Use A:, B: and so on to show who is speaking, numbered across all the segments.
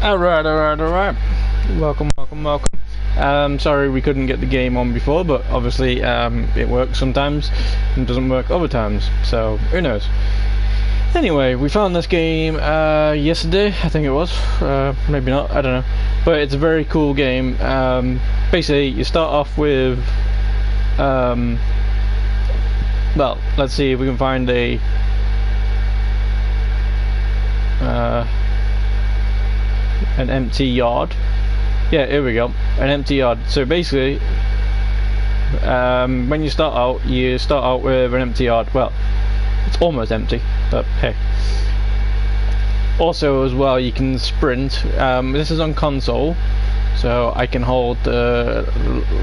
A: Alright. Welcome. Sorry we couldn't get the game on before, but obviously it works sometimes and doesn't work other times, so who knows. Anyway, we found this game yesterday, I think it was, maybe not, I don't know. But it's a very cool game. Basically, you start off with, well, let's see if we can find an empty yard. Yeah, here we go, an empty yard. So basically, when you start out with an empty yard. Well, it's almost empty, but hey. Also, as well, you can sprint. This is on console, so I can hold the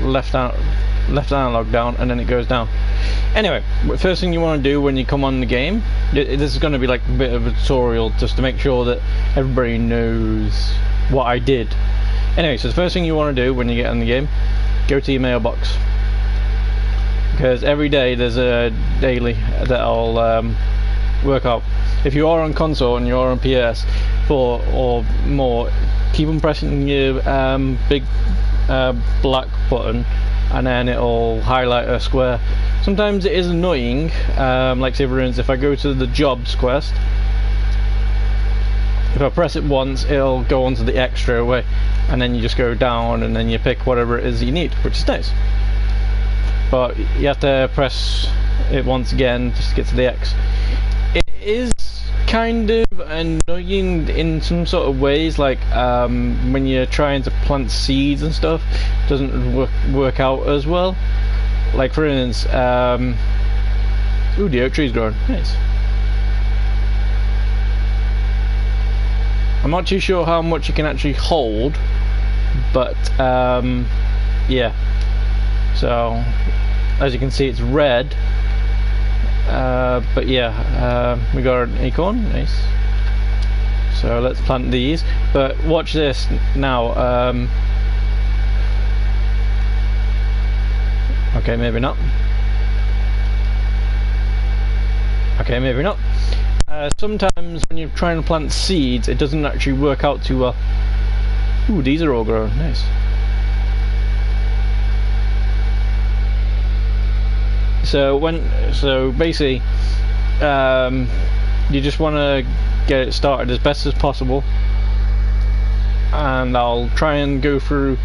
A: left analog down, and then it goes down. Anyway, first thing you want to do when you come on the game, this is going to be like a bit of a tutorial just to make sure that everybody knows what I did. Anyway, so the first thing you want to do when you get in the game, go to your mailbox, because every day there's a daily that'll work out. If you are on console and you're on PS4 or more, keep on pressing your big black button, and then it'll highlight a square. Sometimes it is annoying, like say for instance, if I go to the jobs quest, if I press it once, it'll go onto the X straight away, and then you just go down and then you pick whatever it is you need, which is nice. But you have to press it once again just to get to the X. It is kind of annoying in some sort of ways, like when you're trying to plant seeds and stuff, it doesn't work out as well. Like for instance, ooh, the oak tree's growing, nice. I'm not too sure how much you can actually hold, but yeah. So as you can see, it's red. But yeah, we got an acorn, nice. So let's plant these. But watch this now. Okay, maybe not. Okay, maybe not. Sometimes when you're trying to plant seeds, it doesn't actually work out too well. Ooh, these are all grown, nice. So basically, you just want to get it started as best as possible, and I'll try and go through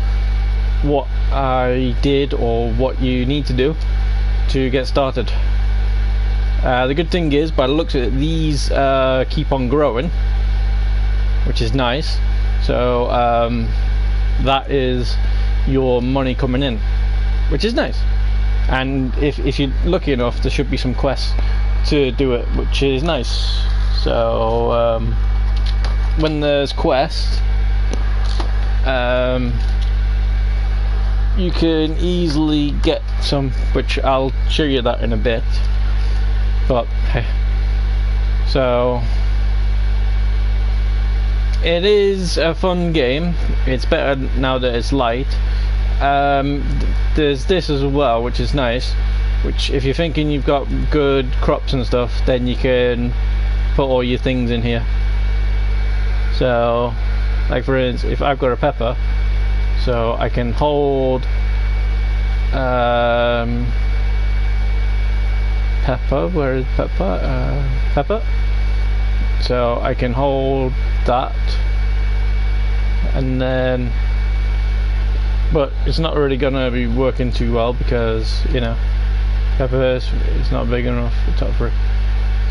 A: what I did or what you need to do to get started. The good thing is, by the looks of it, these keep on growing, which is nice. So that is your money coming in, which is nice. And if you're lucky enough, there should be some quests to do it, which is nice. So when there's quests, you can easily get some, which I'll show you that in a bit. But hey, so it is a fun game. It's better now that it's light. There's this as well, which is nice, which if you're thinking you've got good crops and stuff, then you can put all your things in here. So like for instance, if I've got a pepper, so I can hold pepper, where is pepper? Pepper. So I can hold that, and then, but it's not really gonna be working too well because, you know, pepper is not big enough to top for it.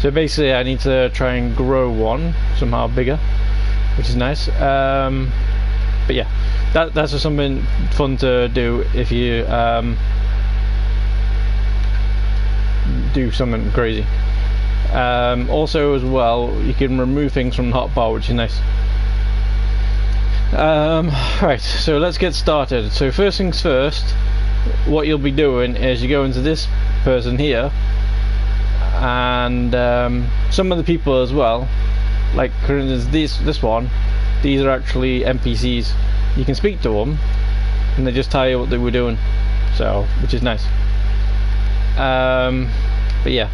A: So basically I need to try and grow one somehow bigger, which is nice. But yeah, that's just something fun to do if you do something crazy. Also as well, you can remove things from the hotbar, which is nice. Right, so let's get started. So first things first, what you'll be doing is you go into this person here, and some of the people as well, like for instance this one, these are actually NPCs. You can speak to them and they just tell you what they were doing, so which is nice. But yeah,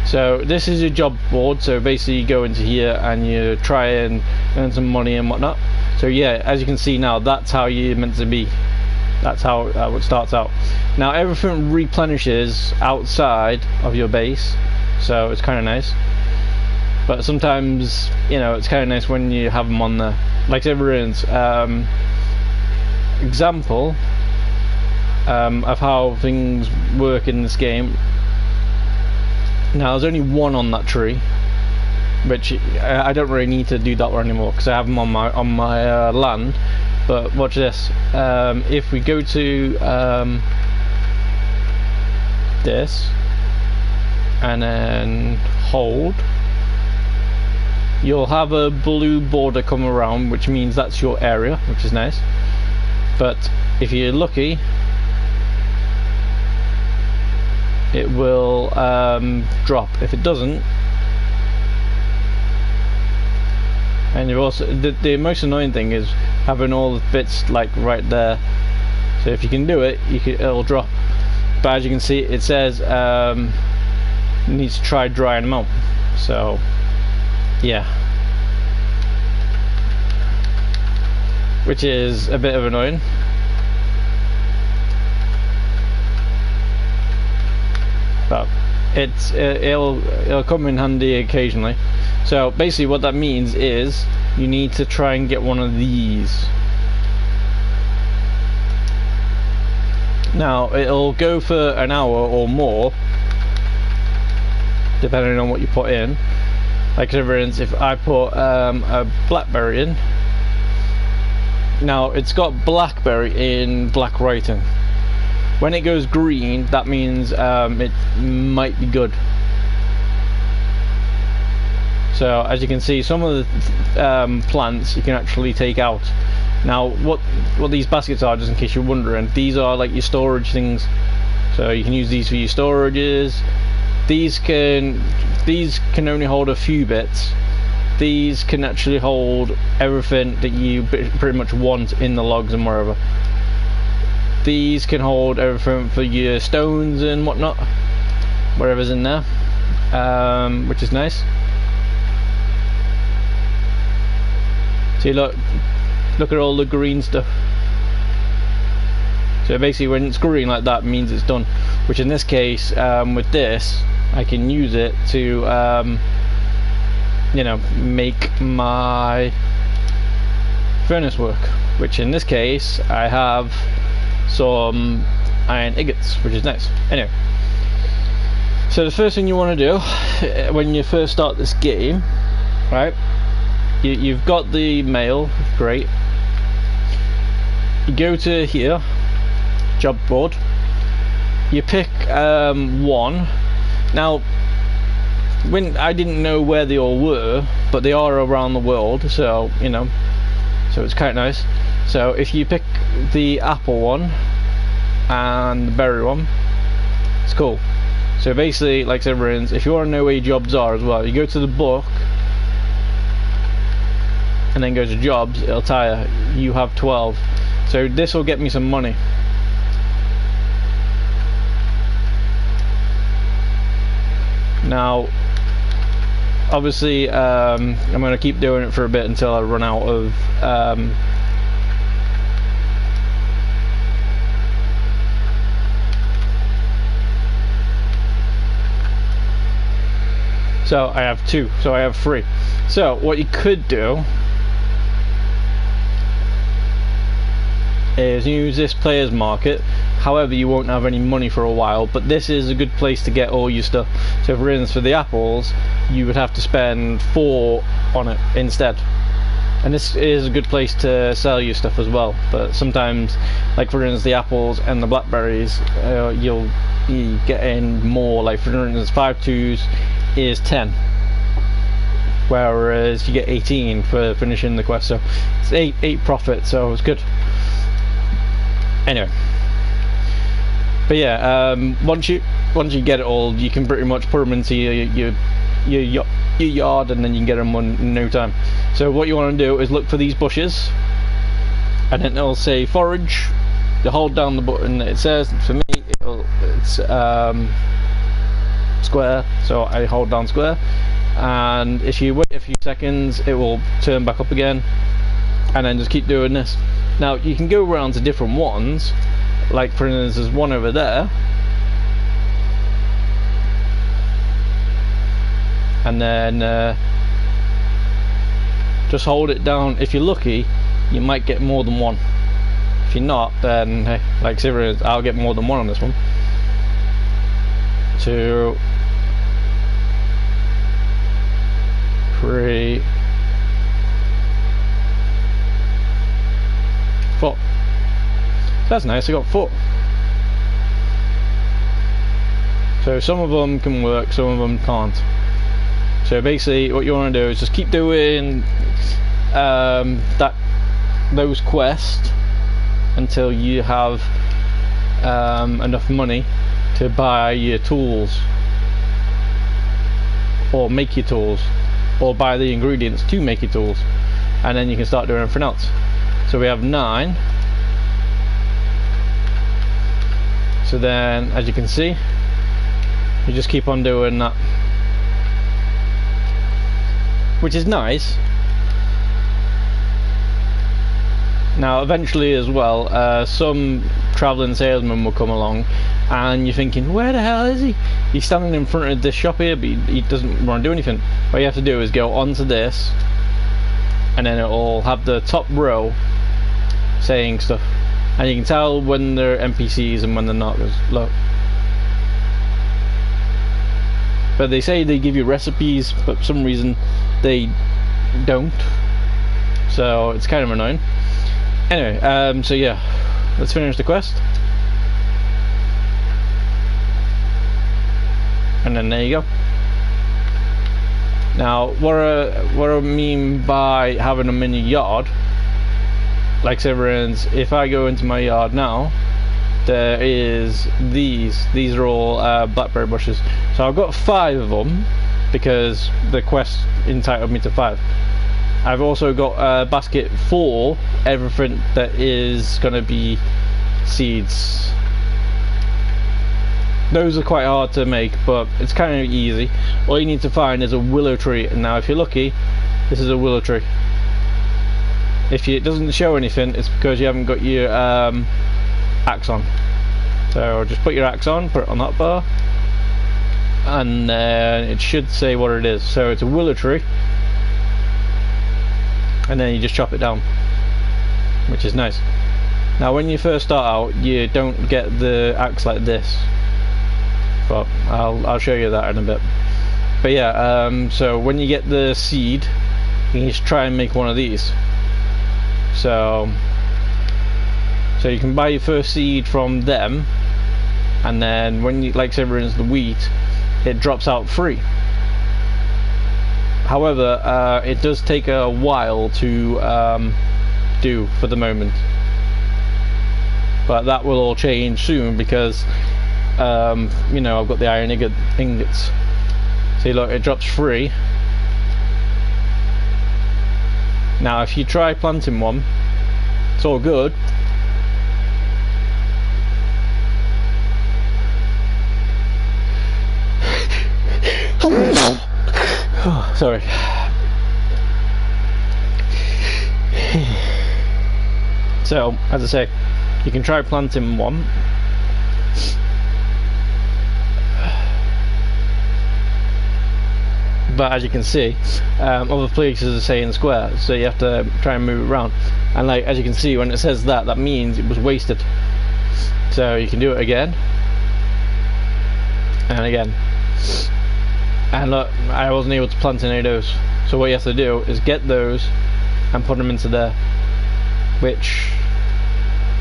A: so this is your job board. So basically you go into here and you try and earn some money and whatnot. So yeah, as you can see now, that's how you're meant to be. That's how it starts out. Now everything replenishes outside of your base, so it's kind of nice. But sometimes, you know, it's kind of nice when you have them on there. Like everyone's example of how things work in this game. Now there's only one on that tree, which I don't really need to do that one anymore because I have them on my land. But watch this. If we go to this and then hold, you'll have a blue border come around, which means that's your area, which is nice. But if you're lucky, it will drop. If it doesn't, and you've also the most annoying thing is having all the bits like right there. So if you can do it, it'll drop. But as you can see, it says you need to try drying them out. So yeah, which is a bit of annoying. But it'll come in handy occasionally. So basically what that means is you need to try and get one of these. Now it'll go for an hour or more depending on what you put in. Like for instance, if I put a blackberry in, now it's got blackberry in black writing. When it goes green, that means it might be good. So as you can see, some of the plants you can actually take out. Now what these baskets are, just in case you're wondering, these are like your storage things. So you can use these for your storages. These can only hold a few bits. These can actually hold everything that you pretty much want in the logs and wherever. These can hold everything for your stones and whatnot, whatever's in there, which is nice. See, look at all the green stuff. So basically when it's green like that, it means it's done, which in this case, with this, I can use it to you know, make my furnace work, which in this case I have some iron ingots, which is nice. Anyway, so the first thing you want to do when you first start this game, right, you've got the mail, great. You go to here, job board, you pick one. Now when I didn't know where they all were, but they are around the world, so you know, so it's quite nice. So if you pick the apple one and the berry one, it's cool. So basically, like everyone's, if you want to know where your jobs are as well, you go to the book and then go to jobs, it'll tell you have 12. So this will get me some money. Now obviously I'm going to keep doing it for a bit until I run out of so I have 2, so I have 3. So what you could do is use this player's market. However, you won't have any money for a while, but this is a good place to get all your stuff. So for instance, for the apples, you would have to spend 4 on it instead. And this is a good place to sell your stuff as well. But sometimes, like for instance, the apples and the blackberries, you'll be getting more. Like for instance, 5 2s is 10. Whereas you get 18 for finishing the quest. So it's 8 profit, so it's good. Anyway. But yeah, once you get it all, you can pretty much put them into your yard, and then you can get them in no time. So what you want to do is look for these bushes, and then it'll say forage. You hold down the button that it says. For me, it's square, so I hold down square, and if you wait a few seconds, it will turn back up again, and then just keep doing this. Now you can go around to different ones, like for instance there's one over there, and then just hold it down. If you're lucky, you might get more than one. If you're not, then hey, like seriously, I'll get more than one on this one. 2, 3, 4. That's nice, I got 4. So some of them can work, some of them can't. So basically what you want to do is just keep doing those quests until you have enough money to buy your tools, or make your tools, or buy the ingredients to make your tools, and then you can start doing everything else. So we have 9. So then, as you can see, you just keep on doing that, which is nice. Now eventually as well, some travelling salesman will come along and you're thinking, where the hell is he? He's standing in front of this shop here, but he doesn't want to do anything. What you have to do is go onto this, and then it'll have the top row saying stuff, and you can tell when they're NPCs and when they're not. Look, but they say they give you recipes, but for some reason they don't, so it's kind of annoying. Anyway, so yeah, let's finish the quest, and then there you go. Now what I mean by having them in your yard, like say for instance, if I go into my yard now, there is these are all blackberry bushes. So I've got 5 of them because the quest entitled me to 5. I've also got a basket for everything that is going to be seeds. Those are quite hard to make, but it's kind of easy. All you need to find is a willow tree, and now if you're lucky, this is a willow tree. If it doesn't show anything, it's because you haven't got your axe on. So just put your axe on, put it on that bar, and then it should say what it is. So it's a willow tree, and then you just chop it down, which is nice. Now when you first start out, you don't get the axe like this, but I'll show you that in a bit. But yeah, so when you get the seed, you just try and make one of these. So you can buy your first seed from them, and then when you, like say for instance the wheat, it drops out free. However, it does take a while to do for the moment, but that will all change soon because you know, I've got the iron ingots. See, look, it drops free. Now if you try planting one, it's all good, oh, sorry. So as I say, you can try planting one, but as you can see, other places are saying square, so you have to try and move it around. And like as you can see, when it says that, that means it was wasted. So you can do it again and again. And look, I wasn't able to plant any of those. So what you have to do is get those and put them into there, which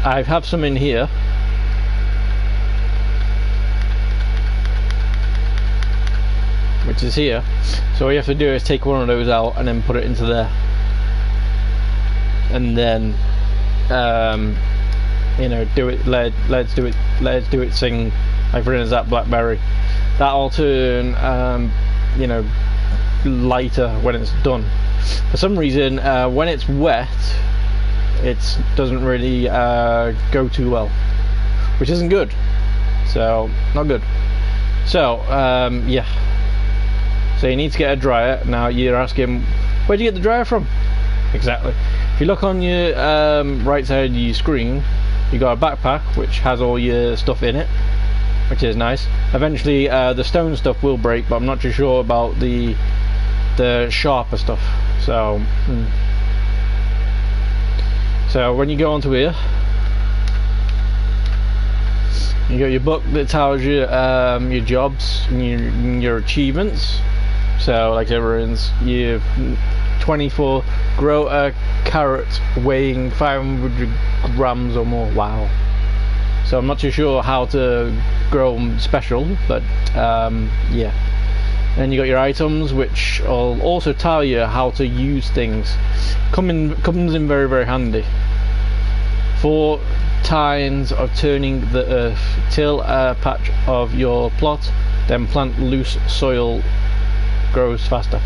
A: I have some in here. Which is here. So what you have to do is take one of those out and then put it into there, and then you know, do it. Let's do it. Sing, like for instance that blackberry. That'll turn you know, lighter when it's done. For some reason, when it's wet, it doesn't really go too well, which isn't good. So not good. So yeah. So you need to get a dryer. Now you're asking, where'd you get the dryer from? Exactly. If you look on your right side of your screen, you got a backpack which has all your stuff in it, which is nice. Eventually the stone stuff will break, but I'm not too sure about the sharper stuff. So so when you go onto here, you got your book that tells you your jobs and your achievements. So like everyone's, you've 24, grow a carrot weighing 500 grams or more. Wow. So I'm not too sure how to grow them special, but yeah. Then you got your items, which will also tell you how to use things. Comes in very, very handy. 4 times of turning the earth. Till a patch of your plot, then plant loose soil grows faster.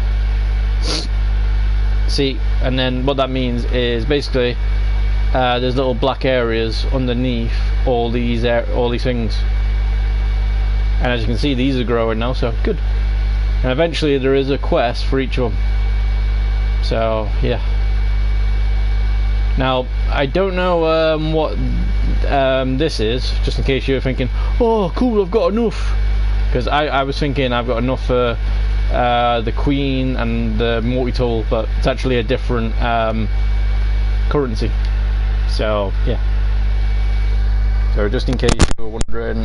A: See, and then what that means is basically there's little black areas underneath all these things, and as you can see, these are growing now, so good. And eventually there is a quest for each of them. So yeah. Now I don't know what this is, just in case you're thinking, oh cool, I've got enough, because I was thinking I've got enough for the queen and the multi-tool, but it's actually a different currency. So yeah, so just in case you were wondering,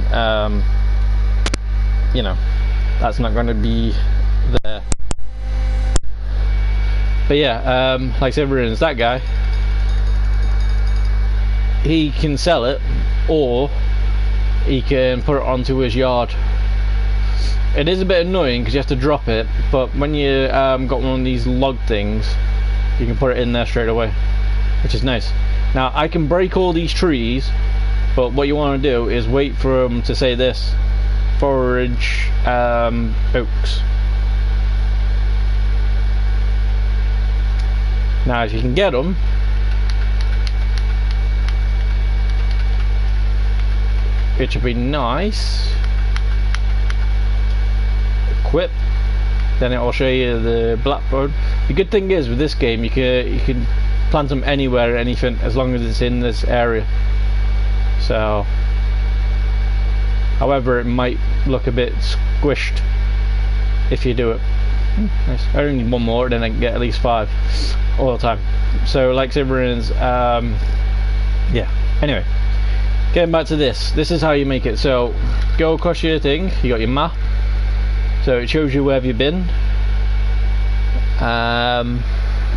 A: you know, that's not going to be there. But yeah, like everyone's, that guy, he can sell it, or he can put it onto his yard. It is a bit annoying because you have to drop it, but when you got one of these log things, you can put it in there straight away, which is nice. Now I can break all these trees, but what you want to do is wait for them to say this: forage oaks. Now if you can get them, it should be nice. Equip, then it will show you the blackboard. The good thing is with this game, you can plant them anywhere, anything, as long as it's in this area. So, however, it might look a bit squished if you do it. Nice. I only need one more, then I can get at least 5 all the time. So, like everyone's, yeah. Anyway, getting back to this. This is how you make it. So, go across your thing. You got your map. So it shows you where you've been.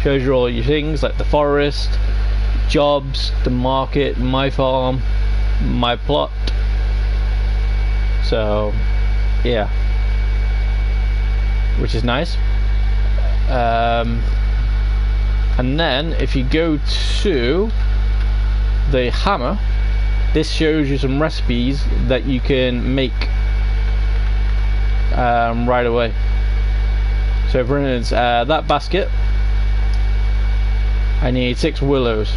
A: Shows you all your things like the forest, jobs, the market, my farm, my plot. So yeah, which is nice. And then if you go to the hammer, this shows you some recipes that you can make right away. So for instance, that basket, I need 6 willows.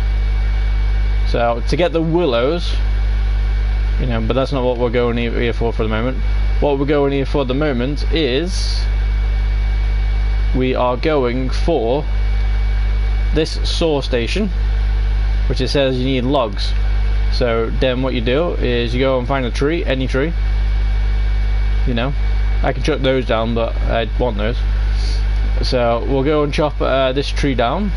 A: So to get the willows, you know, but that's not what we're going here for the moment. What we're going here for the moment is we are going for this saw station, which it says you need logs. So then what you do is you go and find a tree, any tree, you know. I can chop those down, but I want those. So we'll go and chop this tree down.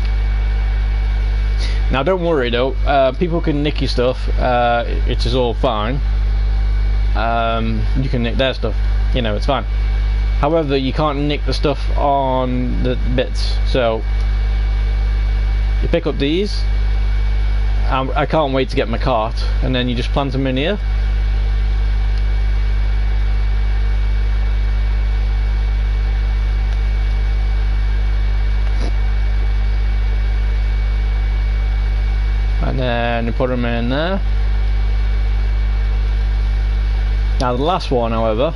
A: Now don't worry though, people can nick your stuff, it is all fine. You can nick their stuff, you know, it's fine. However, you can't nick the stuff on the bits. So you pick up these, I can't wait to get my cart, and then you just plant them in here. And then you put them in there. Now the last one, however,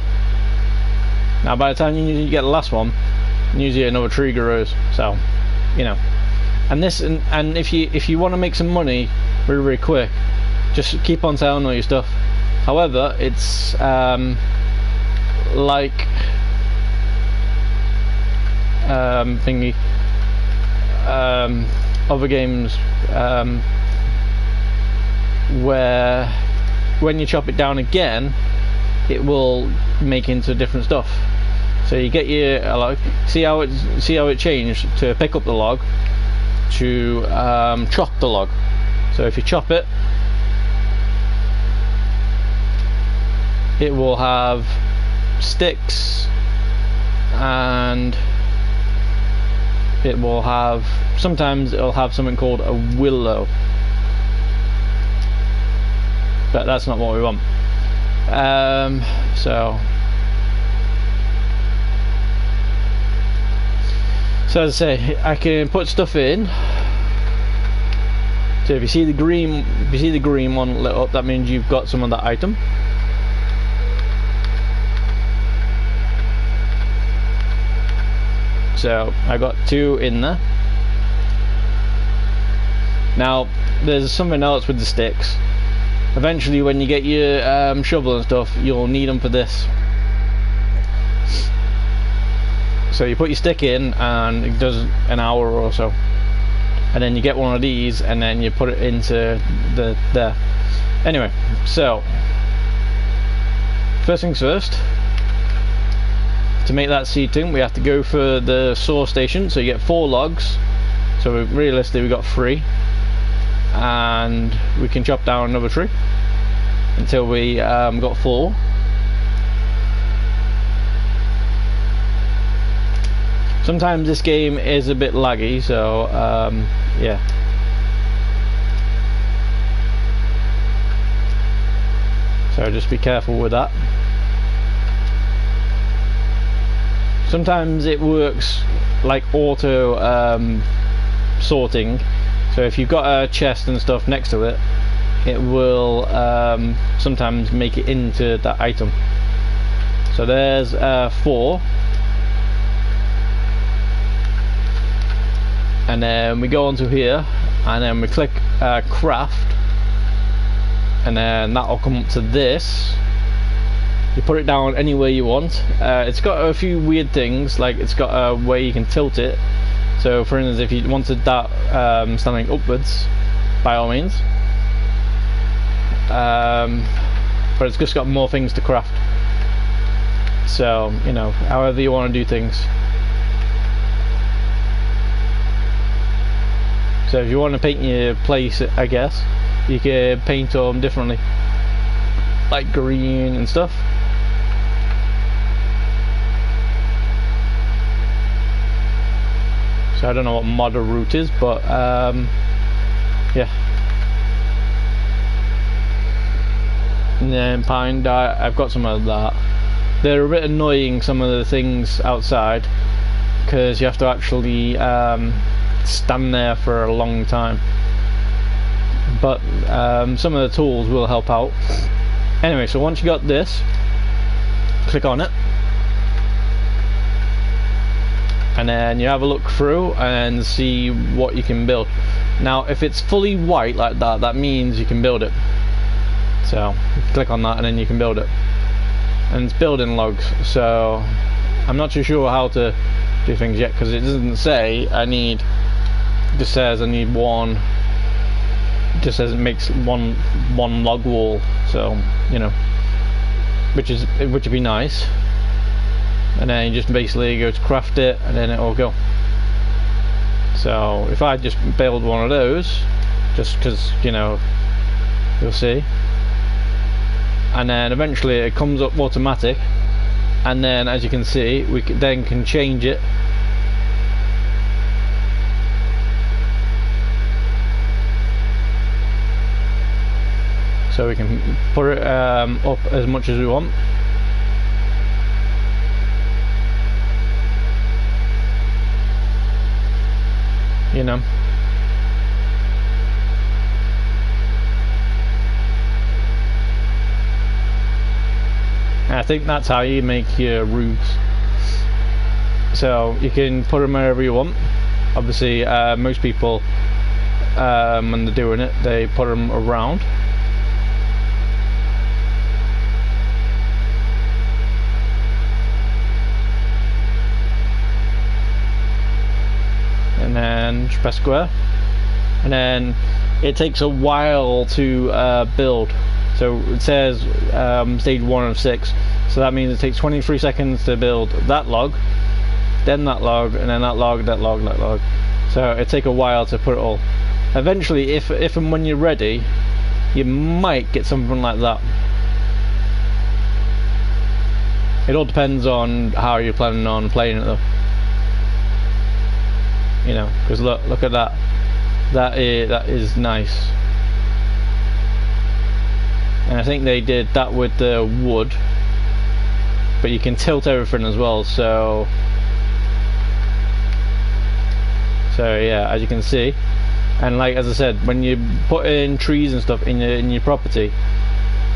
A: now by the time you get the last one, usually another tree grows. So, you know, and this, and if you want to make some money really, really quick, just keep on selling all your stuff. However, it's like thingy. other games where when you chop it down again, it will make into different stuff. So you get your log. See how it changed to pick up the log to chop the log. So if you chop it, it will have sticks, and it will have, sometimes it'll have something called a willow, but that's not what we want. So as I say, I can put stuff in. So if you see the green one lit up, that means you've got some of that item. So I got 2 in there. Now there's something else with the sticks. Eventually when you get your shovel and stuff, you'll need them for this. So you put your stick in and it does an hour or so, and then you get one of these and then you put it into there. Anyway, so first things first, to make that seating we have to go for the saw station. So you get 4 logs, so realistically we got 3, and we can chop down another tree until we got 4. Sometimes this game is a bit laggy, so yeah. So just be careful with that. Sometimes it works like auto sorting, so if you've got a chest and stuff next to it, it will sometimes make it into that item. So there's 4, and then we go onto here and then we click craft, and then that will come up to this. You put it down anywhere you want. It's got a few weird things, like it's got a way you can tilt it. So for instance, if you wanted that standing upwards, by all means, but it's just got more things to craft. So, you know, however you want to do things. So if you want to paint your place, I guess you can paint them differently, like green and stuff. So I don't know what modder root is, but yeah. And then pine dye, I've got some of that. They're a bit annoying, some of the things outside, because you have to actually stand there for a long time. But some of the tools will help out. Anyway, so once you got this, click on it, and then you have a look through and see what you can build. Now if it's fully white like that, that means you can build it. So click on that and then you can build it, and it's building logs. So I'm not too sure how to do things yet, because it doesn't say I need, it just says I need one, it just says it makes one log wall. So, you know, which would be nice. And then you just basically go to craft it and then it'll go. So if I just build one of those, just because, you know, you'll see, and then eventually it comes up automatic, and then as you can see we then can change it. So we can put it up as much as we want. You know. I think that's how you make your roofs. So you can put them wherever you want. Obviously, most people, when they're doing it, they put them around. And then just press square, and then it takes a while to build. So it says stage 1 of 6, so that means it takes 23 seconds to build that log, then that log, and then that log, that log, that log. So it takes a while to put it all. Eventually, if and when you're ready, you might get something like that. It all depends on how you're planning on playing it though. You know, because look at that. That is nice. And I think they did that with the wood, but you can tilt everything as well. So yeah, as you can see, and like as I said, when you put in trees and stuff in your property,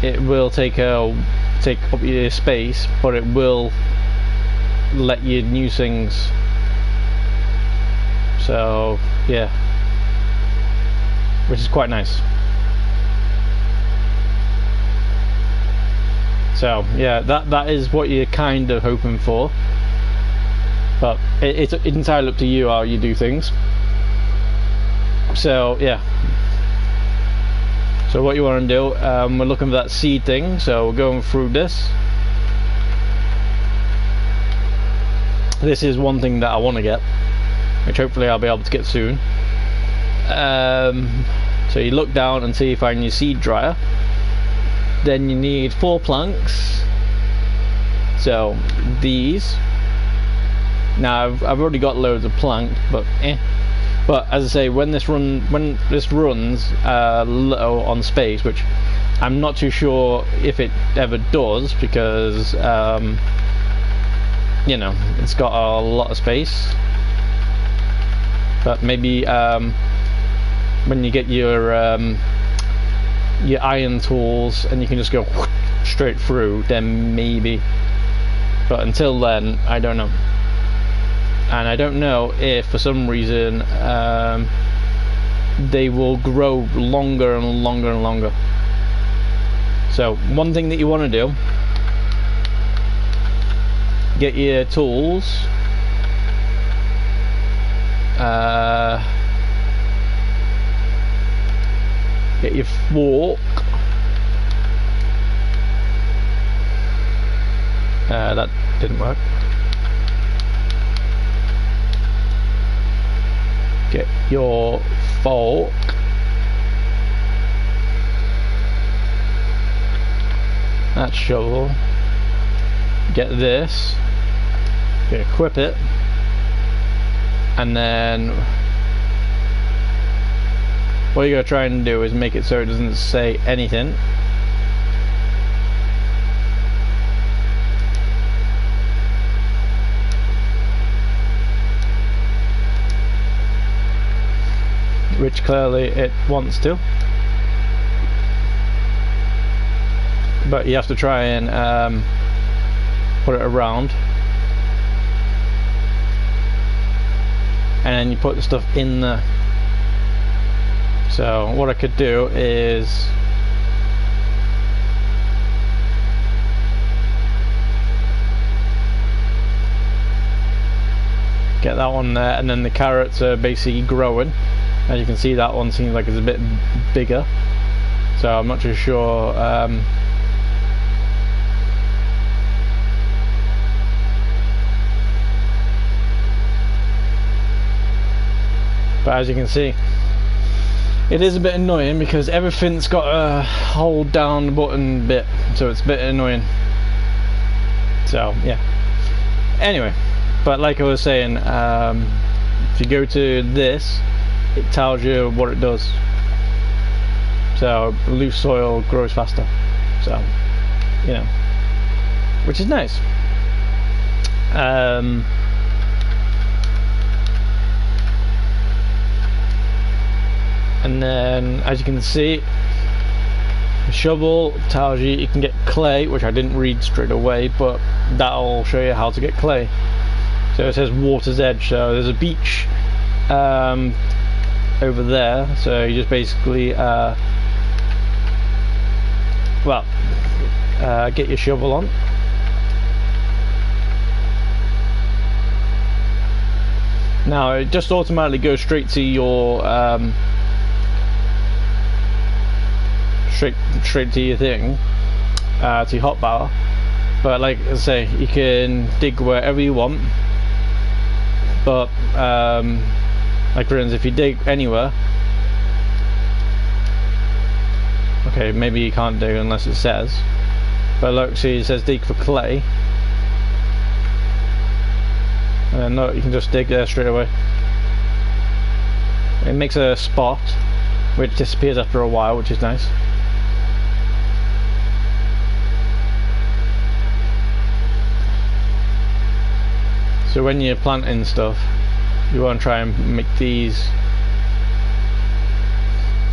A: it will take up your space, but it will let you use things. So yeah, which is quite nice. So yeah, that is what you're kind of hoping for, but it's entirely up to you how you do things. So yeah, so what you want to do, we're looking for that seed thing, so we're going through this. This is one thing that I want to get, which hopefully I'll be able to get soon. So you look down and see you find your seed dryer. Then you need 4 planks. So these. Now I've already got loads of plank, but But as I say, when this runs low on space, which I'm not too sure if it ever does, because you know, it's got a lot of space. But maybe when you get your iron tools and you can just go straight through, then maybe. But until then, I don't know. And I don't know if for some reason they will grow longer and longer and longer. So one thing that you want to do, get your tools, get your fork, that didn't work. Get your fork, that shovel, get this, equip it, and then what you're going to try and do is make it so it doesn't say anything. Which clearly it wants to, but you have to try and put it around, and then you put the stuff in there. So what I could do is get that one there, and then the carrots are basically growing. As you can see, that one seems like it's a bit bigger, so I'm not too sure but as you can see, it is a bit annoying because everything's got a hold down the button bit, so it's a bit annoying. So yeah, anyway, but like I was saying, if you go to this, it tells you what it does. So loose soil grows faster, so you know, which is nice. And then as you can see, the shovel tells you you can get clay, which I didn't read straight away, but that'll show you how to get clay. So it says water's edge, so there's a beach over there, so you just basically get your shovel on, now it just automatically goes straight to your straight to your thing, to your hotbar. But like I say, you can dig wherever you want. But like for instance, if you dig anywhere, okay, maybe you can't dig unless it says. But look, see, it says dig for clay. And then look, you can just dig there straight away. It makes a spot which disappears after a while, which is nice. So when you're planting stuff, you want to try and make these,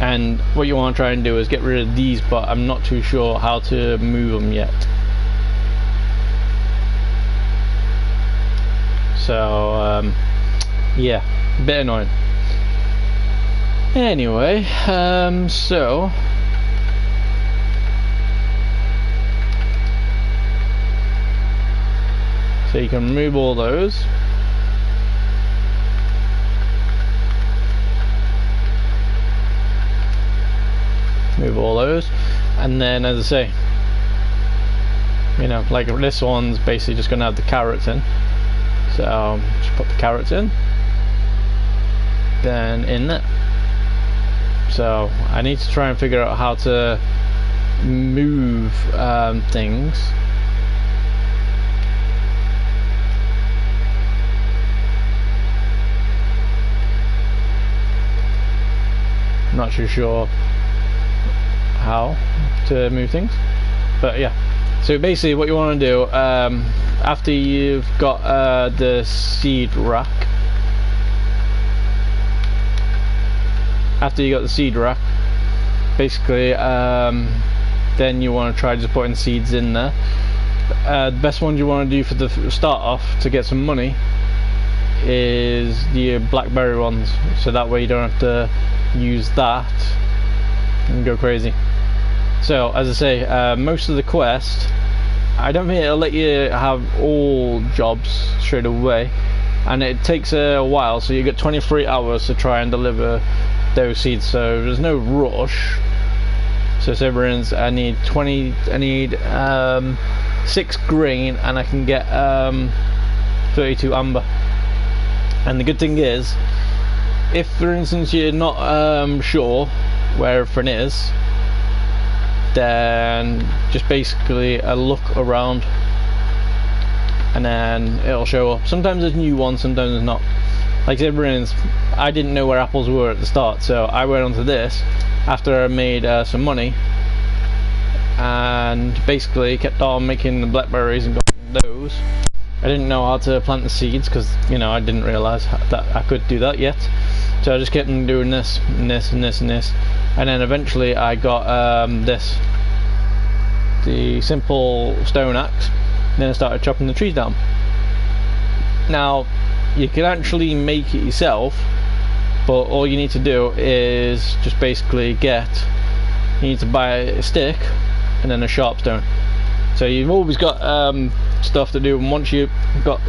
A: and what you want to try and do is get rid of these, but I'm not too sure how to move them yet. So yeah, a bit annoying. Anyway, so you can remove all those. Move all those, and then, as I say, you know, like this one's basically just gonna have the carrots in. So just put the carrots in, then in there. So I need to try and figure out how to move things. I'm not too sure how to move things, but yeah. So basically what you want to do, after you've got the seed rack, basically then you want to try just putting seeds in there. The best ones you want to do for the start off to get some money is the blackberry ones, so that way you don't have to use that and go crazy. So as I say, most of the quest, I don't think it'll let you have all jobs straight away, and it takes a while, so you get 23 hours to try and deliver those seeds, so there's no rush. So say for instance, I need 6 green, and I can get 32 amber. And the good thing is, if for instance you're not sure where everything is, then just basically look around, and then it'll show up. Sometimes there's new ones, sometimes there's not. Like say for instance, I didn't know where apples were at the start, so I went onto this after I made some money, and basically kept on making the blackberries and got those. I didn't know how to plant the seeds because, you know, I didn't realise that I could do that yet. So I just kept on doing this and this and this and this, and then eventually I got the simple stone axe. Then I started chopping the trees down. Now you can actually make it yourself, but all you need to do is just basically you need to buy a stick and then a sharp stone. So you've always got stuff to do, and once you've got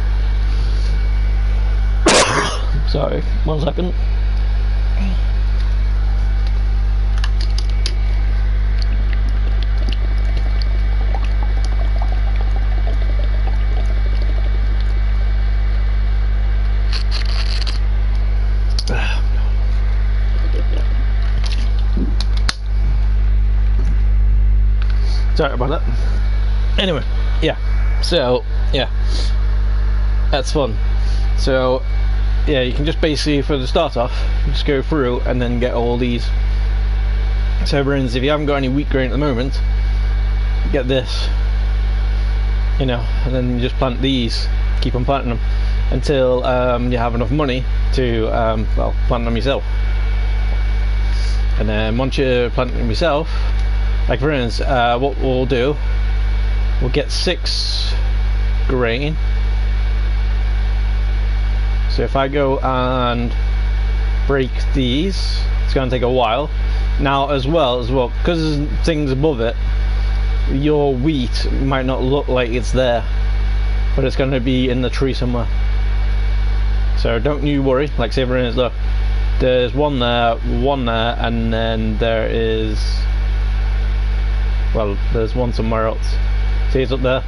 A: sorry, 1 second. Sorry about that. Anyway, yeah. So yeah, that's fun. So yeah, you can just basically, for the start off, just go through and then get all these. So for instance, if you haven't got any wheat grain at the moment, get this, you know, and then you just plant these, keep on planting them until you have enough money to well, plant them yourself. And then once you plant them yourself, like for instance, what we'll do, we'll get 6 grain. So if I go and break these, it's going to take a while. Now as well, because there's things above it, your wheat might not look like it's there, but it's going to be in the tree somewhere. So don't you worry. Like say for instance, look, there's one there, and then there is Well, there's one somewhere else. See, it's up there.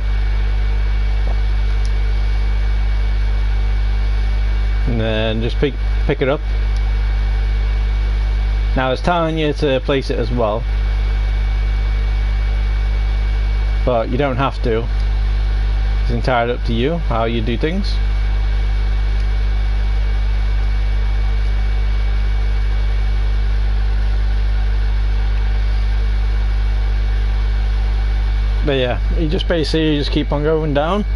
A: And then just pick it up. Now it's telling you to place it as well, but you don't have to. It's entirely up to you how you do things. But yeah, you just basically keep on going down.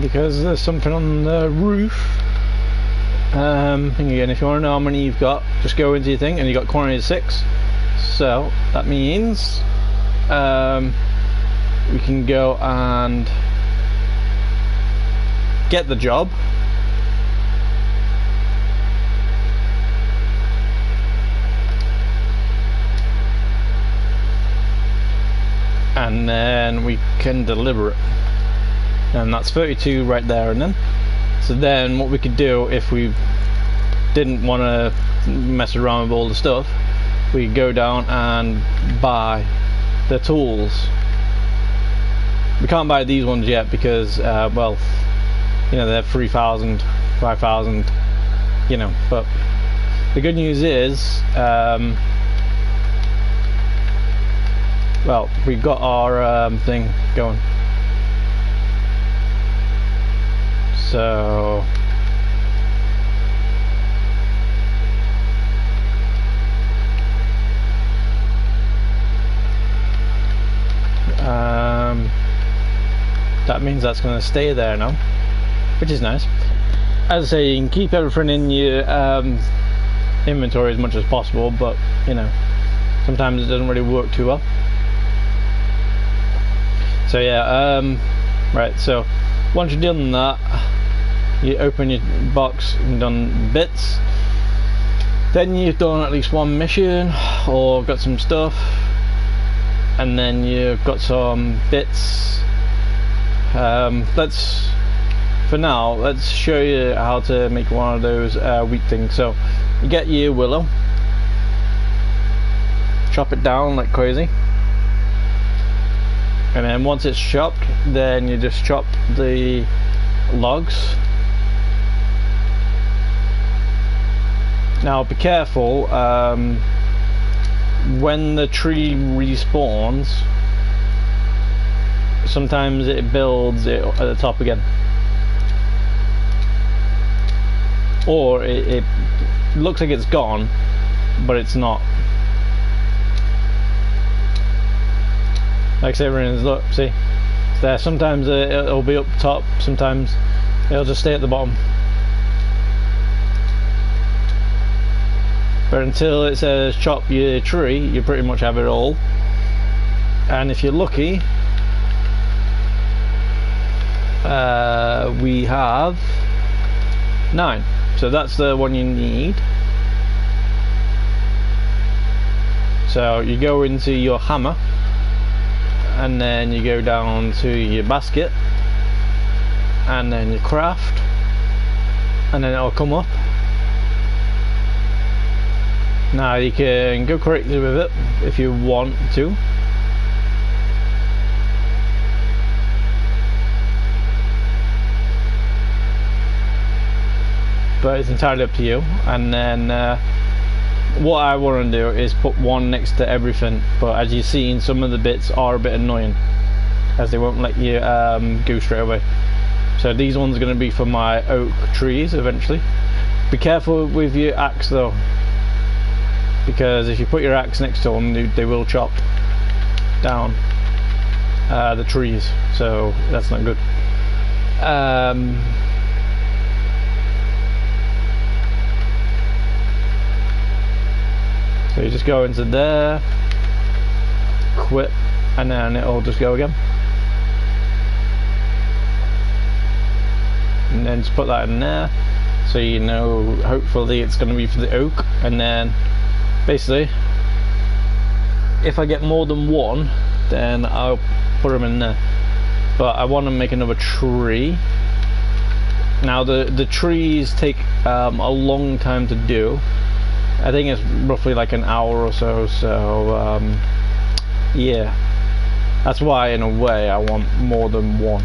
A: Because there's something on the roof. Again, if you want to know how many you've got, just go into your thing, and you got quantity 6. So that means we can go and get the job. And then we can deliver it. And that's 32 right there and then. So then what we could do, if we didn't want to mess around with all the stuff, we could go down and buy the tools. We can't buy these ones yet because well, you know, they're 3,000, 5,000, you know. But the good news is well, we got our thing going. So that means that's going to stay there now, which is nice. As I say, you can keep everything in your inventory as much as possible, but you know, sometimes it doesn't really work too well. So yeah, right, so once you've done that, you open your box and done bits, then you've done at least one mission or got some stuff, and then you've got some bits. For now, let's show you how to make one of those wheat things. So you get your willow, chop it down like crazy, and then once it's chopped, then you just chop the logs. Now be careful, when the tree respawns, sometimes it builds it at the top again, or it looks like it's gone, but it's not. Like say, look, see, it's there. Sometimes it'll be up top, sometimes it'll just stay at the bottom. But until it says chop your tree, you pretty much have it all. And if you're lucky, we have 9. So that's the one you need. So you go into your hammer, and then you go down to your basket, and then you craft, and then it'll come up. Now you can go crazy with it if you want to. But it's entirely up to you. And then what I want to do is put one next to everything, but as you've seen, some of the bits are a bit annoying as they won't let you go straight away. So these ones are going to be for my oak trees eventually. Be careful with your axe though, because if you put your axe next to them, they will chop down the trees, so that's not good. So you just go into there, quit, and then it'll just go again. And then just put that in there. so you know hopefully it's going to be for the oak. And then basically if I get more than one, then I'll put them in there. But I want to make another tree. Now the trees take a long time to do. I think it's roughly like an hour or so, so yeah, that's why in a way I want more than one.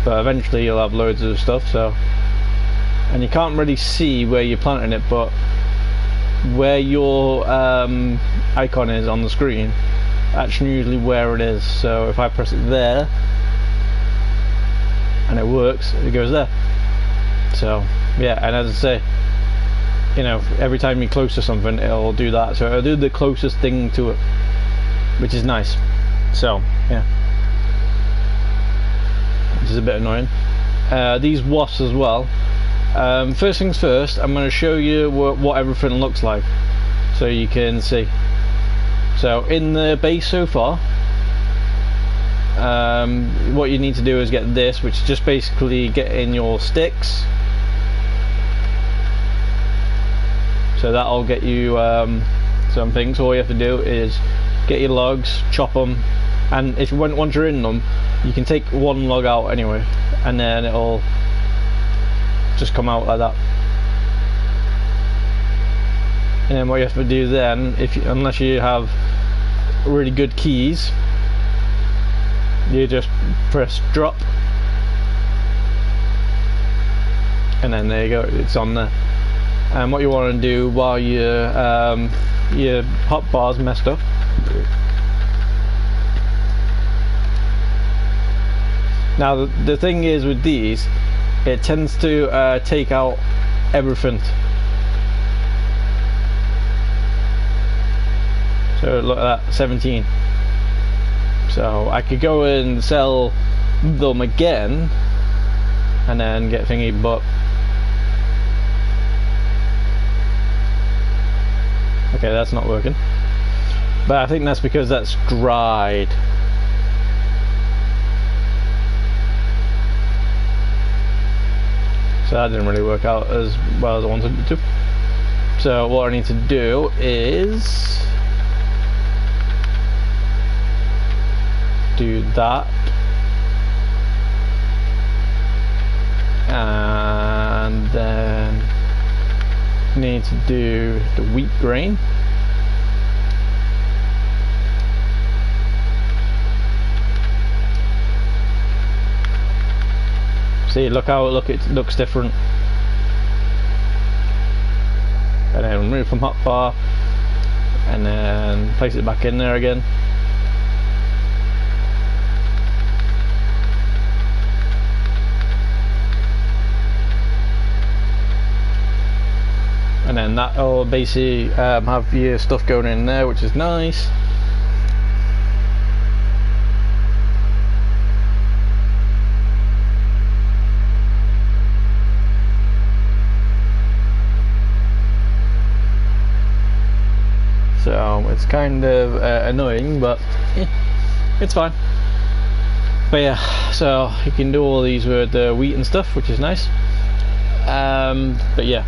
A: But eventually you'll have loads of stuff, so, and you can't really see where you're planting it, but where your icon is on the screen, that's usually where it is. So if I press it there and it works, it goes there. So yeah, and as I say, you know, every time you're close to something, it'll do that. So it'll do the closest thing to it, which is nice. So yeah, which is a bit annoying. These wasps as well. First things first, I'm going to show you what everything looks like, so you can see. So in the base so far, what you need to do is get this, which is just basically getting your sticks. So that'll get you some things. All you have to do is get your logs, chop them, and if once you're in them, you can take one log out anyway, and then it'll just come out like that. And then what you have to do then, unless you have really good keys, you just press drop, and then there you go, it's on there. And what you want to do while your hotbar's messed up, now the thing is with these, it tends to take out everything. So look at that, 17. So I could go and sell them again and then get thingy, but okay, that's not working. But I think that's because that's dried. So that didn't really work out as well as I wanted it to. So what I need to do is do that, and then need to do the wheat grain. See, look how it looks different. And then remove from hotbar, and then place it back in there again. And then that'll basically have your stuff going in there, which is nice. So it's kind of annoying, but yeah, it's fine. But yeah, so you can do all these with the wheat and stuff, which is nice. But yeah,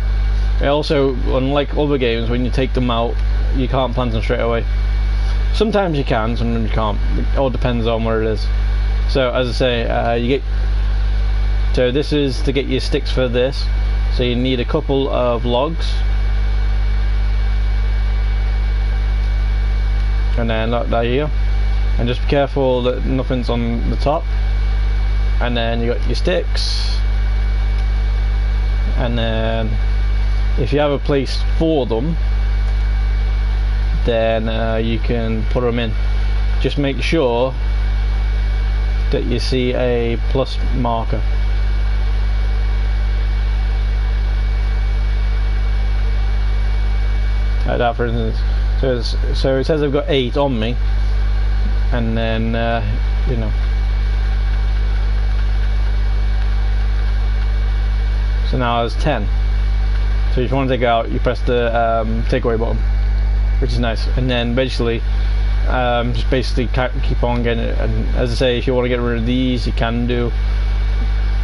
A: also, unlike other games, when you take them out, you can't plant them straight away. Sometimes you can, sometimes you can't. It all depends on where it is. So as I say, you get. So this is to get your sticks for this. So you need a couple of logs. And then there you go. And just be careful that nothing's on the top. And then you got your sticks. And then if you have a place for them, then you can put them in. Just make sure that you see a plus marker. Like that, for instance. So it says I've got 8 on me, and then you know. So now there's 10. So if you want to take it out, you press the take away button, which is nice. And then basically, just basically keep on getting it. And as I say, if you want to get rid of these, you can do.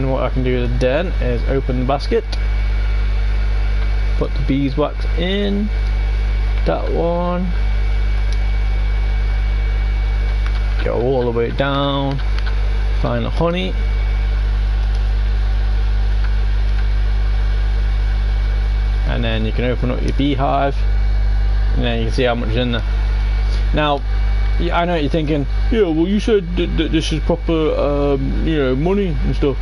A: then what I can do then is open the basket, put the beeswax in, that one, go all the way down, find the honey, and then you can open up your beehive, and then you can see how much is in there. Now, I know what you're thinking, yeah, well you said that this is proper, you know, money and stuff.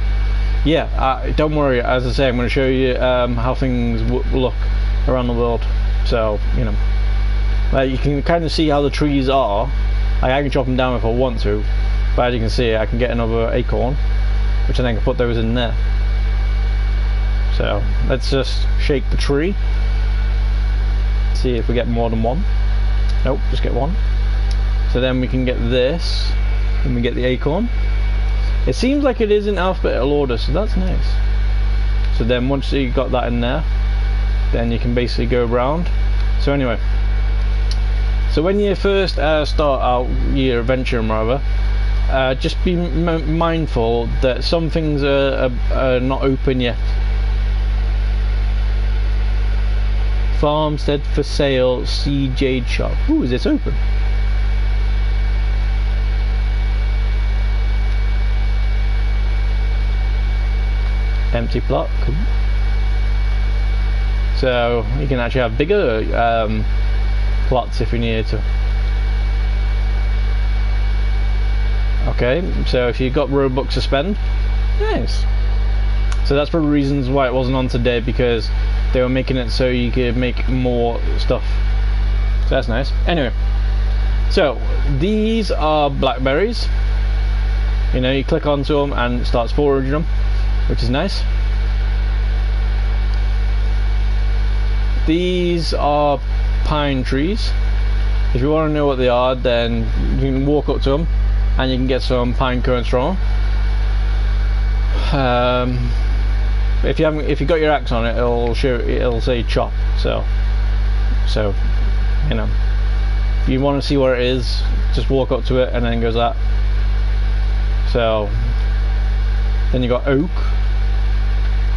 A: Yeah, don't worry, as I say, I'm going to show you how things look around the world. So, you know, like you can kind of see how the trees are. Like, I can chop them down if I want to, but as you can see, I can get another acorn, which I then can put those in there. So, let's just shake the tree, see if we get more than one. Nope, just get one. So then we can get this, and we get the acorn. It seems like it is in alphabetical order, so that's nice. So then once you got that in there, then you can basically go around. So anyway, so when you first start out your adventure and whatever, just be mindful that some things are not open yet. Farmstead for sale, Sea Jade shop. Ooh, is this open? Empty plot. Cool. So you can actually have bigger plots if you needed to. Okay, so if you've got Robux to spend, nice. So that's probably reasons why it wasn't on today, because they were making it so you could make more stuff. So that's nice. Anyway, so these are blackberries. You know, you click onto them and it starts foraging them, which is nice. These are pine trees. If you want to know what they are, then you can walk up to them and you can get some pine cones from them. If you got your axe on it, it'll say chop. So you know, if you want to see where it is, just walk up to it and then it goes that. So then you got oak.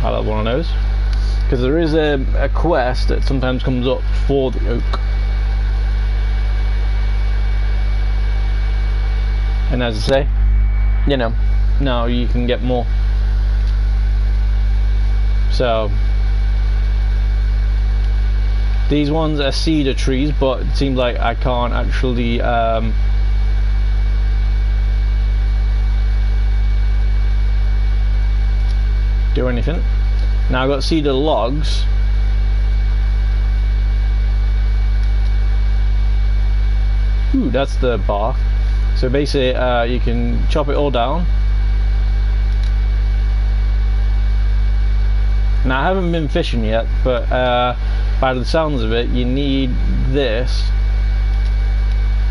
A: I love one of those, because there is a quest that sometimes comes up for the oak. And as I say, you know, now you can get more. So these ones are cedar trees, but it seems like I can't actually do anything. Now I've got cedar logs. Ooh, that's the bark. So basically you can chop it all down. Now I haven't been fishing yet, but by the sounds of it, you need this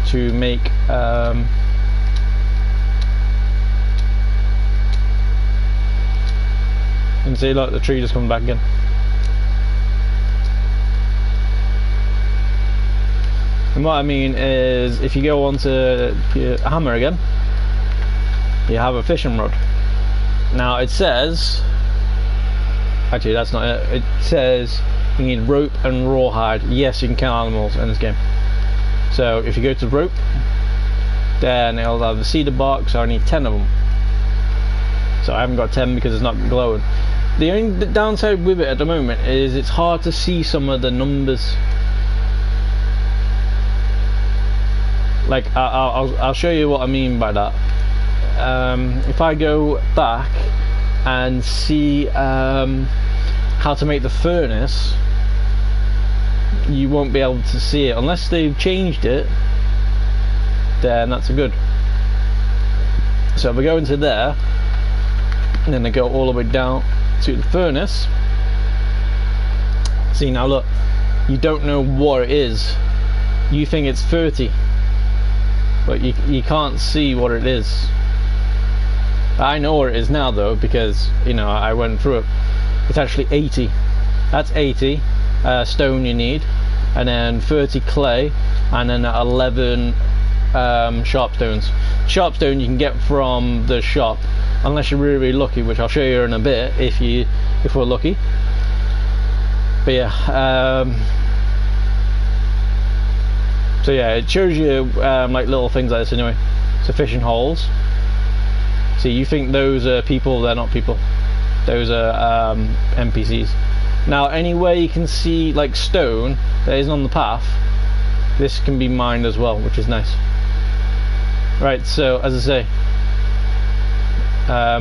A: to make and see, look, the tree just comes back again. And what I mean is, if you go onto your hammer again, you have a fishing rod. Now it says, actually that's not it, it says you need rope and rawhide. Yes, you can kill animals in this game. So if you go to rope, then it'll have the cedar bark, so I need 10 of them. So I haven't got 10 because it's not glowing. The only downside with it at the moment is it's hard to see some of the numbers. Like I'll show you what I mean by that. If I go back and see how to make the furnace, you won't be able to see it unless they've changed it. Then that's a good. So if we go into there, and then they go all the way down to the furnace. See, now look, you don't know what it is. You think it's 30, but you can't see what it is. I know what it is now though, because you know I went through it. It's actually 80. That's 80 stone you need, and then 30 clay, and then 11 sharp stones. Sharp stone you can get from the shop, unless you're really, really lucky, which I'll show you in a bit if we're lucky. But yeah, so yeah, it shows you like little things like this anyway. So fishing holes. See, you think those are people, they're not people. Those are NPCs. Now, anywhere you can see like stone that isn't on the path, this can be mined as well, which is nice. Right, so as I say,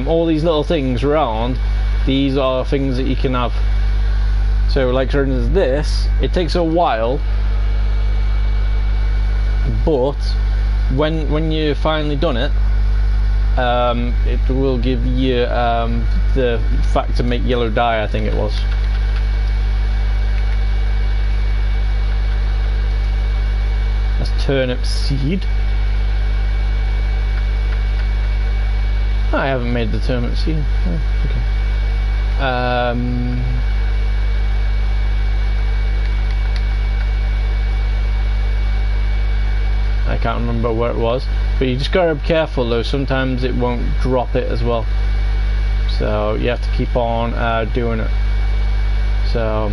A: all these little things around, these are things that you can have. So like for instance this, it takes a while, but when you've finally done it, it will give you the fact to make yellow dye, I think it was. That's turnip seed. I haven't made the turnip seed. Oh, okay. I can't remember where it was, but you just gotta be careful though, sometimes it won't drop it as well, so you have to keep on doing it. So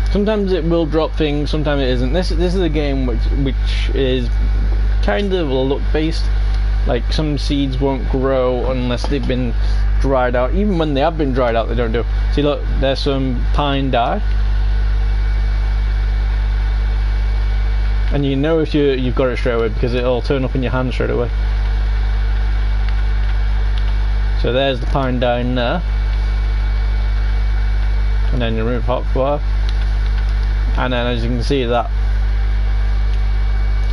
A: sometimes it will drop things, sometimes it isn't. This is a game which is kind of luck based. Like some seeds won't grow unless they've been dried out. Even when they have been dried out, they don't do. See, look, there's some pine dye. And you know if you've got it straight away because it'll turn up in your hand straight away. So there's the pine dye in there. And then you remove hotbar. And then as you can see,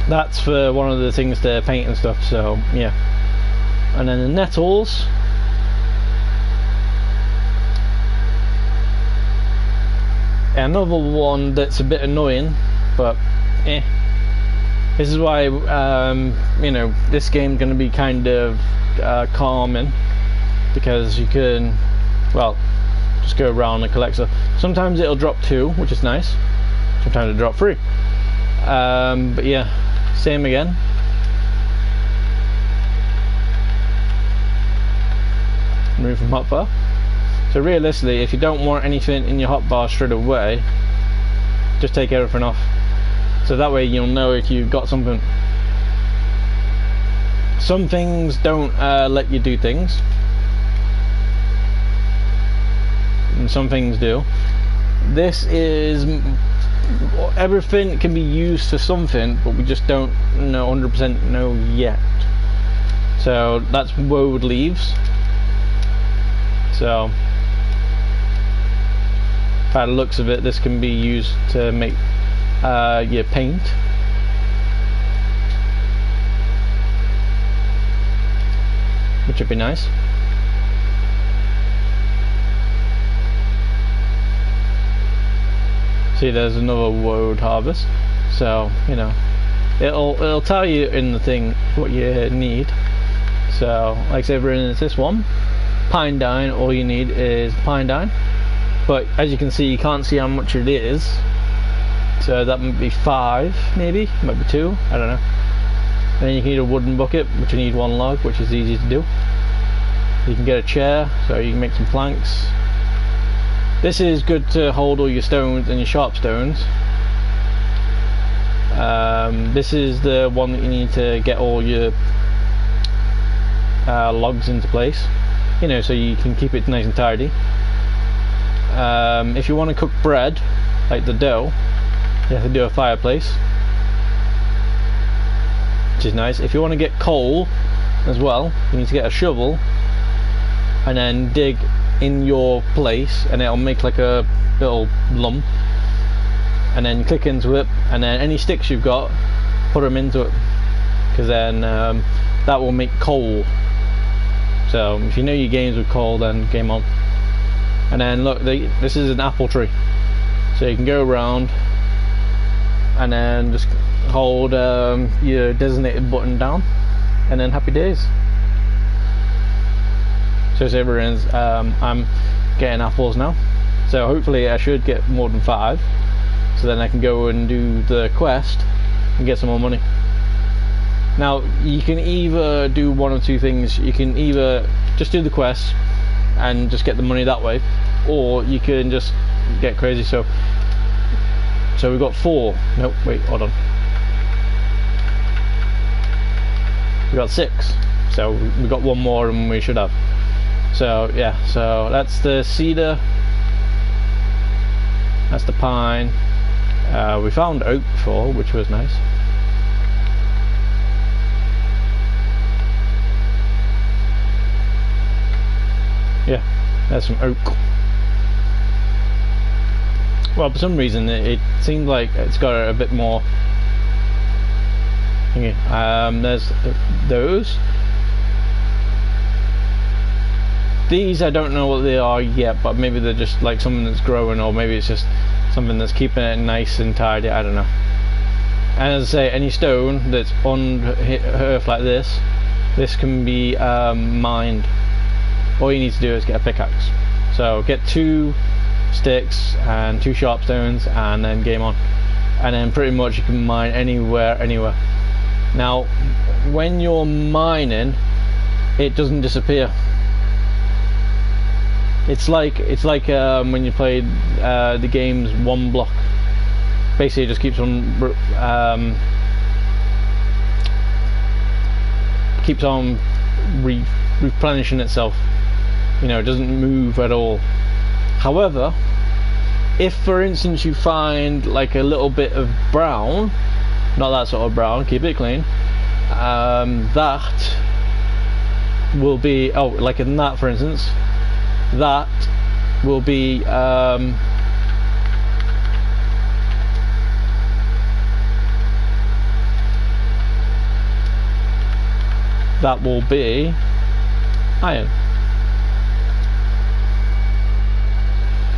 A: that's for one of the things to paint and stuff, so yeah. And then the nettles. Another one that's a bit annoying, but eh. This is why you know, this game's going to be kind of calming, because you can, well, just go around and collect stuff. Sometimes it'll drop 2, which is nice. Sometimes it'll drop 3. But yeah, same again. Remove from hotbar. So realistically, if you don't want anything in your hotbar straight away, just take everything off. So that way you'll know if you've got something. Some things don't let you do things, and some things do. This is, everything can be used for something, but we just don't know 100% know yet. So that's woad leaves. So by the looks of it, this can be used to make your paint. Which would be nice. See, there's another woad harvest. So, you know, it'll tell you in the thing what you need. So, like say for instance this one, pine dye, all you need is pine dye. But as you can see, you can't see how much it is. So that might be 5, maybe, might be 2, I don't know. And then you can need a wooden bucket, which you need 1 log, which is easy to do. You can get a chair, so you can make some planks. This is good to hold all your stones and your sharp stones. This is the one that you need to get all your logs into place, you know, so you can keep it nice and tidy. If you want to cook bread, like the dough, you have to do a fireplace, which is nice. If you want to get coal as well, you need to get a shovel and then dig in your place, and it'll make like a little lump, and then click into it, and then any sticks you've got, put them into it, because then that will make coal. So if you know your games with coal, then game on. And then look, this is an apple tree, so you can go around and then just hold your designated button down, and then happy days. So say for instance, I'm getting apples now, so hopefully I should get more than 5, so then I can go and do the quest and get some more money. Now you can either do one or two things. You can either just do the quest and just get the money that way, or you can just get crazy. So we've got 4. Nope, wait, hold on. We got 6. So we got 1 more than we should have. So yeah, so that's the cedar. That's the pine. We found oak before, which was nice. Yeah, there's some oak. Well, for some reason it seemed like it's got a bit more thingy. There's those. These I don't know what they are yet, but maybe they're just like something that's growing, or maybe it's just something that's keeping it nice and tidy. I don't know. And as I say, any stone that's on earth like this can be mined. All you need to do is get a pickaxe. So get 2 sticks and 2 sharp stones, and then game on. And then pretty much you can mine anywhere. Now when you're mining, it doesn't disappear. It's like when you played the game's 1 block. Basically it just keeps on replenishing itself. You know, it doesn't move at all. However, if for instance you find like a little bit of brown, not that sort of brown, keep it clean, that will be, oh, like in that for instance, that will be iron.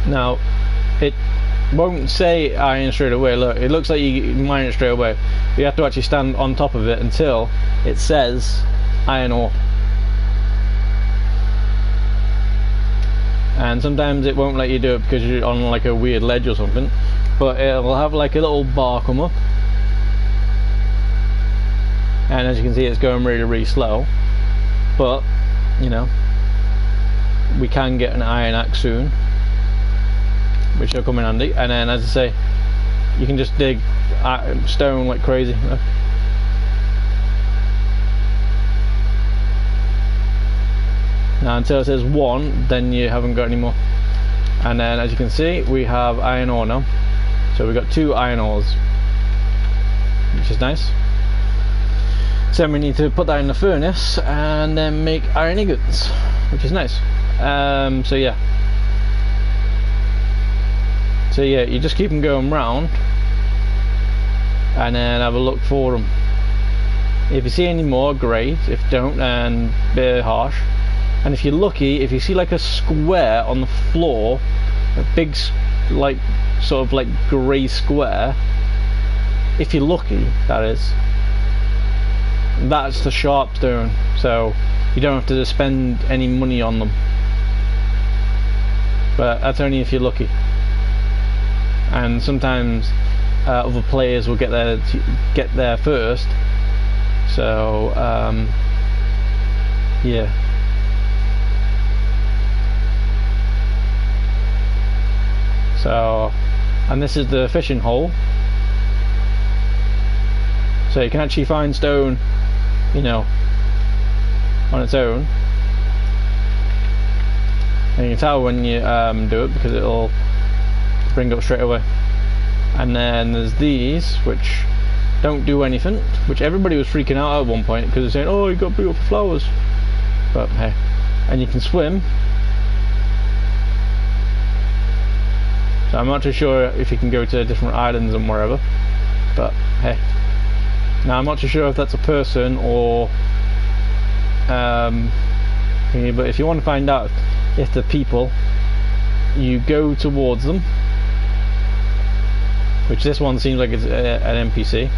A: Now it won't say iron straight away. Look, it looks like you mine it straight away. You have to actually stand on top of it until it says iron ore. And sometimes it won't let you do it because you're on like a weird ledge or something, but it'll have like a little bar come up, and as you can see it's going really slow, but you know, we can get an iron axe soon, which will come in handy. And then as I say, you can just dig stone like crazy. Now until it says 1, then you haven't got any more. And then as you can see, we have iron ore now. So we've got 2 iron ores, which is nice. So we need to put that in the furnace and then make iron ingots, which is nice. So yeah, you just keep them going round and then have a look for them. If you see any more, great. If you don't, then a bit harsh. And if you're lucky, if you see like a square on the floor, a big like sort of like grey square, if you're lucky, that is, that's the sharp stone, so you don't have to spend any money on them, but that's only if you're lucky. And sometimes other players will get there first, so yeah. So, and this is the fishing hole, so you can actually find stone, you know, on its own, and you can tell when you do it because it'll bring up straight away. And then there's these which don't do anything, which everybody was freaking out at one point because they're saying, oh, you got beautiful flowers, but hey. And you can swim. So I'm not too sure if you can go to different islands and wherever, but hey. Now I'm not too sure if that's a person or thingy, but if you want to find out if they're people, you go towards them, which this one seems like it's an NPC.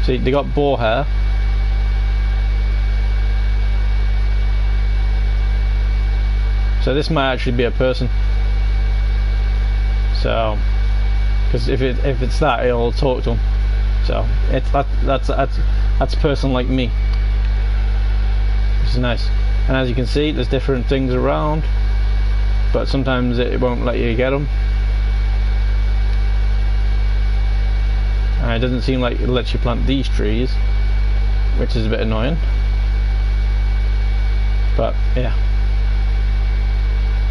A: See, they got boar hair. So this might actually be a person. So, because if it's that, it'll talk to them. So that's That's a person like me, which is nice. And as you can see, there's different things around, but sometimes it won't let you get them. And it doesn't seem like it lets you plant these trees, which is a bit annoying. But yeah.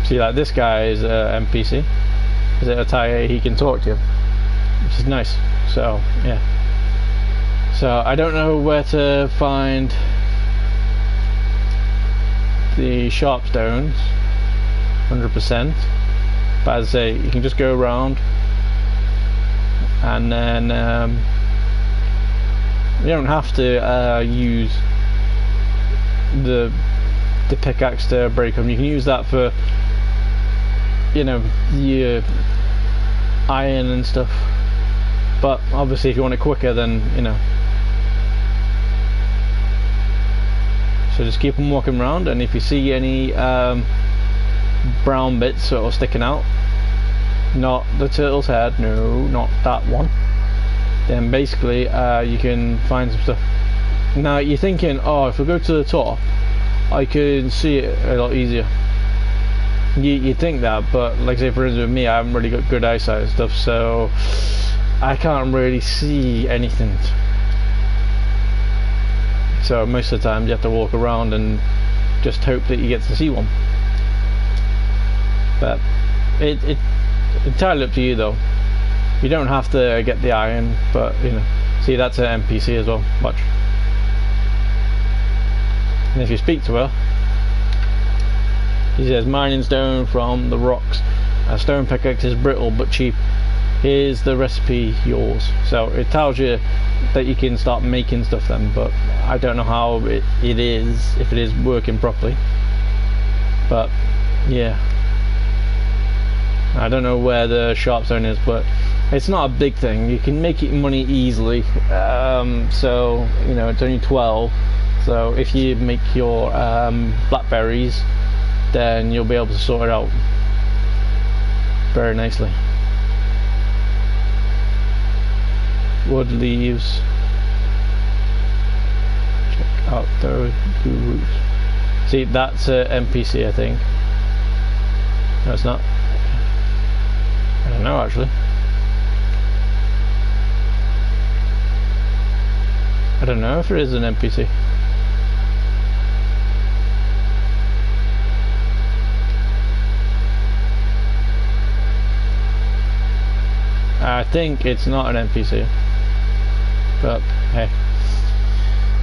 A: See, like this guy is a NPC. Is it a Thai? He can talk to you, which is nice. So yeah. So I don't know where to find the sharp stones 100%, but as I say, you can just go around, and then you don't have to use the pickaxe to break them. You can use that for, you know, your iron and stuff, but obviously if you want it quicker, then you know. So just keep on walking around, and if you see any brown bits sort of sticking out, not the turtle's head, no, not that one, then basically you can find some stuff. Now you're thinking, oh, if I go to the top I can see it a lot easier. You think that, but like say for instance with me, I haven't really got good eyesight and stuff, so I can't really see anything. So most of the time you have to walk around and just hope that you get to see one. But it's entirely up to you though. You don't have to get the iron, but you know, see, that's an NPC as well. Watch. And if you speak to her, he says, mining stone from the rocks. A stone pickaxe is brittle but cheap. Here's the recipe, yours. So it tells you that you can start making stuff then, but I don't know how it is, if it is working properly. But yeah, I don't know where the sharp stone is, but it's not a big thing. You can make it money easily. So you know, it's only 12. So if you make your blackberries, then you'll be able to sort it out very nicely. Wood leaves. Check out those blue roots. See, that's a NPC, I think. No, it's not. I don't know actually. I don't know if it is an NPC. I think it's not an NPC, but hey.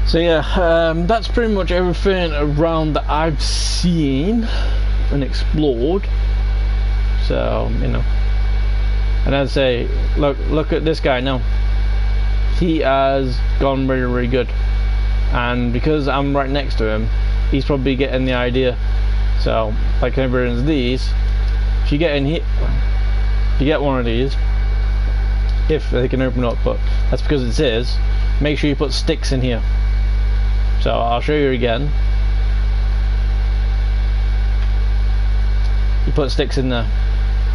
A: So yeah, that's pretty much everything around that I've seen and explored. So you know, and as I say, look at this guy now. He has gone really, really good, and because I'm right next to him, he's probably getting the idea. So like everyone's these, if you get in here, you get one of these. If they can open up, but that's because it says make sure you put sticks in here. So I'll show you again. You put sticks in there,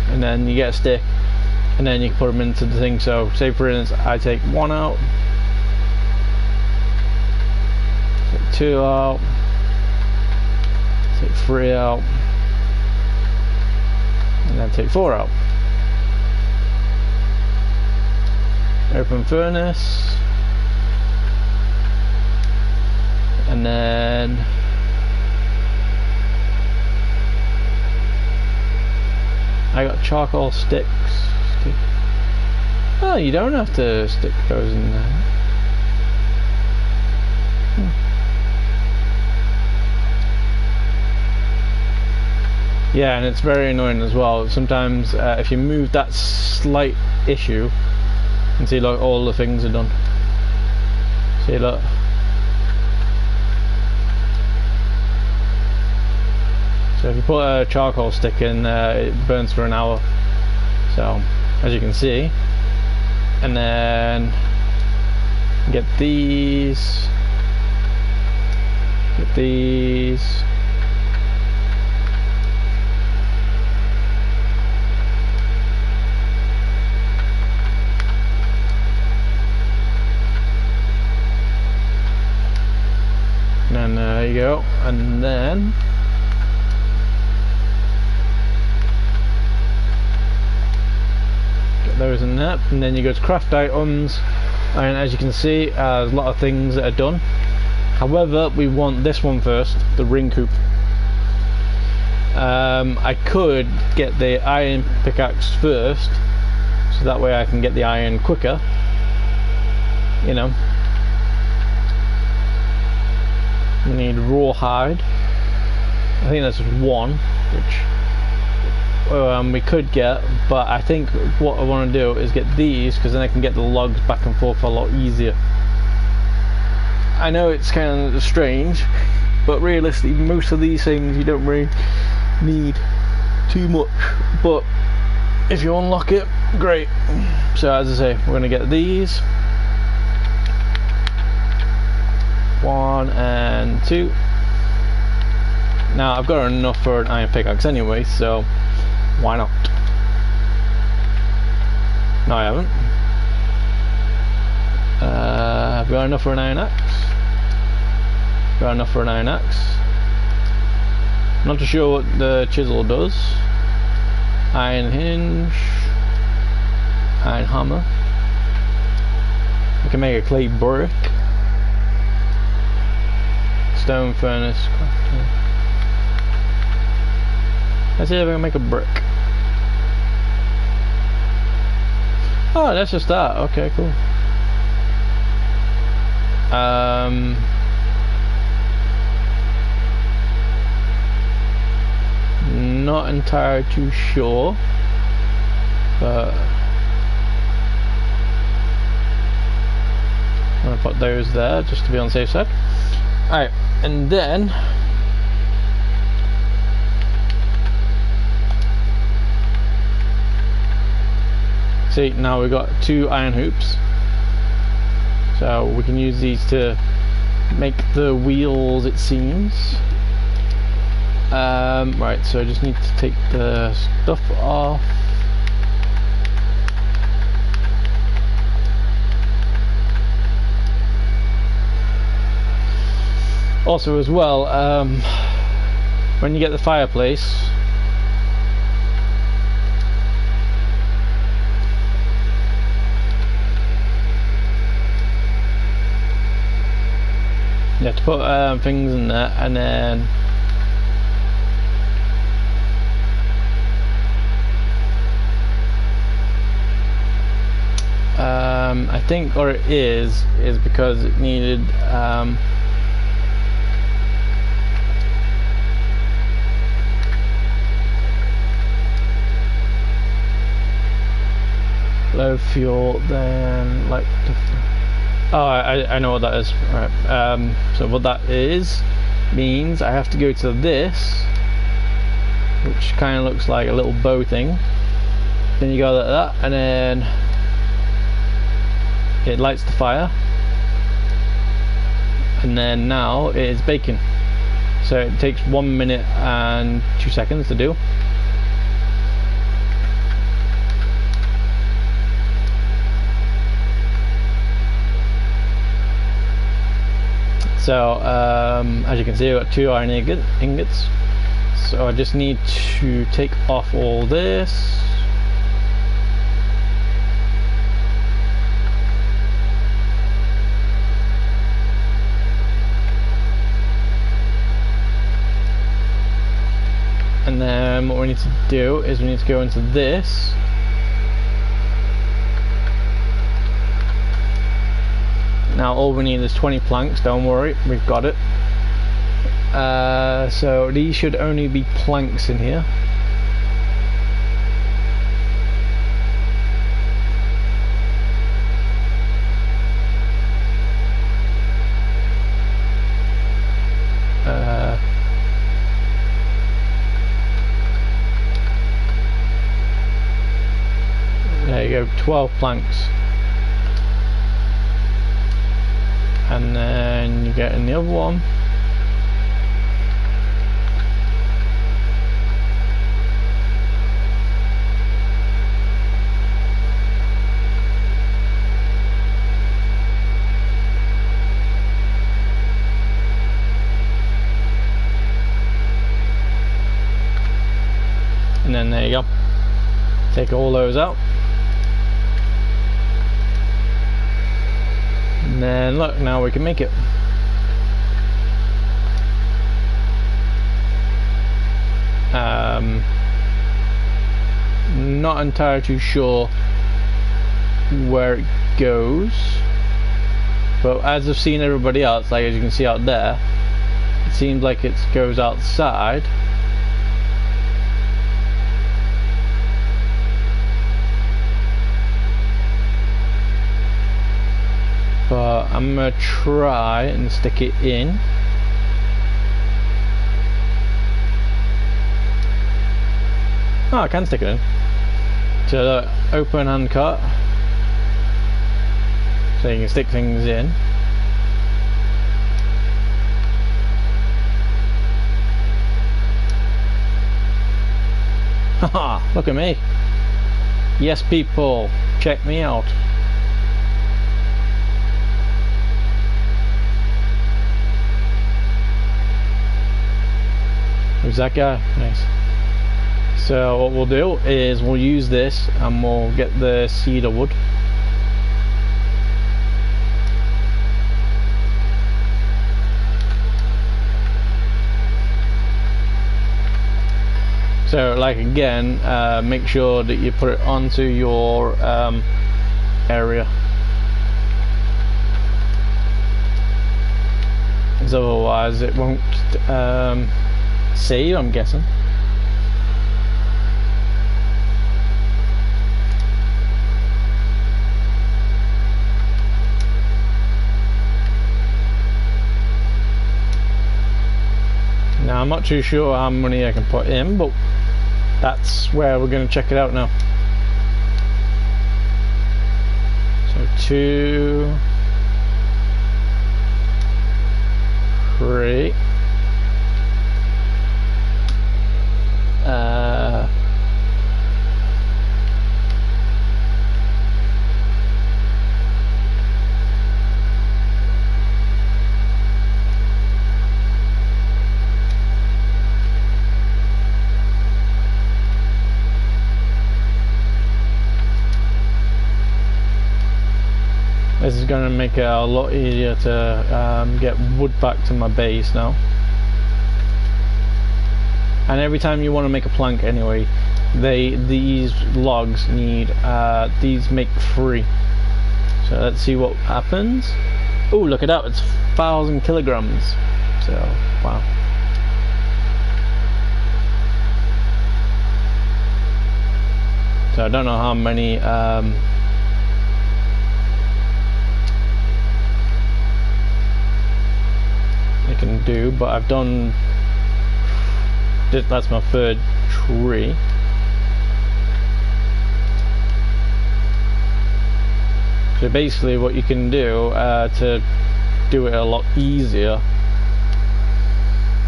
A: and then you get a stick, and then you can put them into the thing. So say for instance, I take one out, take two out, take three out, and then take four out. Open furnace, and then I got charcoal sticks. Oh, you don't have to stick those in there. Yeah, and it's very annoying as well. Sometimes if you move that slight issue, and see, look, all the things are done. See, look. So if you put a charcoal stick in, it burns for an hour. So, as you can see, and then get these, get these. you go, and then get those in there, and then you go to craft items, and as you can see, there's a lot of things that are done. However, we want this one first, the ring hoop. I could get the iron pickaxe first, so that way I can get the iron quicker, you know. We need rawhide. I think that's just one, which we could get, but I think what I want to do is get these, because then I can get the logs back and forth a lot easier. I know it's kind of strange, but realistically most of these things you don't really need too much, but if you unlock it, great. So as I say, we're going to get these 1 and 2. Now I've got enough for an iron pickaxe anyway, so why not? No, I haven't. I've got enough for an iron axe. Got enough for an iron axe. Not too sure what the chisel does. Iron hinge. Iron hammer. I can make a clay brick. Stone furnace. Let's see if I can make a brick. Oh, that's just that. Okay, cool. Not entirely too sure, but I'm gonna put those there just to be on the safe side. Alright, and then see, now we've got 2 iron hoops, so we can use these to make the wheels, it seems. Right, so I just need to take the stuff off. Also as well, when you get the fireplace, you have to put things in there, and then I think what it is because it needed low fuel, then like oh, I know what that is. Right. So what that is means I have to go to this, which kind of looks like a little bow thing. Then you go like that, and then it lights the fire, and then now it is baking. So it takes 1 minute and 2 seconds to do. So as you can see, I've got 2 iron ingots. So I just need to take off all this. And then what we need to do is we need to go into this. Now all we need is 20 planks, don't worry, we've got it. So these should only be planks in here. There you go, 12 planks. And then you get in the other one. you go. Take all those out. And then look, now we can make it. Not entirely too sure where it goes, but as I've seen everybody else, like as you can see out there, it seems like it goes outside. But I'm gonna try and stick it in. Oh, I can stick it in. So look, open hand cut. So you can stick things in. Haha, look at me. Yes people, check me out. Who's that guy? Nice. So what we'll do is we'll use this and we'll get the cedar wood. So like again, make sure that you put it onto your area, because otherwise it won't save, I'm guessing. Now I'm not too sure how many I can put in, but that's where we're going to check it out now. So 2, 3. This is going to make it a lot easier to get wood back to my base now. And every time you want to make a plank anyway, these logs need, these make 3. So let's see what happens. Oh, look at that, it's 1,000 kilograms. So, wow. So I don't know how many I can do, but I've done, that's my 3rd tree. So basically what you can do to do it a lot easier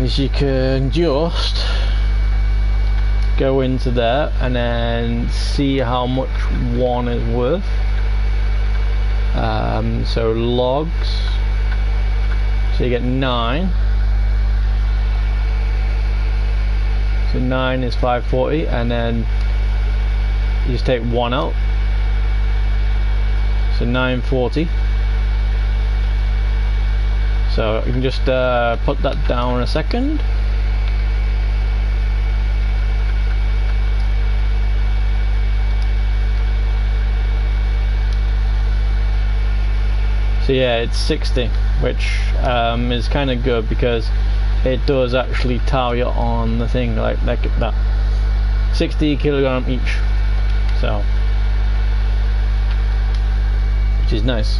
A: is you can just go into there and then see how much one is worth. So logs, so you get 9. So 9 is 540, and then you just take 1 out. So 940. So I can just put that down a second. So yeah, it's 60, which is kind of good because it does actually tell you on the thing like that. 60 kilogram each. So, which is nice.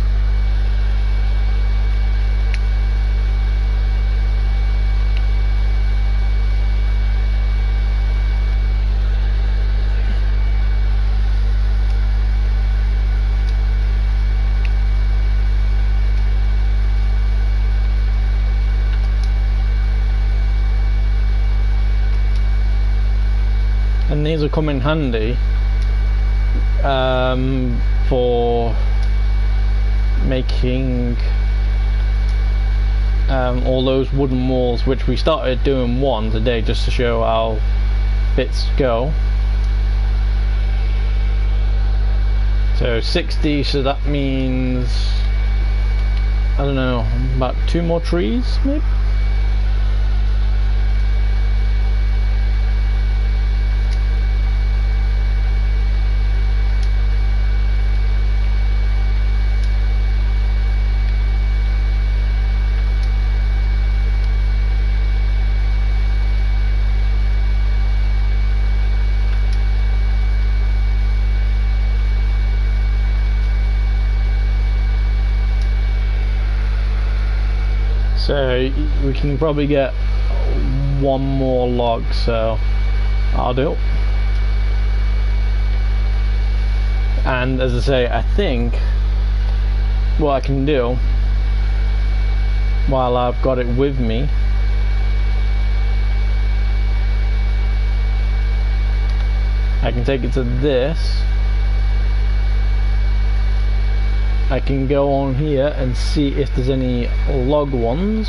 A: And these will come in handy for making all those wooden walls, which we started doing one today just to show how bits go. So 60, so that means, I don't know, about 2 more trees maybe? So we can probably get 1 more log, so I'll do it. And as I say, I think what I can do while I've got it with me, I can take it to this. I can go on here and see if there's any log ones.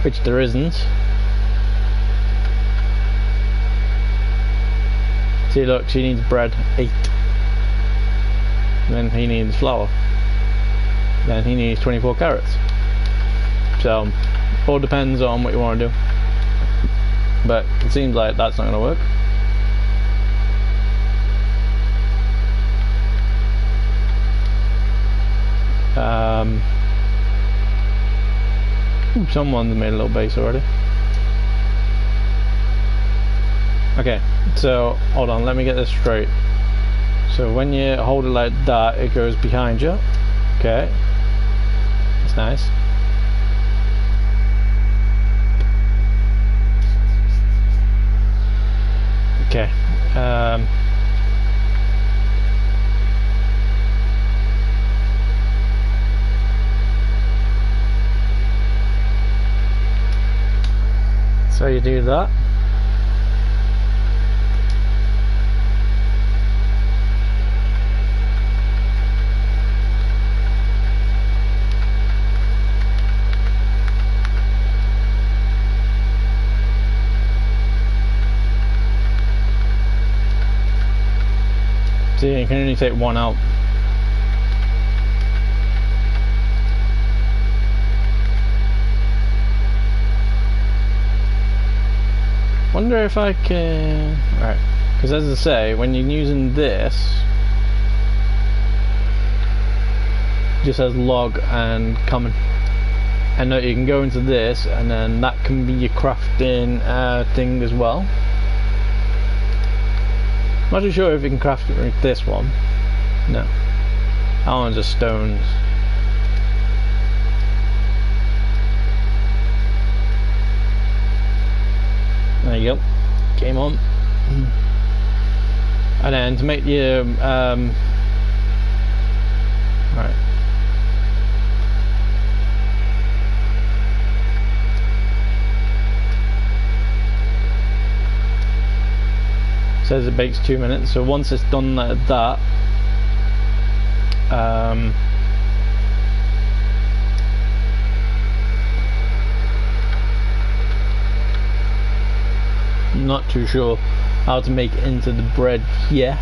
A: Which there isn't. See, look, she needs bread, 8. Then he needs flour. Then he needs 24 carrots. So, all depends on what you want to do. But it seems like that's not going to work. Someone's made a little base already. Okay, so hold on, let me get this straight. So when you hold it like that, it goes behind you. Okay, that's nice. Okay. So you do that. See, you can only take 1 out. Wonder if I can. Alright, because as I say, when you're using this, it just has log and common. And you can go into this, and then that can be your crafting thing as well. Not too sure if you can craft it with this one. No, that one's just stones. There you go, game on. And then to make your right. Says it bakes 2 minutes, so once it's done like that, I'm not too sure how to make it into the bread yet.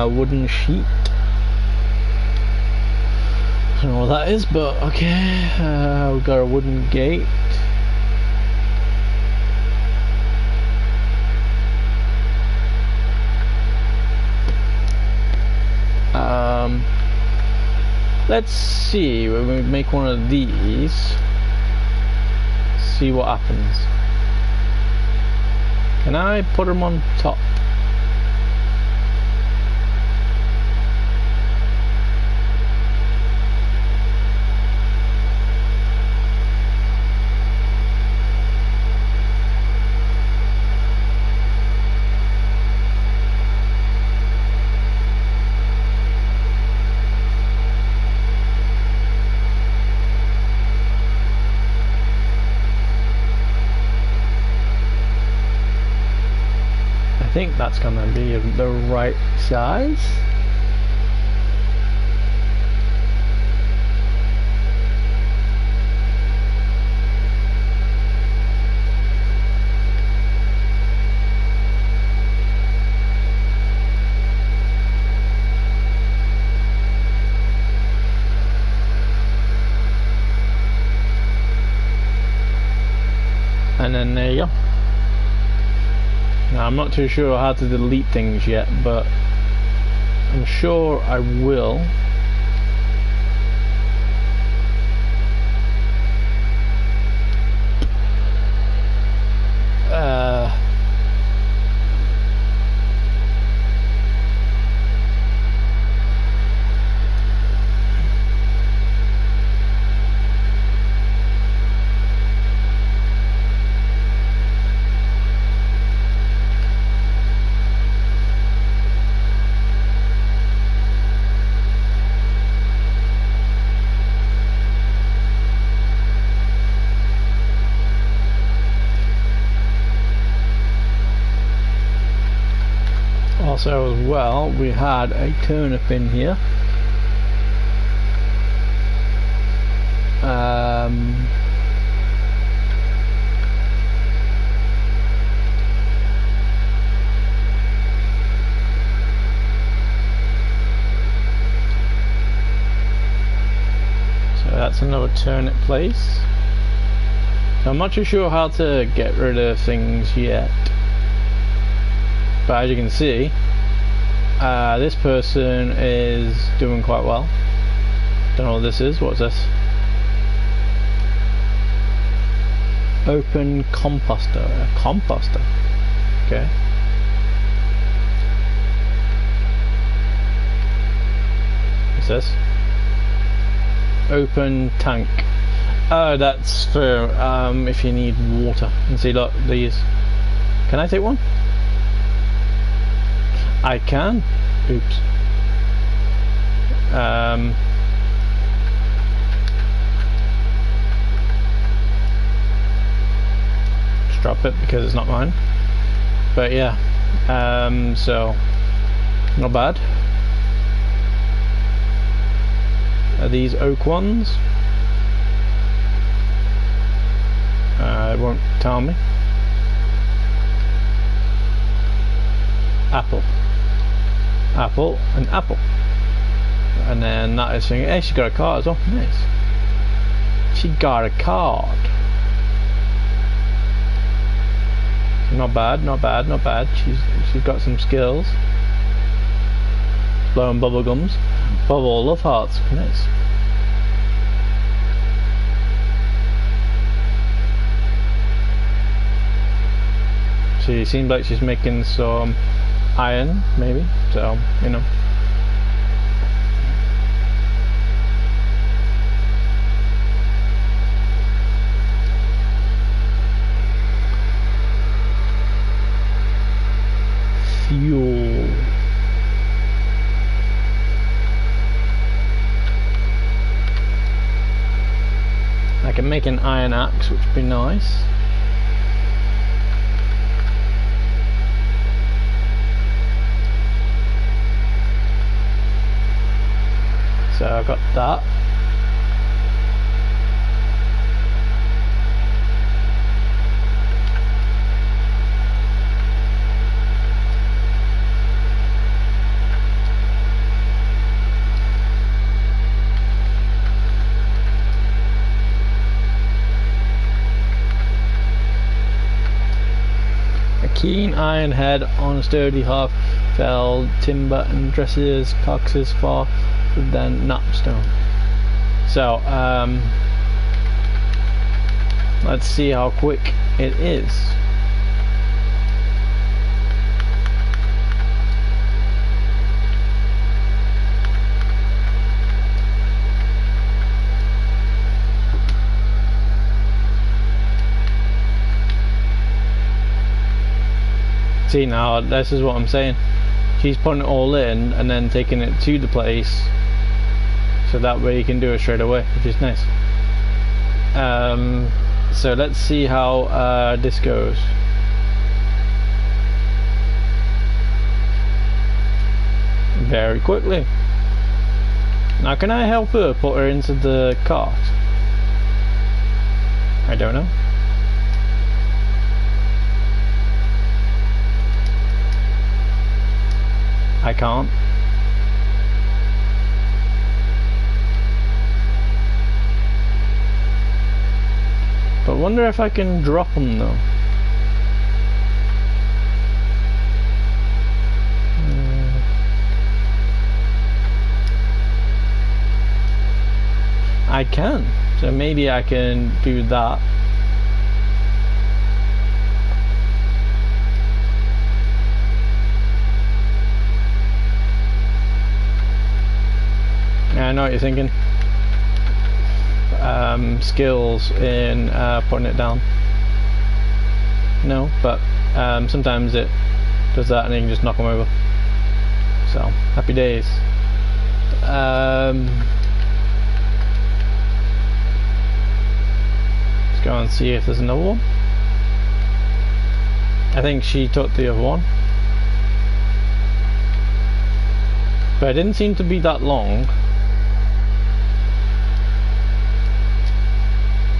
A: Wooden sheet. I don't know what that is, but okay. We've got a wooden gate. Let's see, when we make one of these, see what happens. Can I put them on top? I think that's gonna be the right size. I'm not too sure how to delete things yet, but I'm sure I will. Also, as well, we had a turnip in here. So that's another turnip place. So I'm not too sure how to get rid of things yet. But as you can see, this person is doing quite well. Don't know what this is. What's this? Open composter. A composter. Okay. What's this? Open tank. Oh, that's for if you need water. And see, look, these. Can I take one? I can. Oops. Just drop it because it's not mine. But yeah. So not bad. Are these oak ones? It won't tell me. Apple. Apple and apple. And then that is saying, hey, she got a card as well. Nice. She got a card. Not bad, not bad, not bad. She's got some skills. Blowing bubble gums. Bubble love hearts. Nice. She seems like she's making some iron, maybe, so, you know. Fuel. I can make an iron axe, which would be nice. So I got that. A keen iron head on a sturdy half felled timber and dresses carcasses far than napstone. So let's see how quick it is. See, now this is what I'm saying. She's putting it all in and then taking it to the place, so that way you can do it straight away, which is nice. So let's see how this goes. Very quickly. Now, can I help her put her into the cart? I don't know. I can't. But wonder if I can drop them though. I can. So maybe I can do that. Yeah, I know what you're thinking. Skills in putting it down. No, but sometimes it does that and you can just knock them over. So, happy days. Let's go and see if there's another one. I think she took the other one. But it didn't seem to be that long.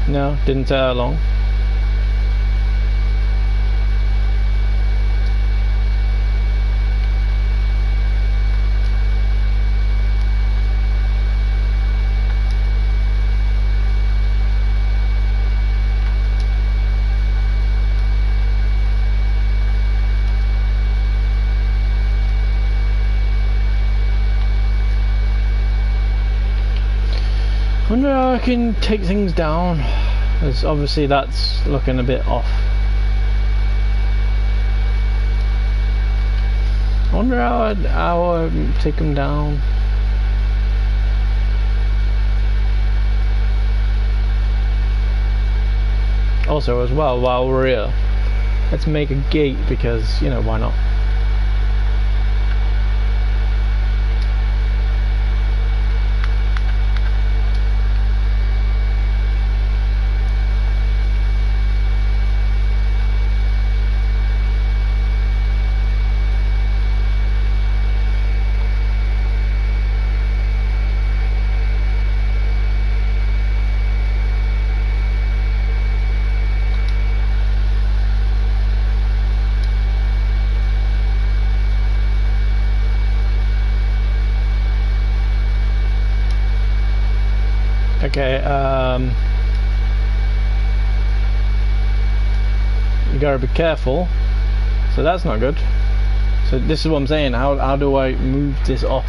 A: No, didn't take that long. I wonder how I can take things down, because obviously that's looking a bit off. I wonder how I'd take them down. Also as well, while we're here, let's make a gate, because, you know, why not? Okay, you gotta be careful. So that's not good. So this is what I'm saying. How do I move this off?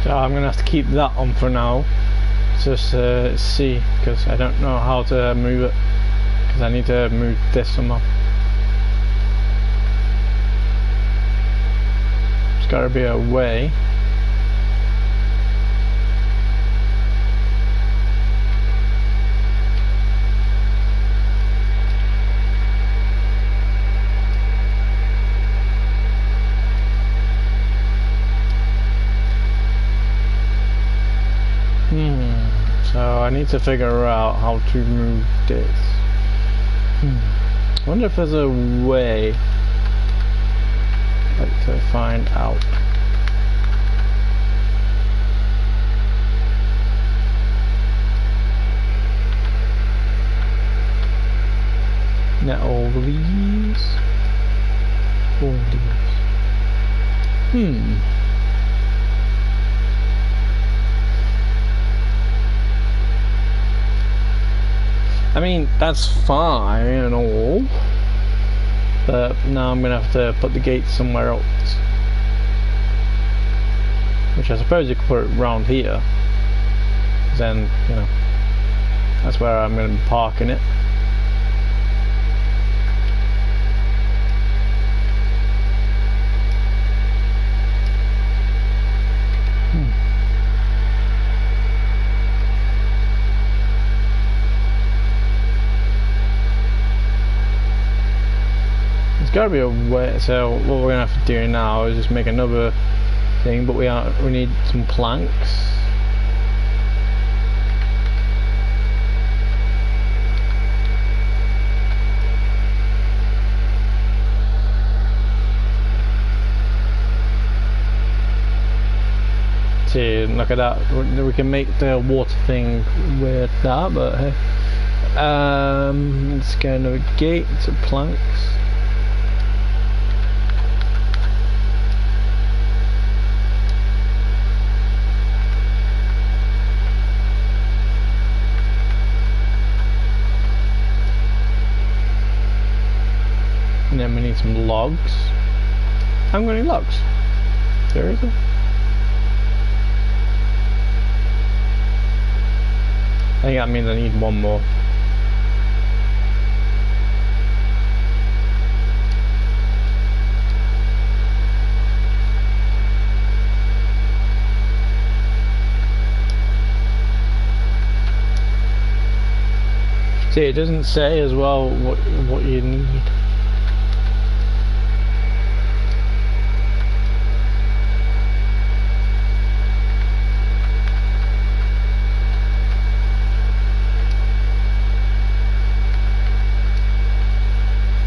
A: So I'm gonna have to keep that on for now, just see, because I don't know how to move it, because I need to move this somehow. There's gotta be a way. So I need to figure out how to move this. I wonder if there's a way. I'd like to find out. Nettle leaves. 40s. I mean, that's fine and all, but now I'm gonna have to put the gates somewhere else. Which I suppose you could put it around here. Then, you know, that's where I'm gonna be parking it. Gotta be a way. So what we're gonna have to do now is just make another thing, but we need some planks. See, look at that. We can make the water thing with that, but hey. Let's get another gate, planks. And then we need some logs. How many logs? Seriously? I think that means I need one more. See, it doesn't say as well what you need.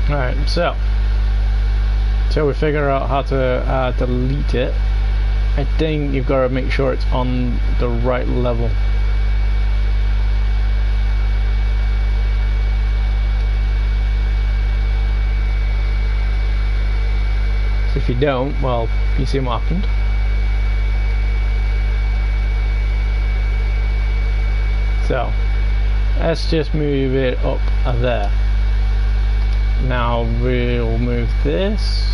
A: Alright, so we figure out how to delete it. I think you've got to make sure it's on the right level. So if you don't, well, you see what happened. So let's just move it up there. Now we'll move this.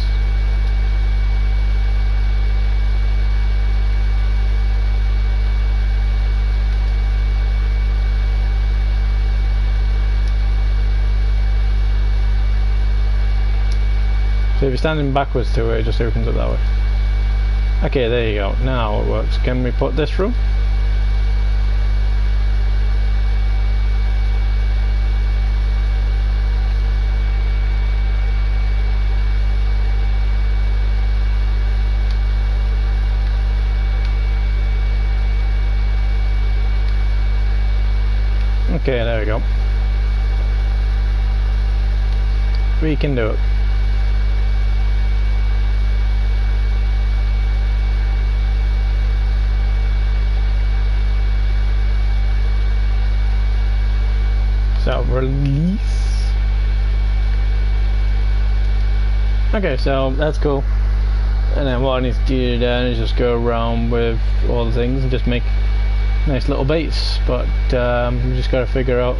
A: So if you're standing backwards to it, it just opens up that way. Okay, there you go. Now it works. Can we put this through? Okay, there we go. We can do it. So, release. Okay, so that's cool. And then what I need to do then is just go around with all the things and just make nice little baits, but we just gotta figure out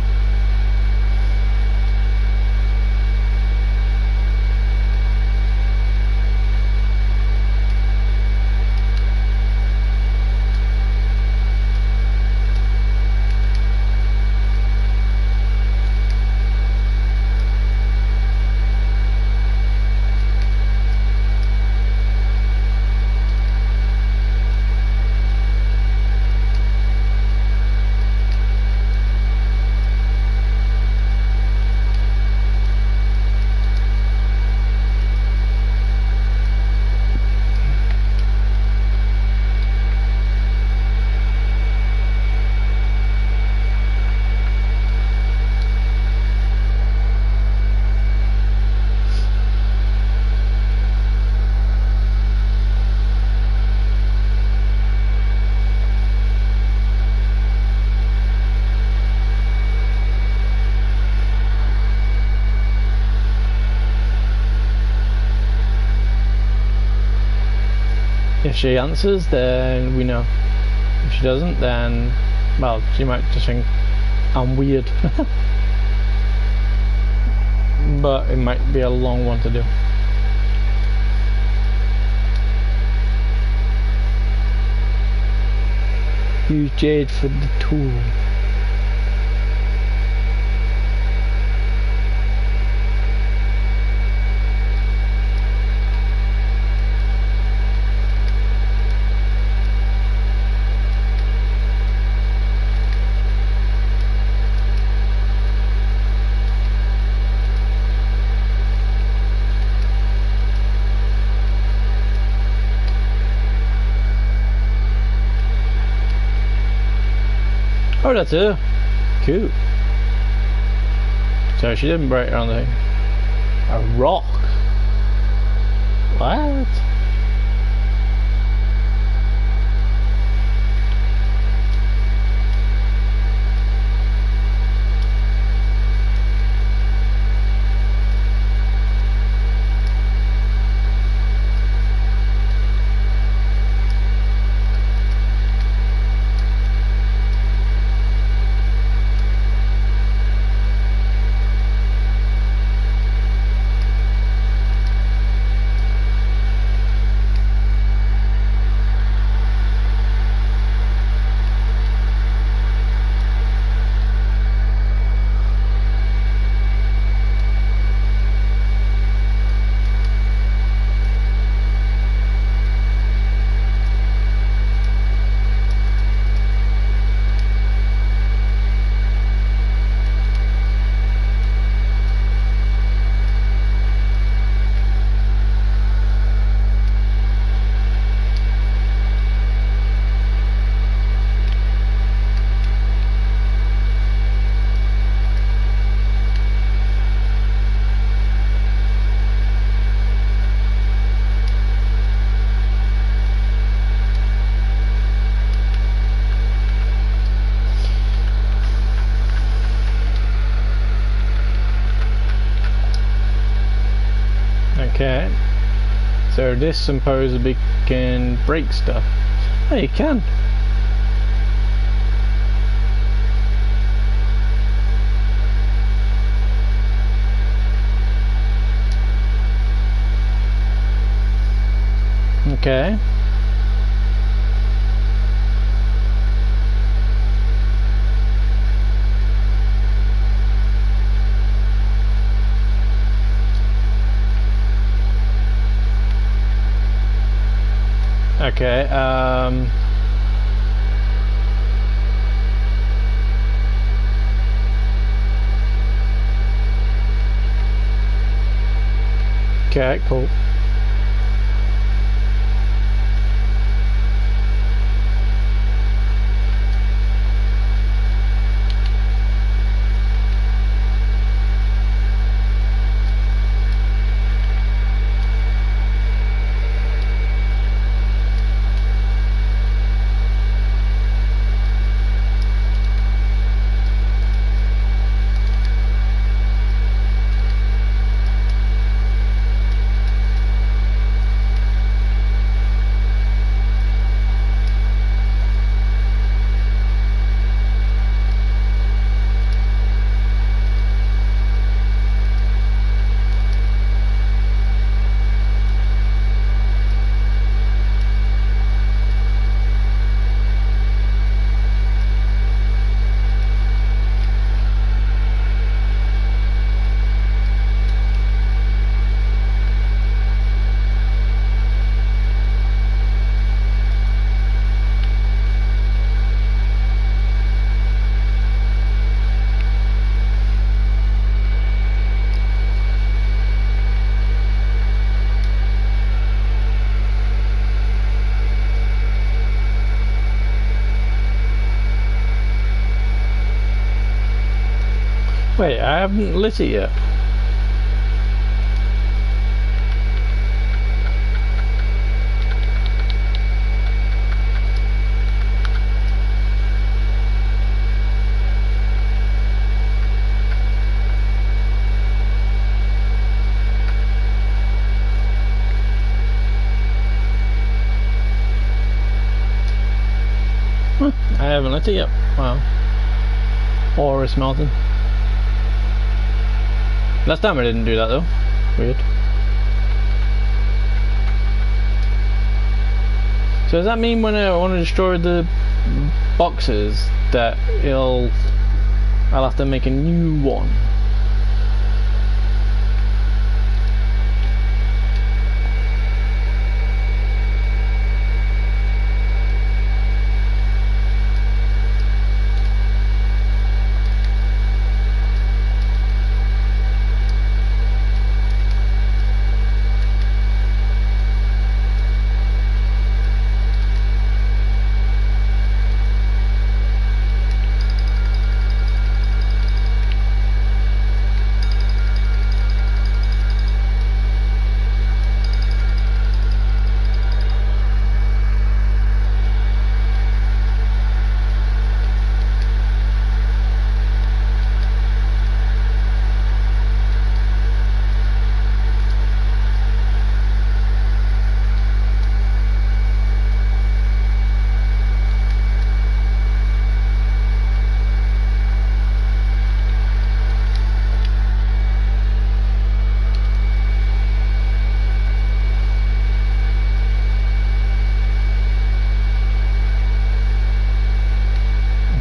A: If she answers, then we know. If she doesn't, then, well, she might just think I'm weird. But it might be a long one to do. Use Jade for the tool. Oh, that's her. Cool. So she didn't break on the a rock. What? Okay, so this supposedly can break stuff. Oh, you can. Okay. Okay, okay, cool. Wait, I haven't lit it yet. lit it yet. Wow. Ore is smelting. Last time I didn't do that though. Weird. So does that mean when I want to destroy the boxes that I'll have to make a new one?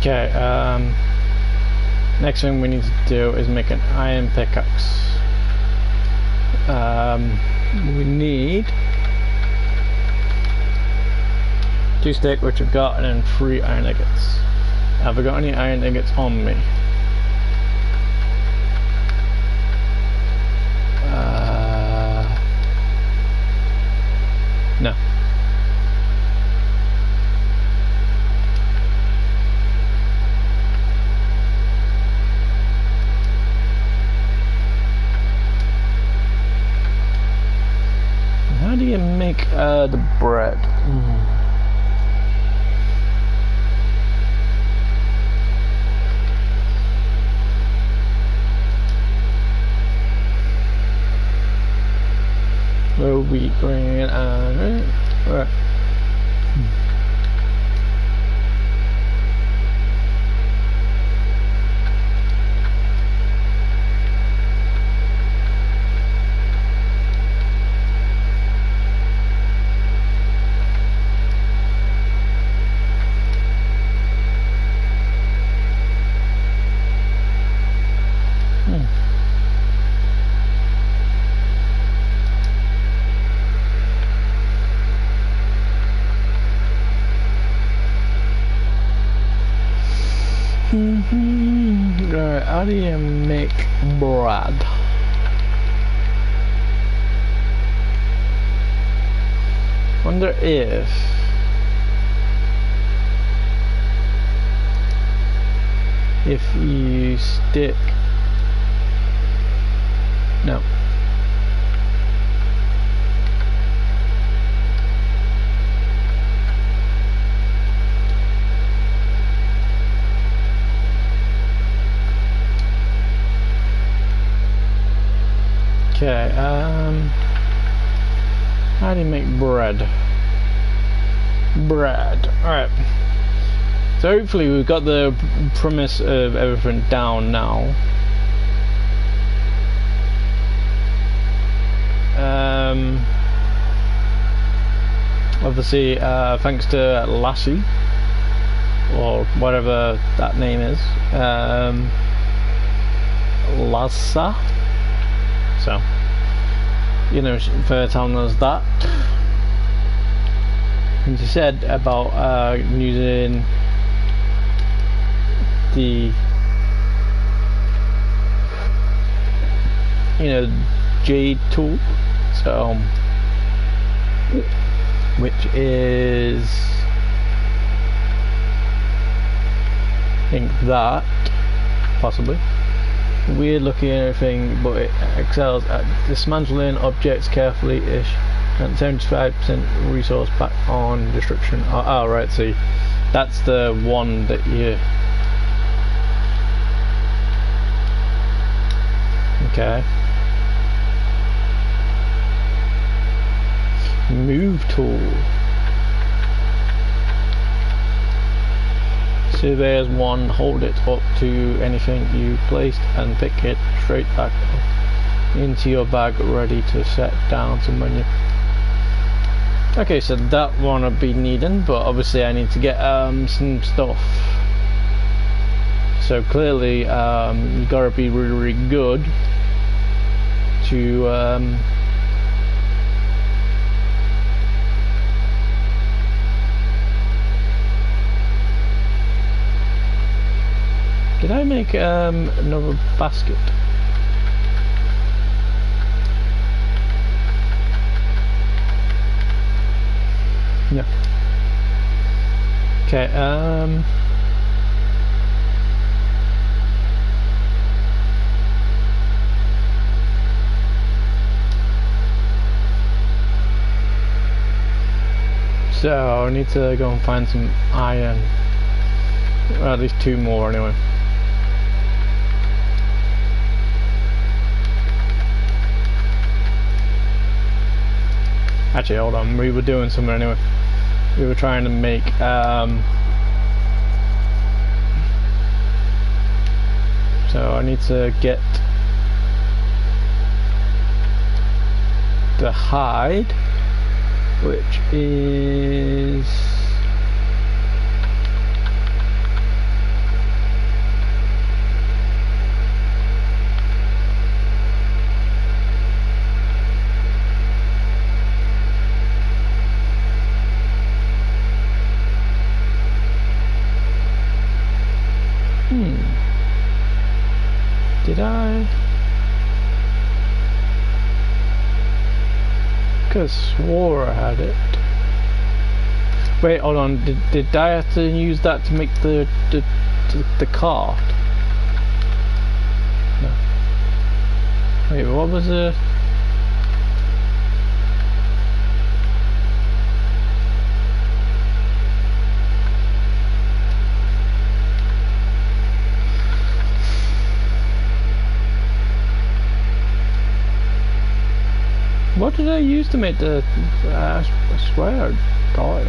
A: Okay, next thing we need to do is make an iron pickaxe. We need 2 stick, which I've got, and then 3 iron ingots. Have I got any iron ingots on me? No. How do you make the bread? Will we bring it on? Right. Right, how do you make bread? Wonder if you stick, no. Okay, how do you make bread? Alright. So hopefully we've got the premise of everything down now. Obviously, thanks to Lassie, or whatever that name is, Lassa. So, you know, for telling us that. And she said about using the, you know, jade tool. So, which is, I think that, possibly. Weird looking and everything, but it excels at dismantling objects carefully-ish, and 75% resource back on destruction. Oh, right, see, that's the one that you... Okay. Move tool. Surveyor's wand, hold it up to anything you placed and pick it straight back up into your bag, ready to set down some menu. Okay, so that one I'll be needing, but obviously I need to get some stuff. So clearly you gotta be really, really good to did I make another basket? No. Okay, so I need to go and find some iron. Well, at least 2 more anyway. Actually, hold on, we were doing something anyway. We were trying to make so I need to get the hide, which is did I? Cause swore I had it. Wait, hold on. Did I have to use that to make the cart? No. Wait, what was it? What did I use to make the... I swear I got it.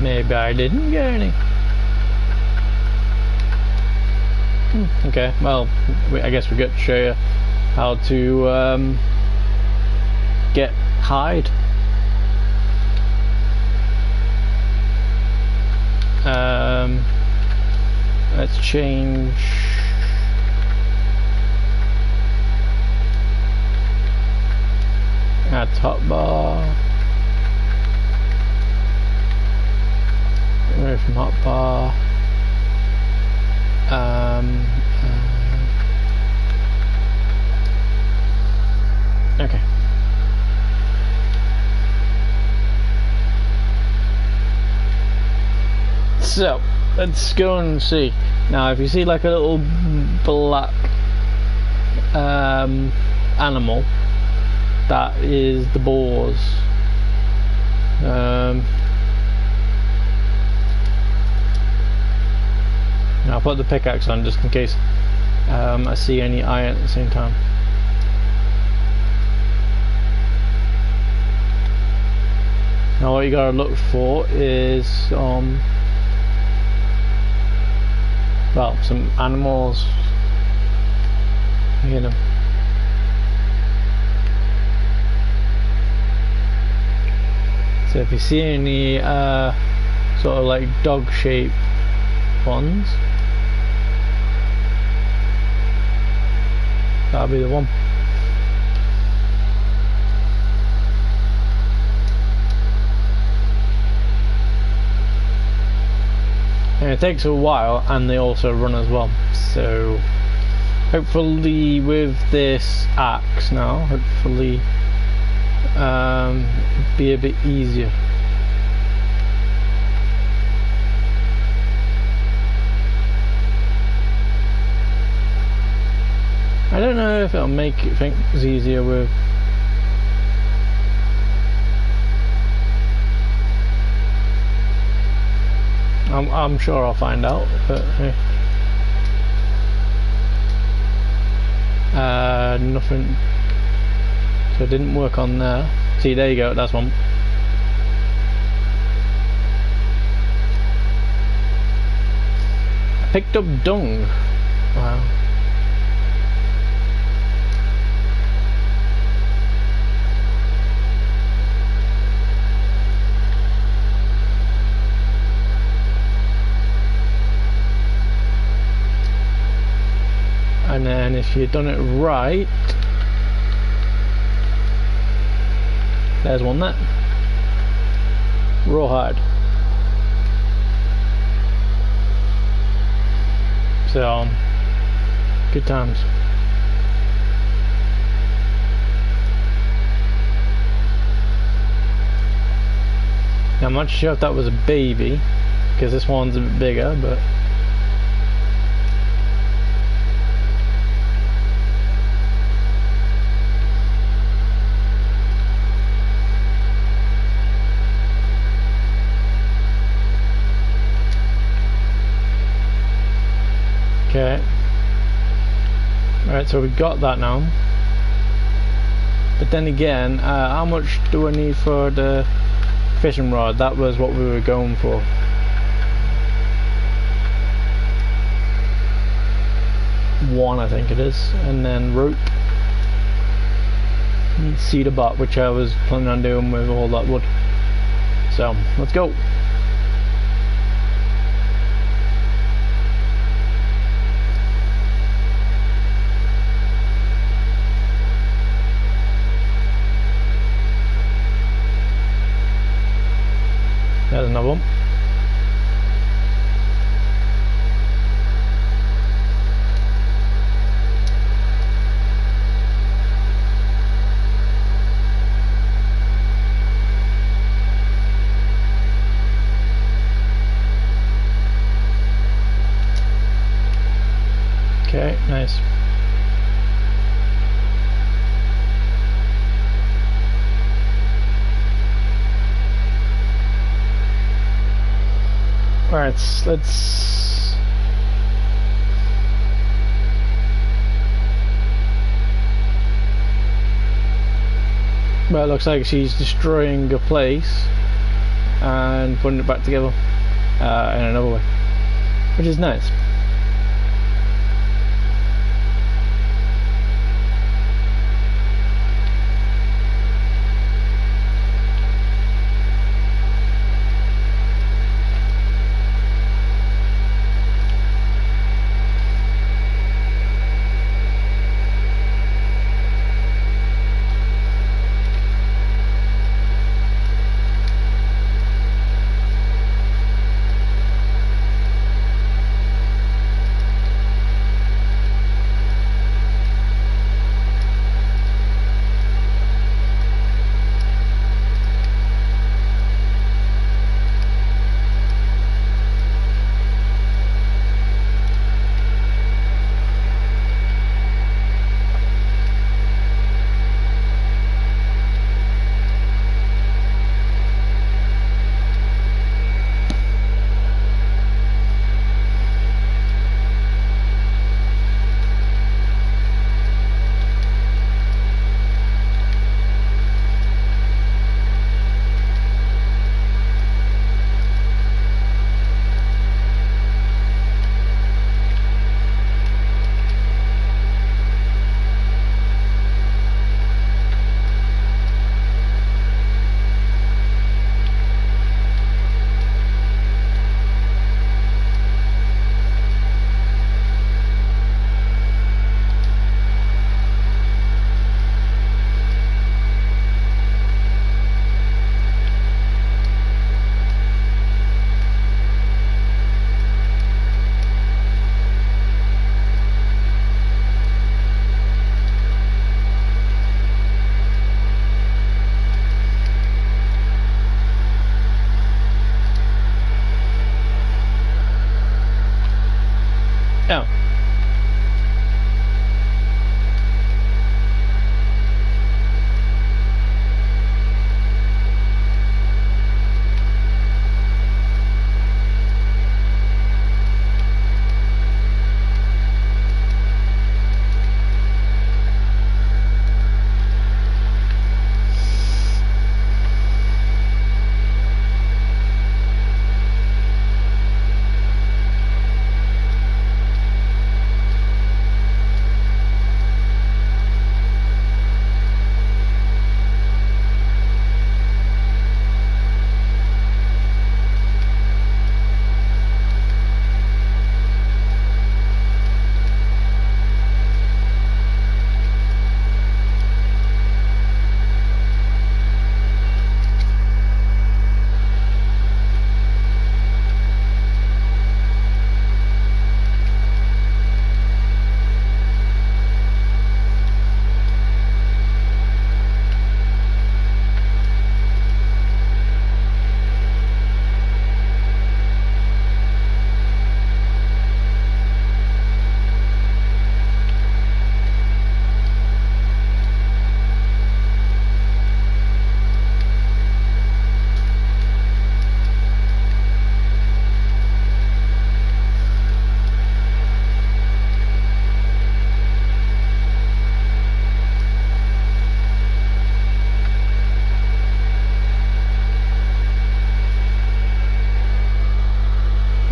A: Maybe I didn't get any. Okay, well, I guess we got to show you how to get hide. Let's change our top bar. Away from hotbar. Okay. So let's go and see. Now, if you see like a little black animal, that is the boars. Now I'll put the pickaxe on just in case I see any iron at the same time. Now what you gotta look for is well, some animals. You know. So if you see any sort of like dog shaped ones, that'll be the one. And it takes a while, and they also run as well. So hopefully with this axe now, hopefully be a bit easier. I don't know if it'll make things easier with I'm sure I'll find out, but hey. Nothing. So it didn't work on there. See, there you go, that's one. I picked up dung. Wow. And then if you've done it right, there's one there. Rawhide. So, good times. Now, I'm not sure if that was a baby, because this one's a bit bigger, but okay. Alright, so we got that now. But then again, how much do I need for the fishing rod? That was what we were going for. One, I think it is. And then rope. And cedar butt, which I was planning on doing with all that wood. So, let's go. There's another one. Okay, nice. Alright, let's well, it looks like she's destroying a place and putting it back together in another way, which is nice.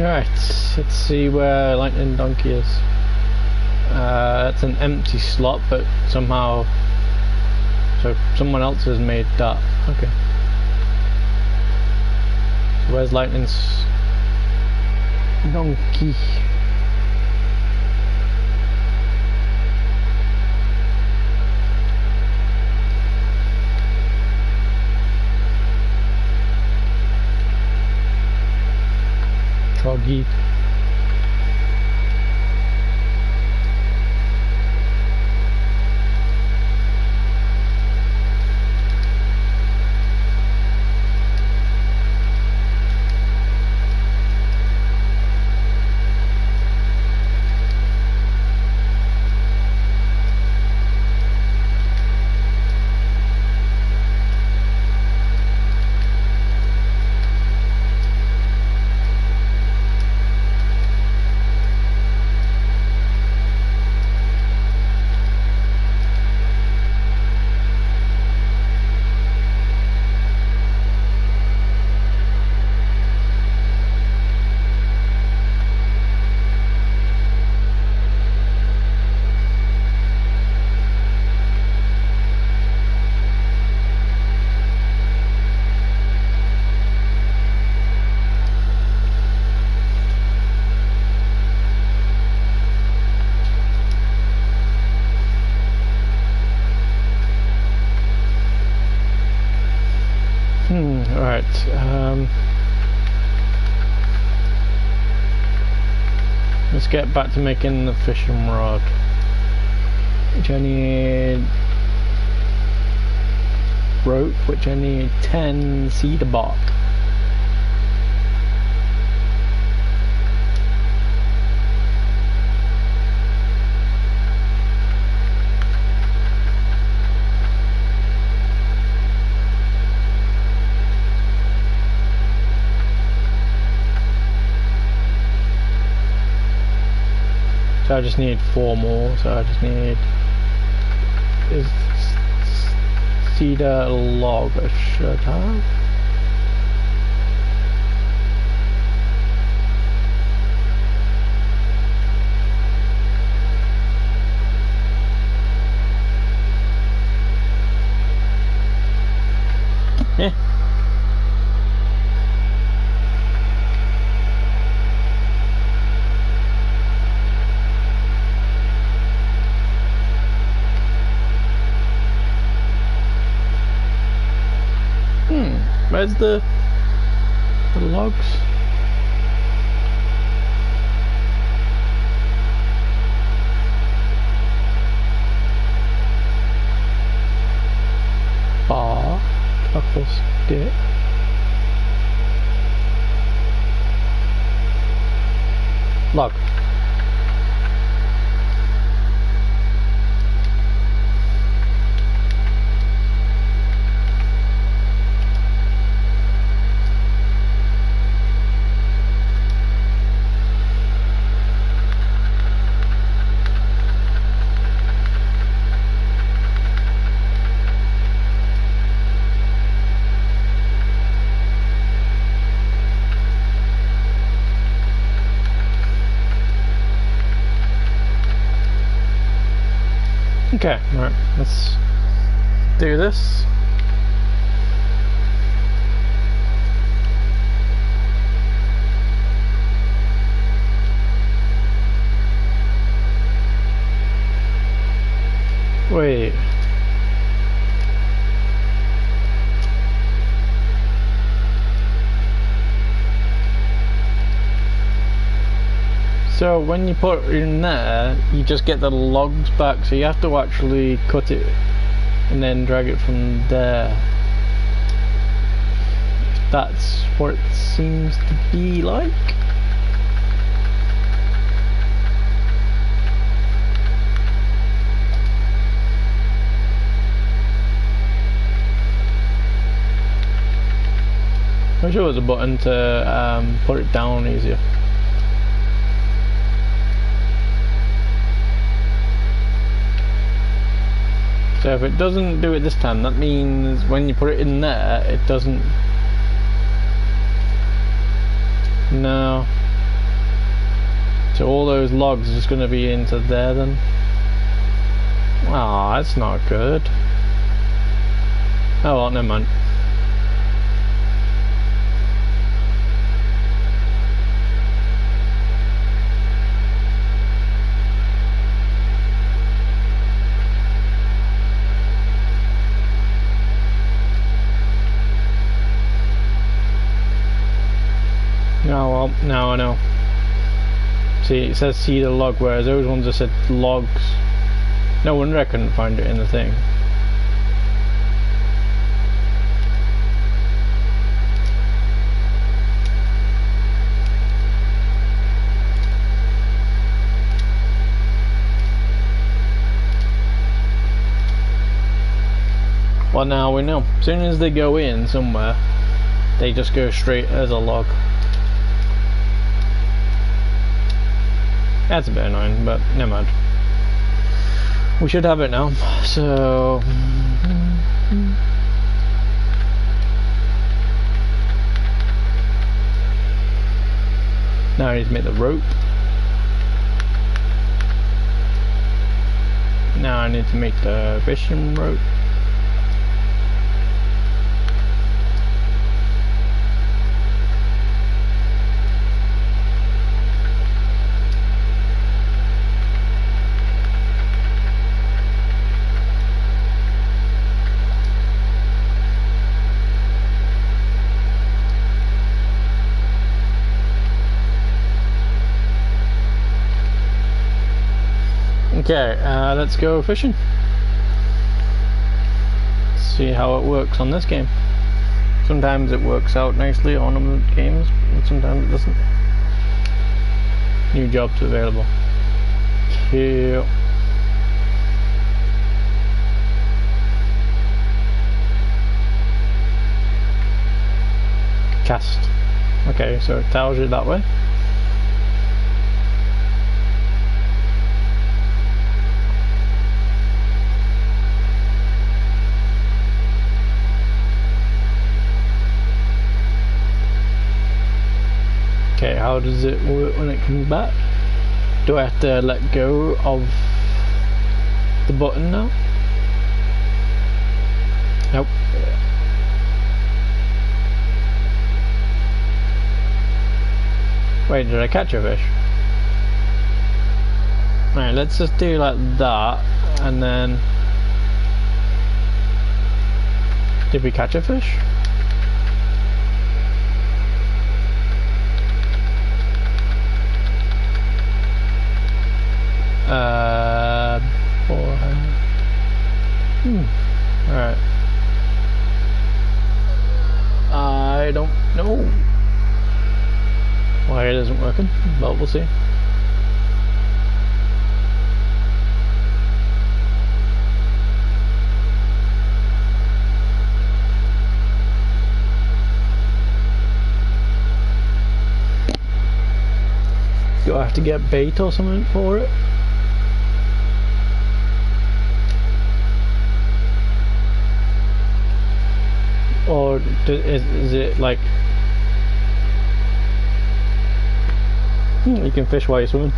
A: Right, let's see where Lightning Donkey is. That's an empty slot, but somehow... So someone else has made that. Okay. So where's Lightning's Donkey? Troggy. Alright, let's get back to making the fishing rod, which I need rope, which I need 10 cedar bark. So I just need 4 more, so I just need is cedar log I should have. Yeah. Where's the logs? Bar, truffle stick. Log. Okay, alright, let's do this. Wait. So when you put it in there, you just get the logs back, so you have to actually cut it and then drag it from there. That's what it seems to be like. I'm sure there's a button to put it down easier. So if it doesn't do it this time, that means when you put it in there, it doesn't... No. So all those logs are just going to be into there then. Ah, that's not good. Oh well, never mind. Oh well, now I know. See, it says see the log, whereas those ones just said logs. No wonder I couldn't find it in the thing. Well, now we know. As soon as they go in somewhere, they just go straight as a log. That's a bit annoying, but never mind. We should have it now, so... Now I need to make the rope. Now I need to make the fishing rope. Okay, let's go fishing. See how it works on this game. Sometimes it works out nicely on other games, and sometimes it doesn't. New jobs available. Cool. Cast. Okay, so it tells you that way. Okay, how does it work when it comes back? Do I have to let go of the button now? Nope. Wait, did I catch a fish? Alright, let's just do like that, and then... Did we catch a fish? Alright. I don't know why it isn't working, but we'll see. Do I have to get bait or something for it? Or is it like you can fish while you're swimming?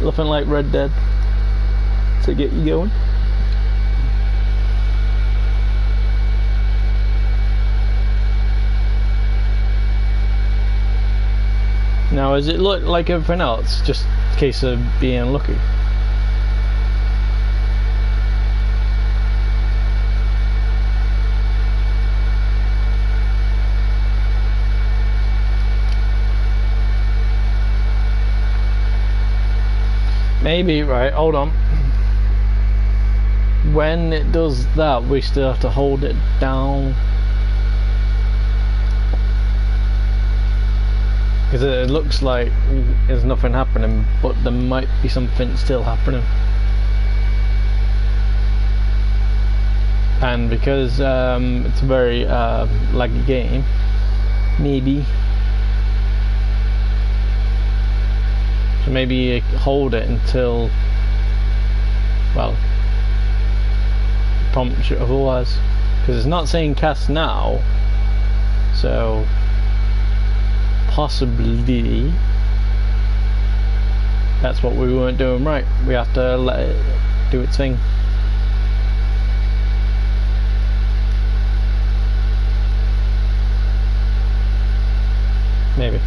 A: Nothing like Red Dead to get you going. Now, does it look like everything else? Just a case of being lucky. Maybe, right, hold on. When it does that, we still have to hold it down. Because it looks like there's nothing happening, but there might be something still happening. And because it's a very laggy game, maybe. So maybe hold it until, well, prompts you otherwise. Because it's not saying cast now, so possibly That's what we weren't doing right. We have to let it do its thing. Maybe.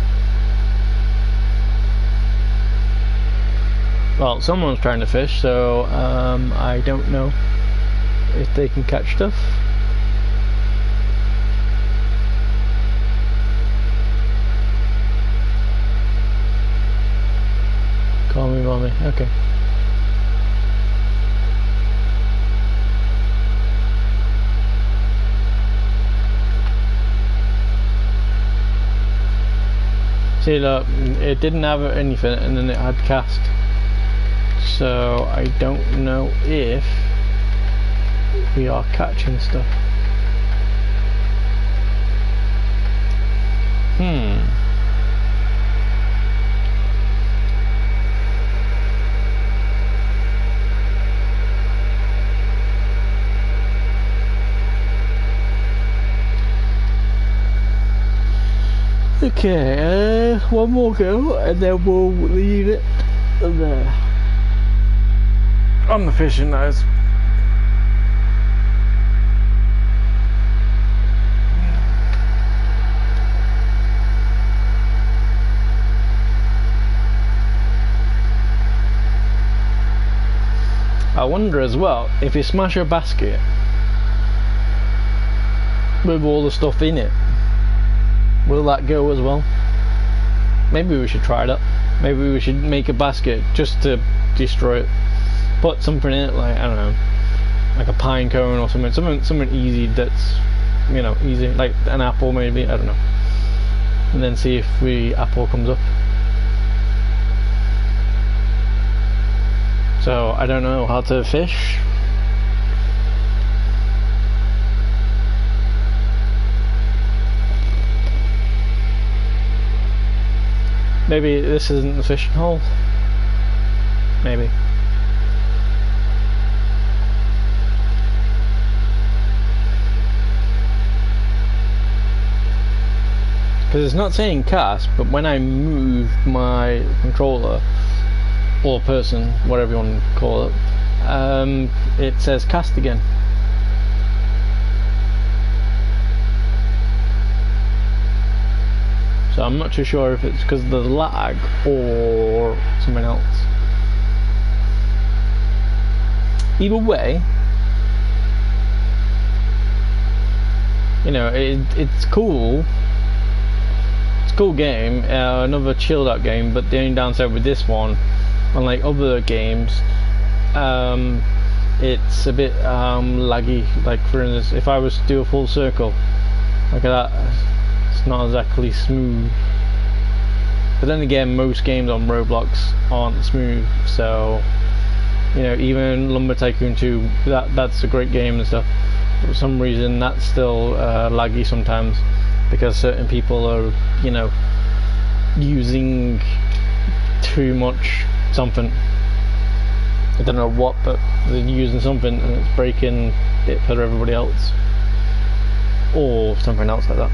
A: Well, someone's trying to fish, so I don't know if they can catch stuff. Call me, mommy. Okay. See, look, it didn't have anything, and then it had cast. So I don't know if we are catching stuff. Okay, one more go and then we'll leave it there. On the fishing nose. I wonder as well, if you smash a basket with all the stuff in it, will that go as well? Maybe we should try that. Maybe we should make a basket just to destroy it. Put something in it, like, I don't know, like a pine cone or something easy that's, you know, easy, like an apple maybe, I don't know. And then see if the apple comes up. So I don't know how to fish. Maybe this isn't the fishing hole. Maybe. Because it's not saying cast, but when I move my controller or person, whatever you want to call it, it says cast again. So I'm not too sure if it's because of the lag or something else. Either way, you know, it's cool. It's a cool game, another chilled out game, but the only downside with this one, unlike other games, it's a bit laggy. Like for instance, if I was to do a full circle, like that, it's not exactly smooth. But then again, most games on Roblox aren't smooth, so you know, even Lumber Tycoon 2, that's a great game and stuff. But for some reason, that's still laggy sometimes because certain people are, you know, using too much something. I don't know what, but they're using something and it's breaking it for everybody else, or something else like that.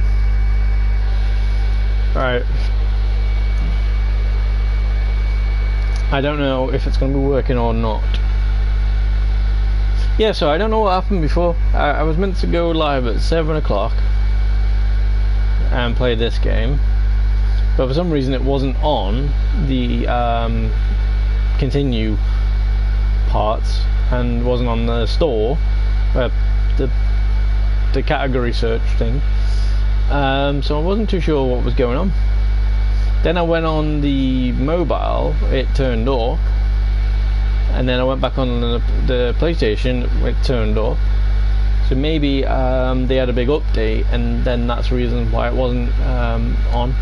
A: Right. I don't know if it's going to be working or not. Yeah, so I don't know what happened before. I was meant to go live at 7 o'clock and play this game, but for some reason it wasn't on the continue parts and wasn't on the store, the category search thing. So I wasn't too sure what was going on. Then I went on the mobile, it turned off, and then I went back on the PlayStation, it turned off. So maybe they had a big update, and then that's the reason why it wasn't on.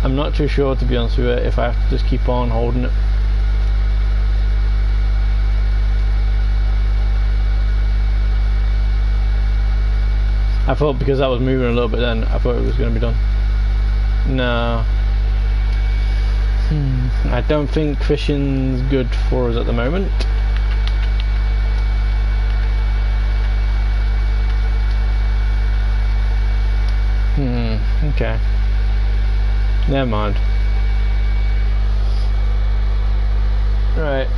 A: I'm not too sure, to be honest with you, if I have to just keep on holding it. I thought because that was moving a little bit then, I thought it was going to be done. No. I don't think fishing's good for us at the moment. Okay. Never mind. Right.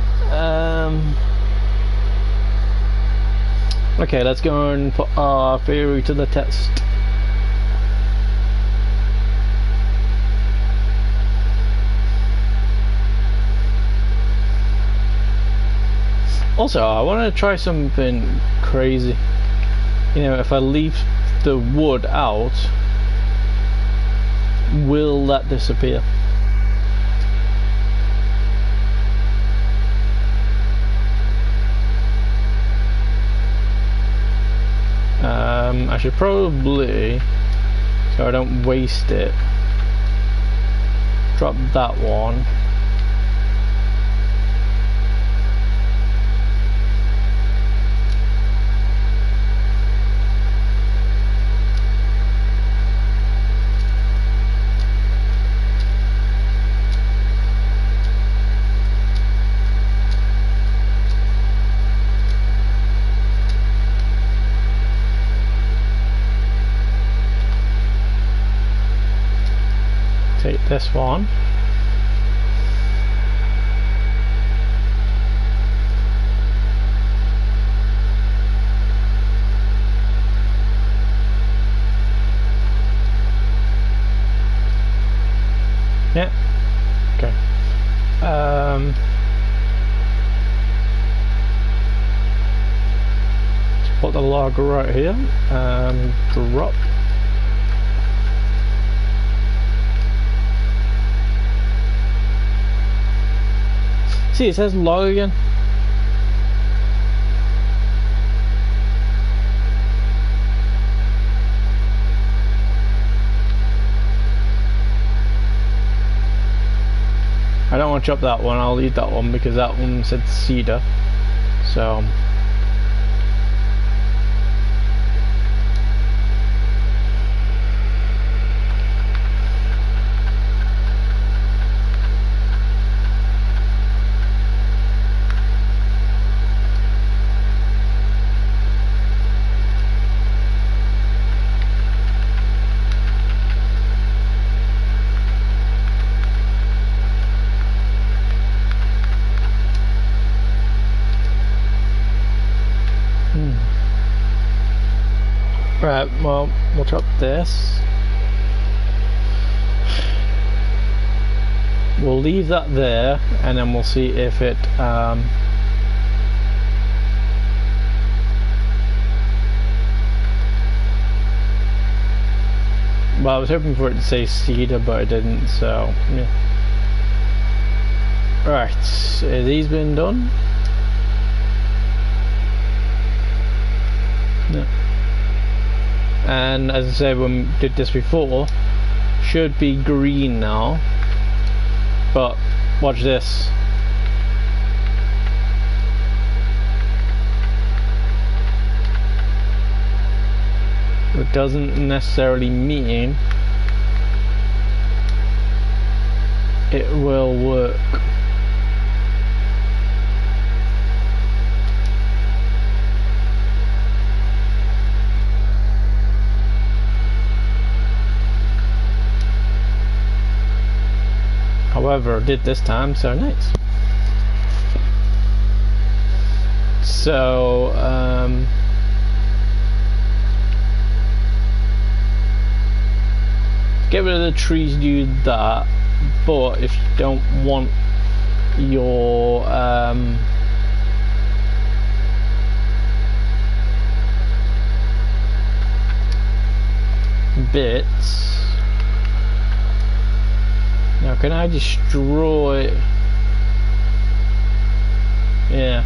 A: Okay, let's go and put our theory to the test. Also, I want to try something crazy. You know, if I leave the wood out, will that disappear? I should probably, so I don't waste it, drop that one. Take this one. Yeah. Okay. Let's put the log right here. Drop. See, it says log again. I don't want to chop that one, I'll leave that one because that one said cedar. So right, well, we'll chop this. We'll leave that there, and then we'll see if it well, I was hoping for it to say cedar, but it didn't, so yeah. Right, have these been done? No. And as I said when we did this before, should be green now, but watch this. It doesn't necessarily mean it will work. However, it did this time, so nice. So, get rid of the trees, do that, but if you don't want your bits. Now, can I destroy? Yeah.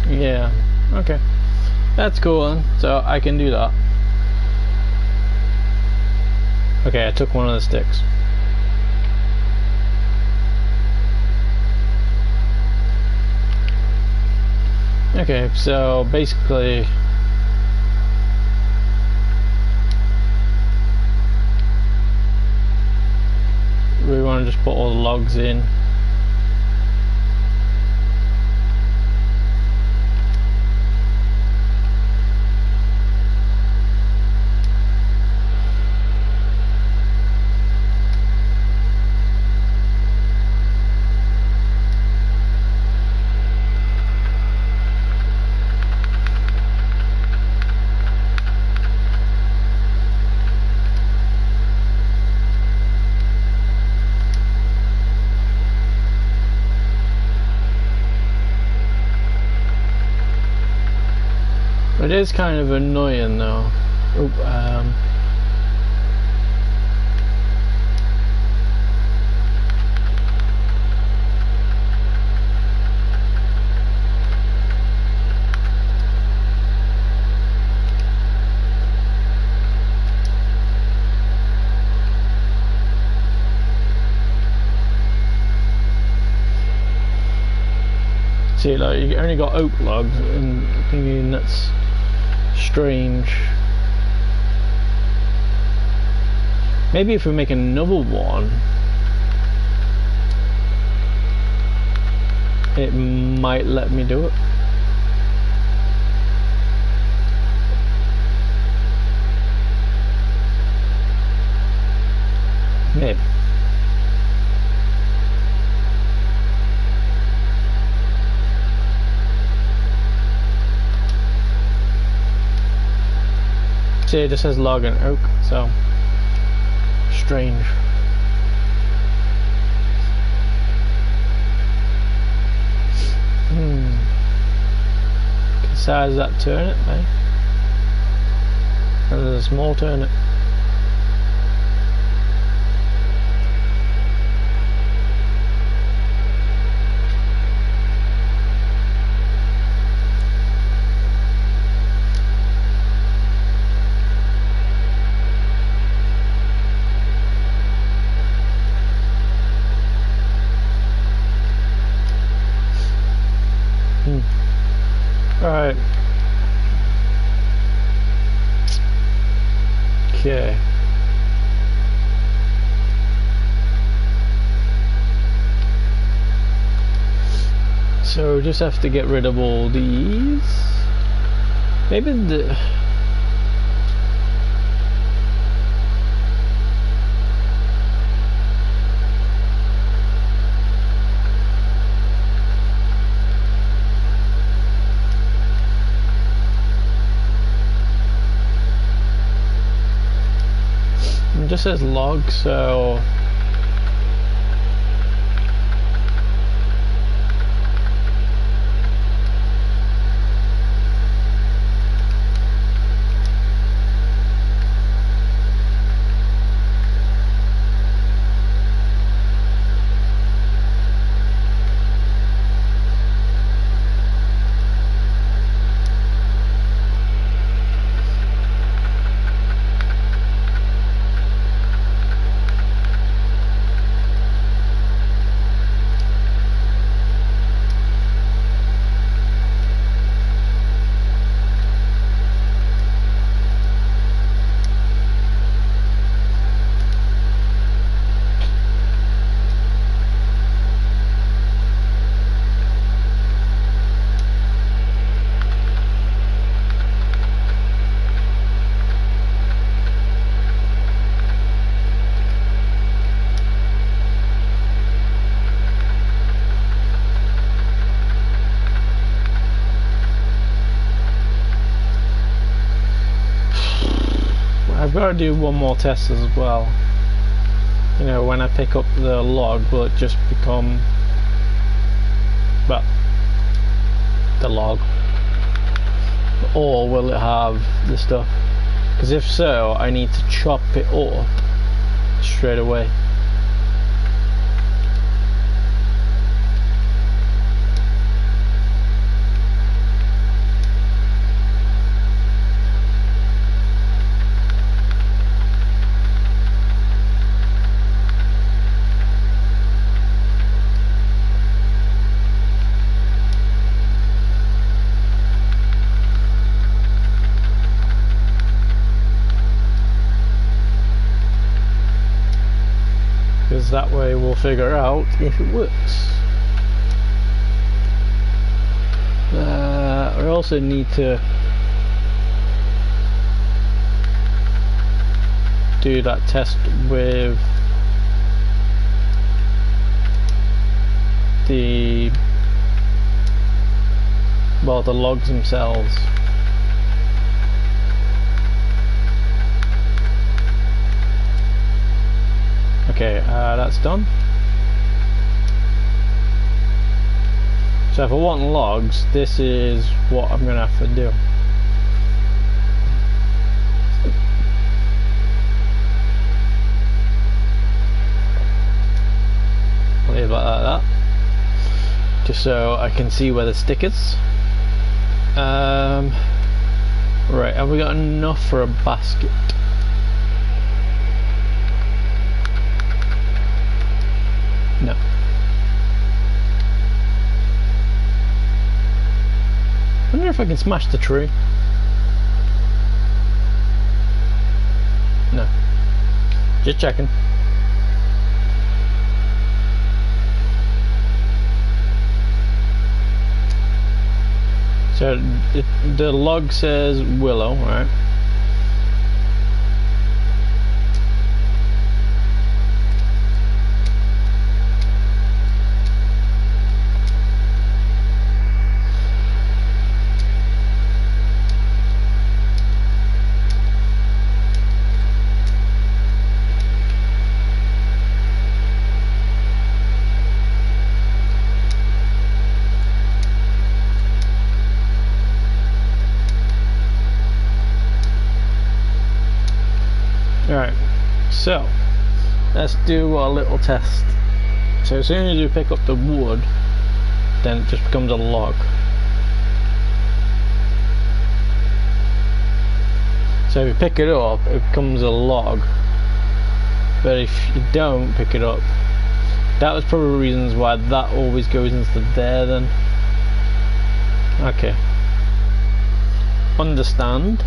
A: Yeah. Okay. That's cool then. So I can do that. Okay, I took one of the sticks. Okay, so basically logs in. It is kind of annoying though. See, like you only got oak logs, and thinking that's strange. Maybe if we make another one, it might let me do it. Maybe. See, it just says log and oak, so strange. What size is that turnip, eh? And there's a small turnip. Alright. Okay. So just have to get rid of all these. Maybe the it just says log, so I've got to do one more test as well. You know, when I pick up the log, will it just become, well, the log, or will it have the stuff? Because if so, I need to chop it off straight away. because that way we'll figure out if it works. I also need to do that test with the logs themselves. Okay, that's done. So if I want logs, this is what I'm gonna have to do. I'll leave it like that, just so I can see where the stick is. Right, have we got enough for a basket? No. I wonder if I can smash the tree. No. Just checking. So the log says willow, right? Alright, so let's do a little test. So as soon as you pick up the wood, then it just becomes a log. So if you pick it up, it becomes a log. But if you don't pick it up, that was probably reasons why that always goes into there then. Okay. Understand.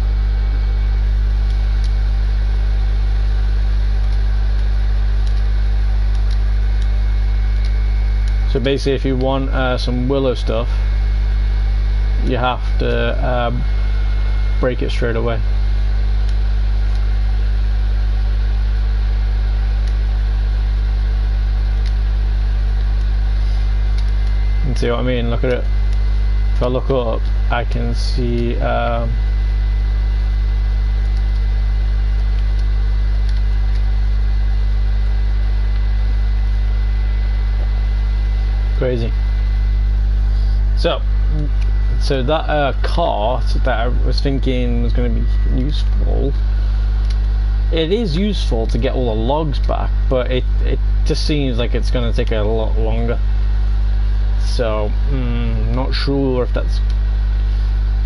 A: So basically if you want some willow stuff, you have to break it straight away. And see what I mean? Look at it. If I look up, I can see crazy. So that cart that I was thinking was going to be useful, it is useful to get all the logs back, but it just seems like it's going to take a lot longer. So not sure if that's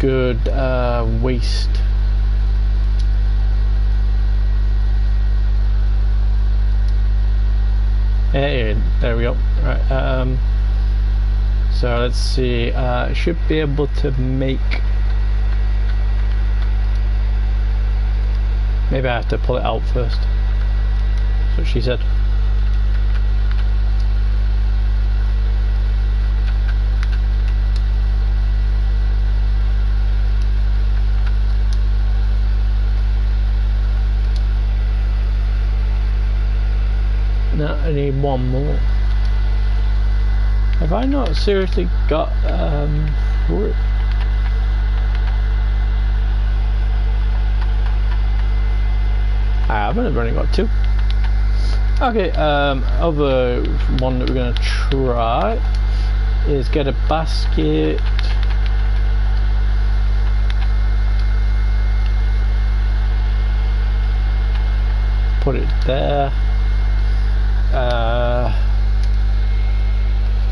A: good waste. Hey, there we go. Right, so let's see, I should be able to make, maybe I have to pull it out first. That's what she said. Now I need one more. Have I not seriously got wood? I haven't, I've only got two. Okay, other one that we're gonna try is get a basket. Put it there.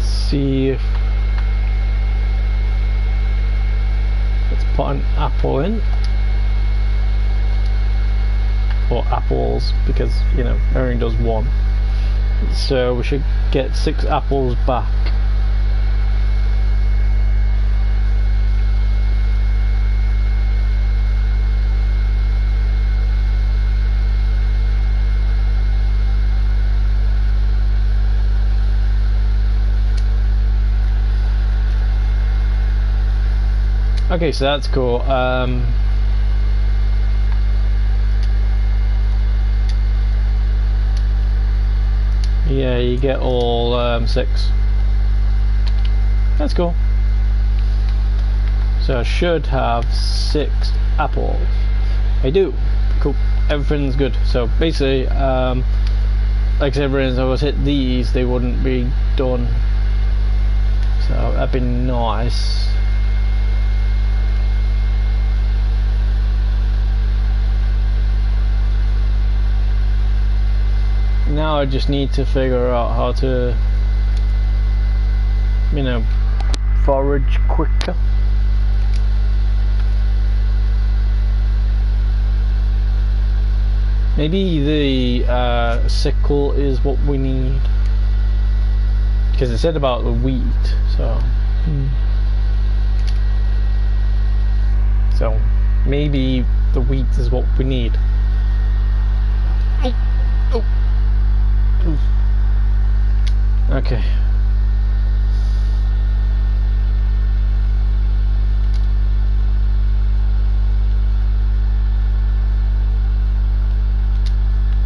A: See if let's put an apple in, or apples, because you know everything does one, so we should get 6 apples back. Okay, so that's cool. Yeah, you get all 6. That's cool. So I should have 6 apples. I do. Cool. Everything's good. So basically, like I said, if I was hit these, they wouldn't be done. So that'd be nice. Now I just need to figure out how to, you know, forage quicker. Maybe the sickle is what we need, because it said about the wheat, so so maybe the wheat is what we need. Oh. Okay.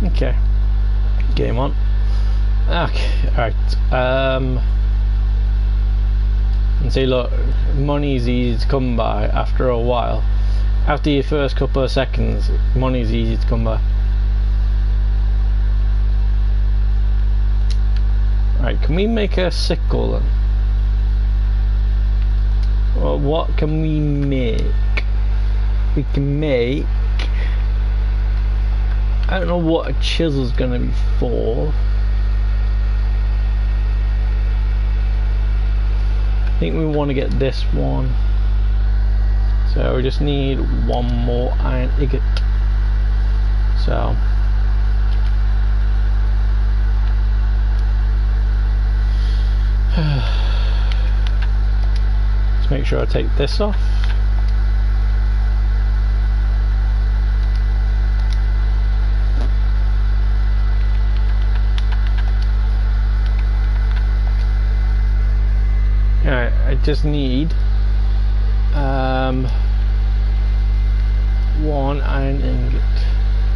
A: Okay. Game on. Okay, alright. And see, look, money's easy to come by after a while. After your first couple of seconds, money's easy to come by. Right, can we make a sickle then? Well, what can we make? We can make... I don't know what a chisel's gonna be for. I think we want to get this one. So we just need one more iron ingot. So... let's make sure I take this off. Alright, I just need one iron ingot.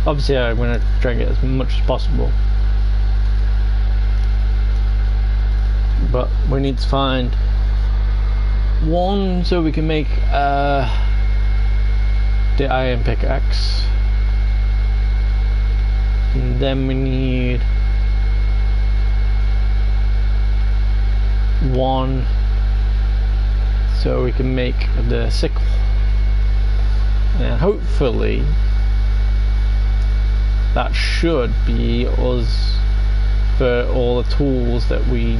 A: Obviously I'm going to try and get as much as possible, but we need to find one so we can make the iron pickaxe, and then we need one so we can make the sickle, and hopefully that should be us for all the tools that we,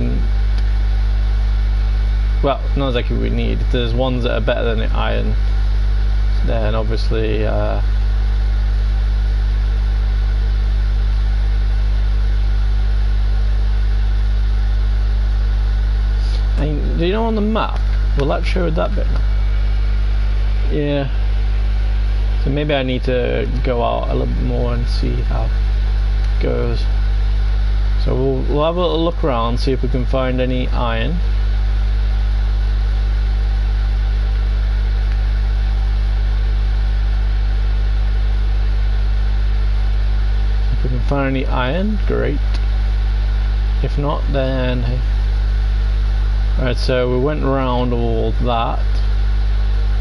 A: well, not exactly we need. If there's ones that are better than the iron, then obviously do you know on the map, will that show that bit now? Yeah. So maybe I need to go out a little bit more and see how it goes. So we'll have a little look around, see if we can find any iron. If we can find any iron, great. If not, then hey. Alright, so we went around all that,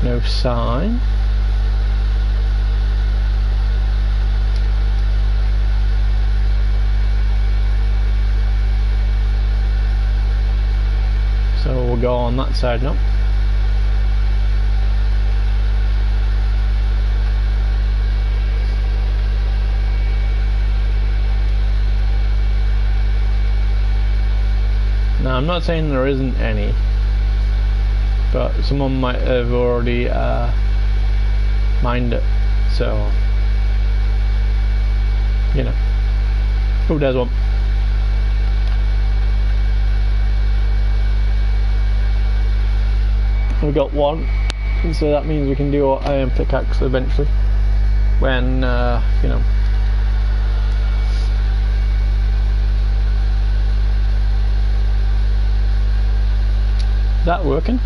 A: no sign. So we'll go on that side now. Now I'm not saying there isn't any, but someone might have already mined it, so you know, who does one? We got one, and so that means we can do our iron pickaxe eventually when you know. Is that working?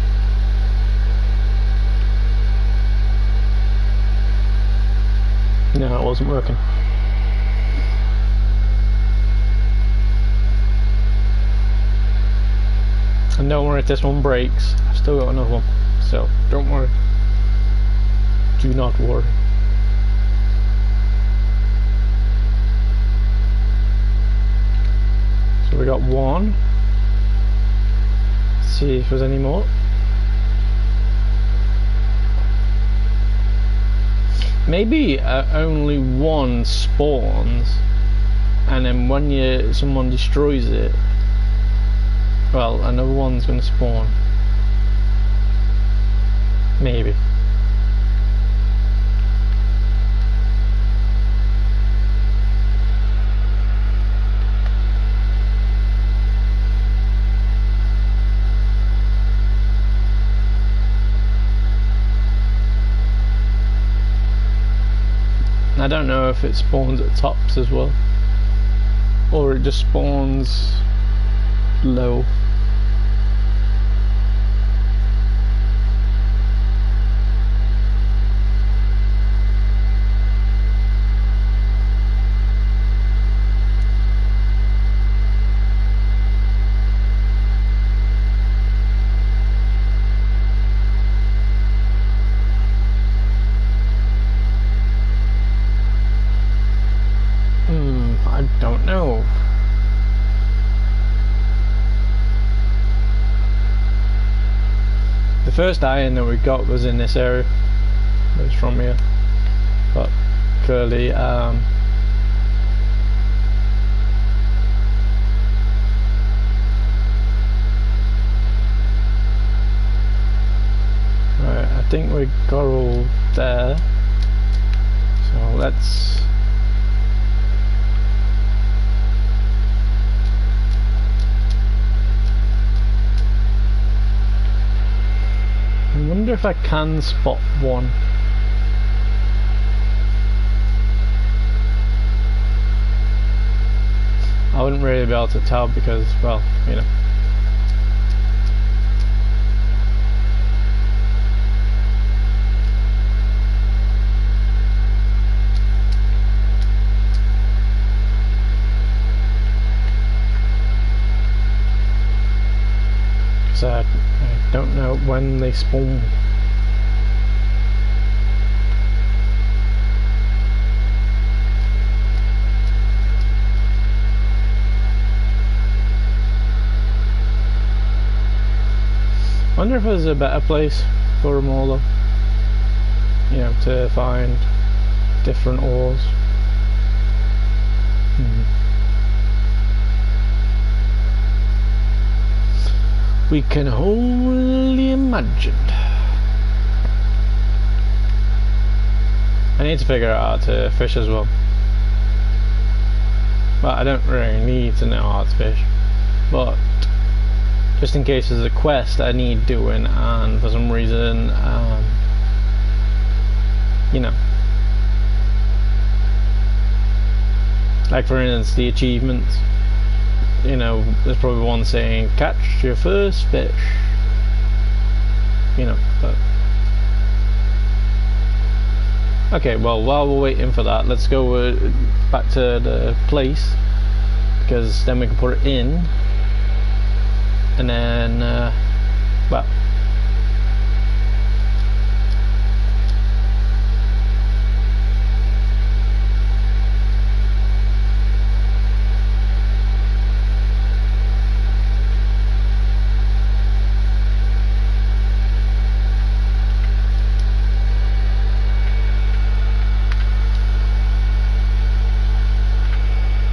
A: No, it wasn't working. And don't worry if this one breaks, I've still got another one. So, don't worry. Do not worry. So we got one. Let's see if there's any more. Maybe only one spawns, and then when someone destroys it, well, another one's gonna spawn. Maybe. I don't know if it spawns at tops as well, or it just spawns low. I don't know. The first iron that we got was in this area. It was from here. But clearly, right, I think we got all there. So let's. I wonder if I can spot one. I wouldn't really be able to tell because, well, you know. So I don't know when they spawn. Wonder if there's a better place for them all though. You know, to find different ores. We can only imagine. I need to figure out how to fish as well. Well, I don't really need to know how to fish, but just in case there's a quest I need doing and for some reason, you know, like for instance the achievements. You know, there's probably one saying catch your first fish, you know, but okay, well, while we're waiting for that, let's go back to the place, because then we can put it in, and then well,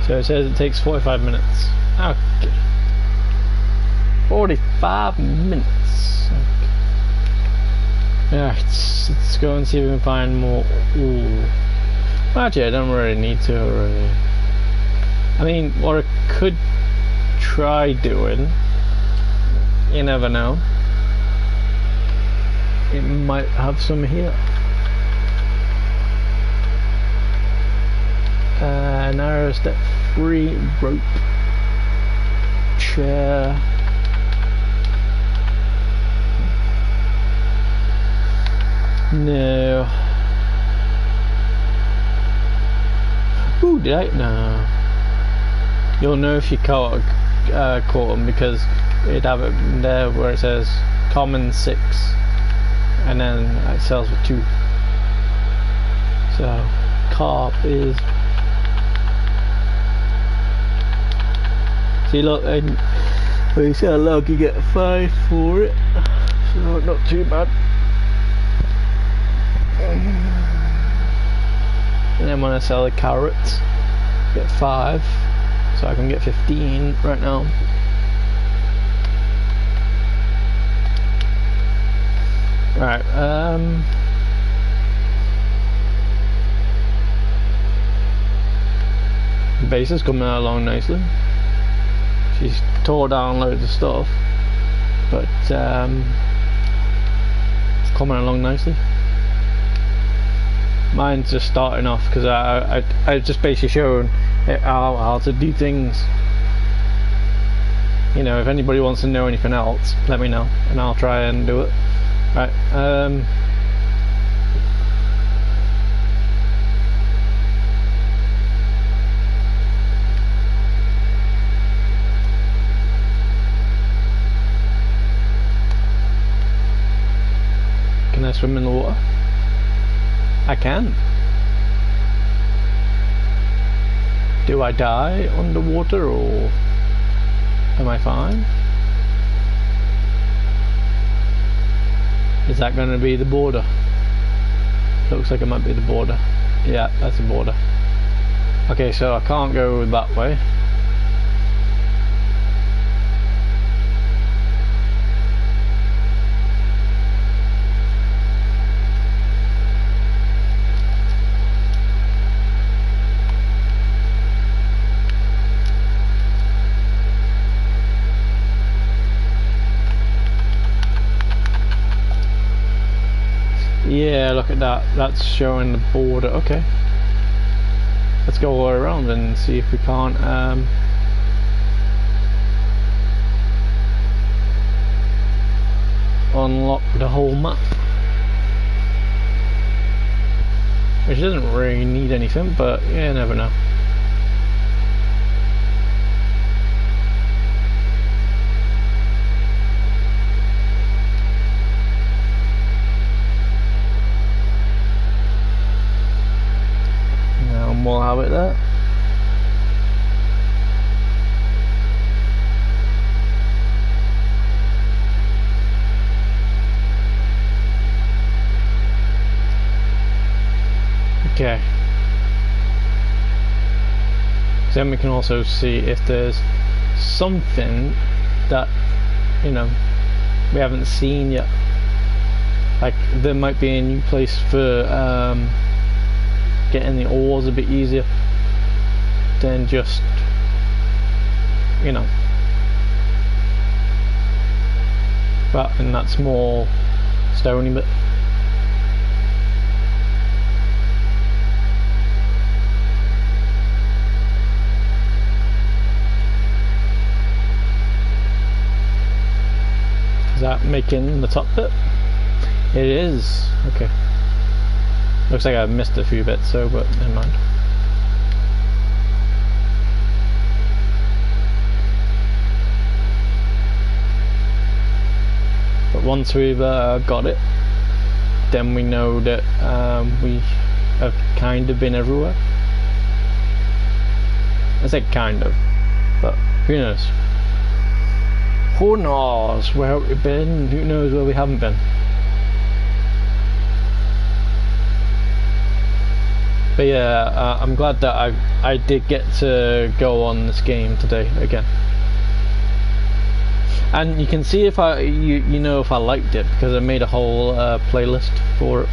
A: so it says it takes 45 minutes. Okay. 45 minutes. Okay. Yeah, let's go and see if we can find more. Ooh. Actually, I don't really need to already. I mean, what I could try doing, you never know. It might have some here. Narrow step 3 rope chair. No. Oh, did I? No. You'll know if you caught them because it'd have it there where it says common 6 and then it sells for 2. So carp is, see look, and when you sell a log you get 5 for it, so not too bad. And then when I sell the carrots get 5, so I can get 15 right now. Right, the base is coming along nicely. She's tore down loads of stuff, but it's coming along nicely. Mine's just starting off because I just basically showing it how to do things. You know, if anybody wants to know anything else, let me know and I'll try and do it. Right, can I swim in the water? I can. Do I die underwater or am I fine? Is that going to be the border? Looks like it might be the border. Yeah, that's the border. Okay, so I can't go that way. Yeah, look at that. That's showing the border. Okay. Let's go all the way around and see if we can't unlock the whole map. Which doesn't really need anything, but yeah, you never know. We'll have it there. Okay. Then we can also see if there's something that, you know, we haven't seen yet. Like there might be a new place for getting the ores a bit easier than just, you know, but and that's more stony bit. Is that making the top bit? It is. Okay. Looks like I missed a few bits, so, but never mind. But once we've got it, then we know that we have kind of been everywhere. I say kind of, but who knows? Who knows where we've been? Who knows where we haven't been? But yeah, I'm glad that I did get to go on this game today again, and you can see if you know if I liked it because I made a whole playlist for it.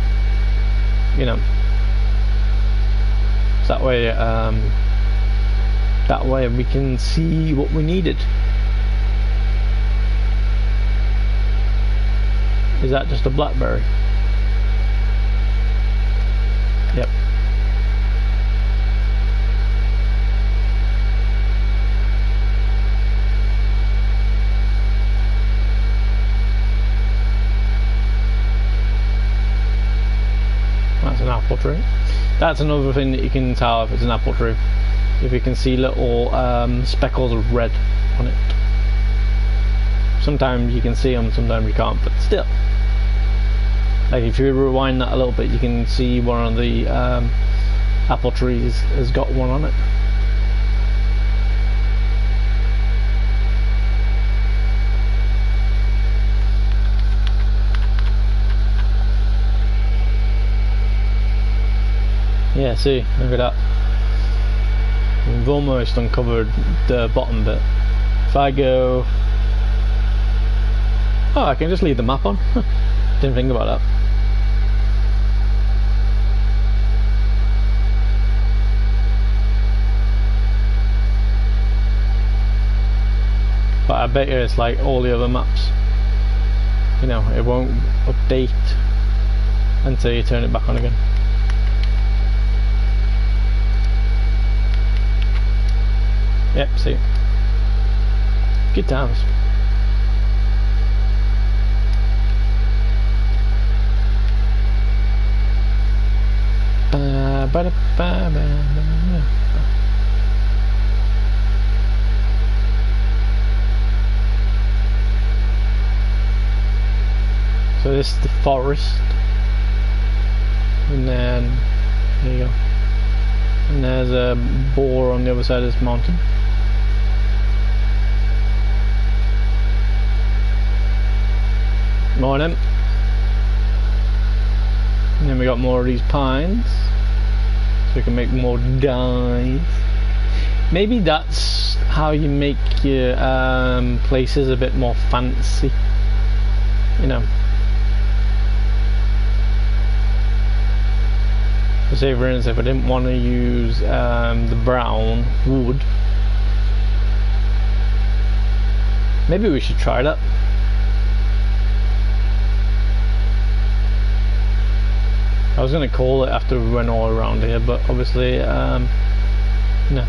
A: You know, so that way we can see what we needed. Is that just a blackberry? Yep. That's an apple tree. That's another thing that you can tell if it's an apple tree. If you can see little speckles of red on it. Sometimes you can see them, sometimes you can't, but still. Like if you rewind that a little bit, you can see one of the apple trees has got one on it. Yeah, see, look at that. We've almost uncovered the bottom bit. If I go... Oh, I can just leave the map on. Didn't think about that. But I bet you it's like all the other maps. You know, it won't update until you turn it back on again. Yep, see. Good times. So this is the forest, and then there you go. And there's a boar on the other side of this mountain. Morning. And then we got more of these pines, so we can make more dyes. Maybe that's how you make your places a bit more fancy, you know. So say for instance, if I didn't want to use the brown wood, maybe we should try that. I was going to call it after we went all around here, but obviously, no.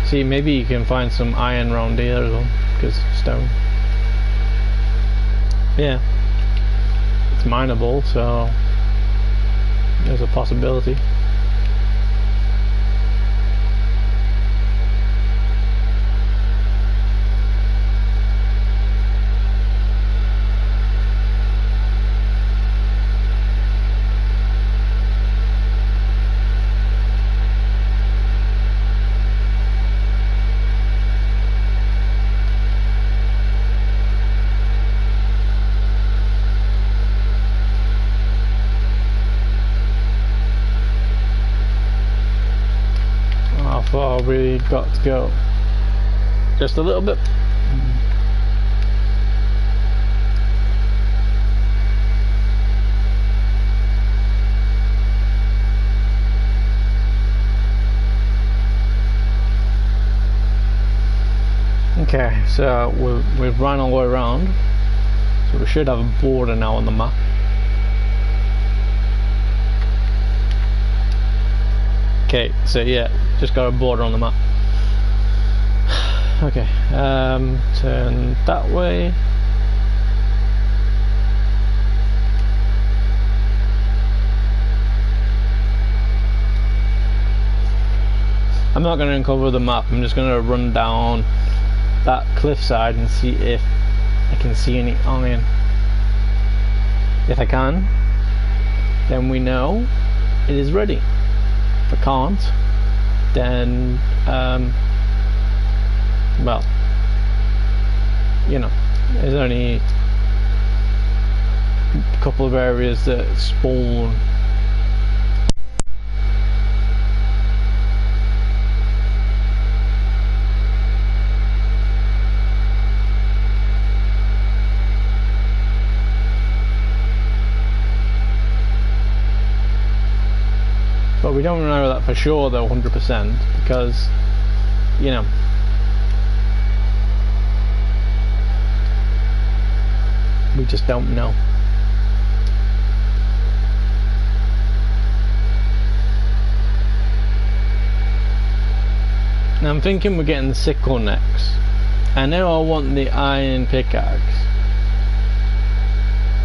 A: See, maybe you can find some iron around here as well, because stone. Yeah. It's mineable, so there's a possibility. Far we got to go? Just a little bit. Okay, so we've run all the way around, so we should have a border now on the map. Okay, so yeah, just got a border on the map. Okay, turn that way. I'm not going to uncover the map, I'm just going to run down that cliffside and see if I can see any iron. If I can, then we know it is ready. If I can't, then well, you know, there's only a couple of areas that spawn. But we don't know that for sure though, 100%, because, you know, we just don't know. Now I'm thinking we're getting the sickle next. I know I want the iron pickaxe,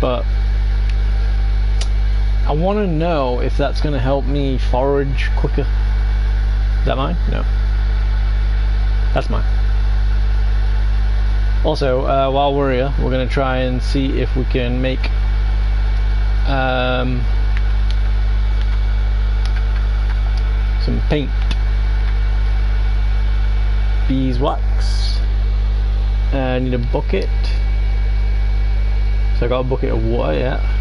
A: but I want to know if that's going to help me forage quicker. Is that mine? No. That's mine. Also, while we're here, we're going to try and see if we can make some paint. Beeswax. I need a bucket. So I got a bucket of water, yeah.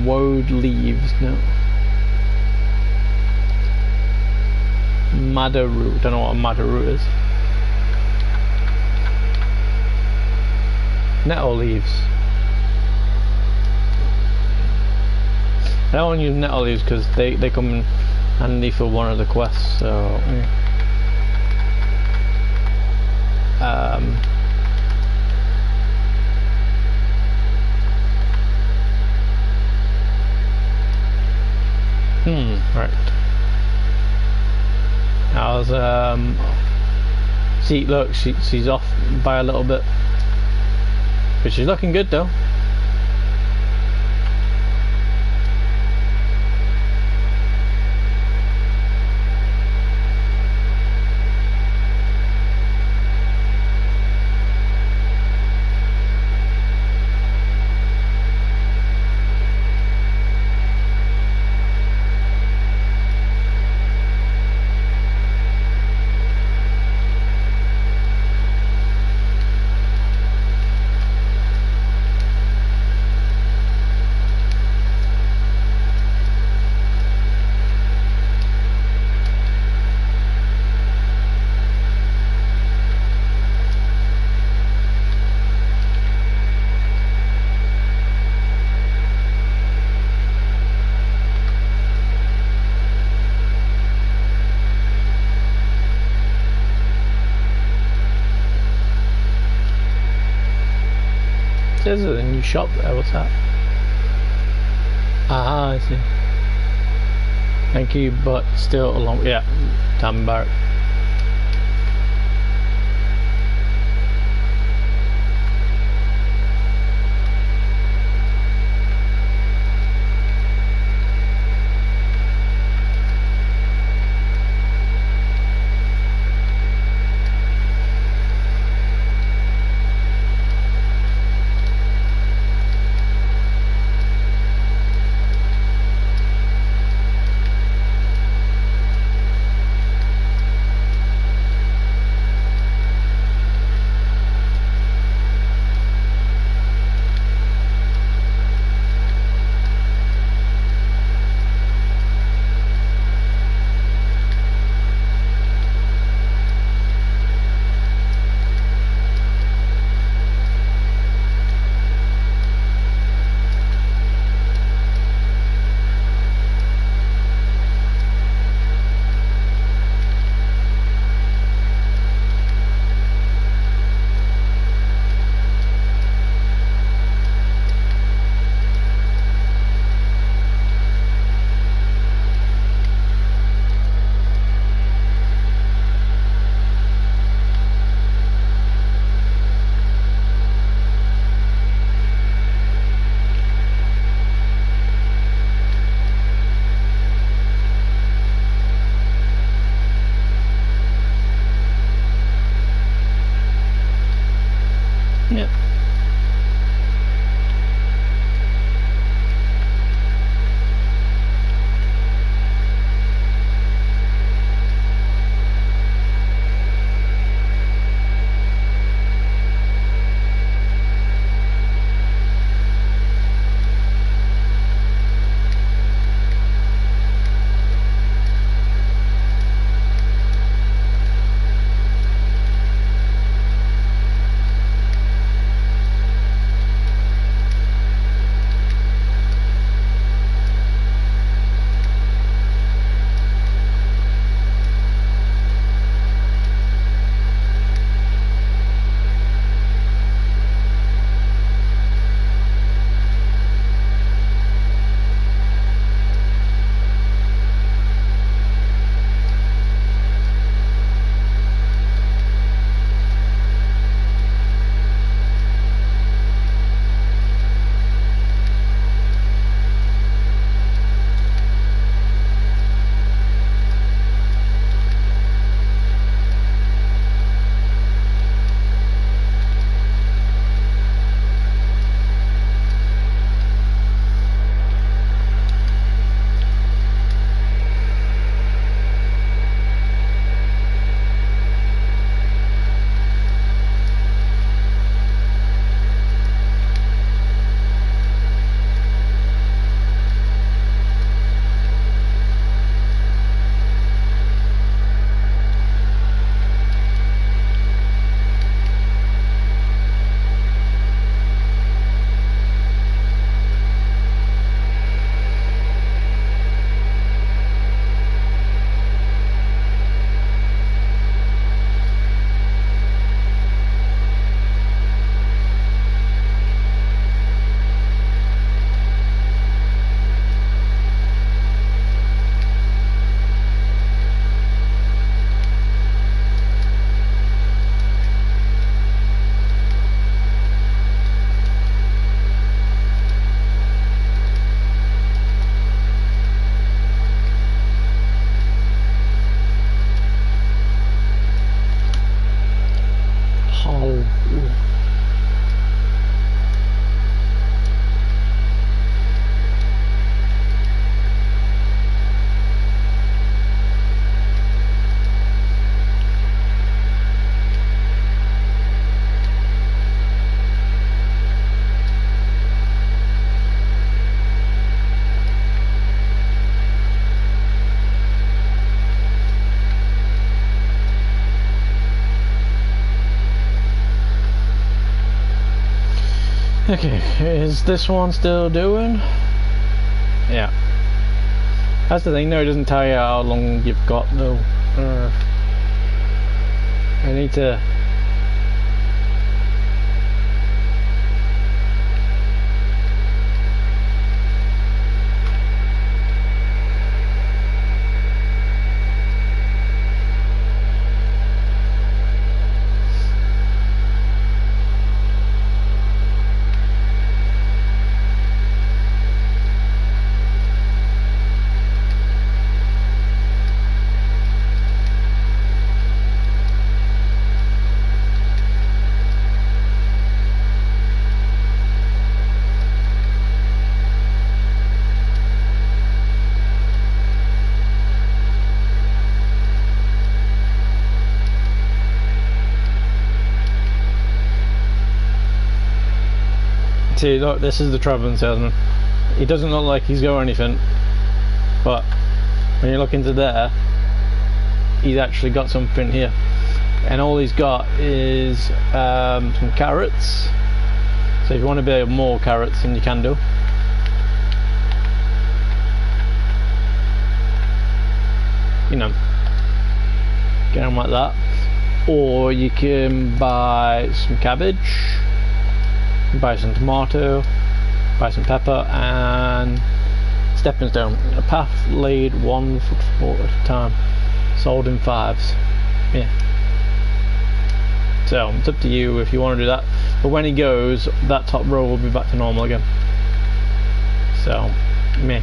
A: Woad leaves, no. Madder root, don't know what a madder root is. Nettle leaves. I don't want to use nettle leaves because they come in handy for one of the quests, so right. How's see, look, she's off by a little bit, but she's looking good though. There's a new shop there, what's that? Ah, I see. Thank you, but still a long, yeah, Tam Barrack. Okay, is this one still doing? Yeah. That's the thing, no, it doesn't tell you how long you've got though. I need to... See, look, this is the travelling salesman. He doesn't look like he's got anything, but when you look into there, he's actually got something here. And all he's got is some carrots. So if you want to buy more carrots, then you can do. You know, get them like that. Or you can buy some cabbage, buy some tomato, buy some pepper, and stepping stone. A path laid 1 foot at a time, sold in 5s. Yeah. So it's up to you if you want to do that. But when he goes, that top row will be back to normal again. So, meh.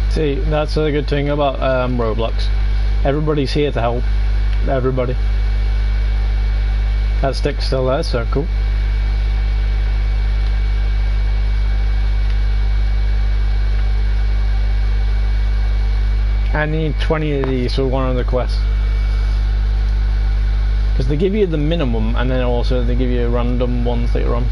A: See, that's a good thing about Roblox. Everybody's here to help. Everybody. That stick's still there, so cool. I need 20 of these for one of the quests. Because they give you the minimum, and then also they give you random ones later on.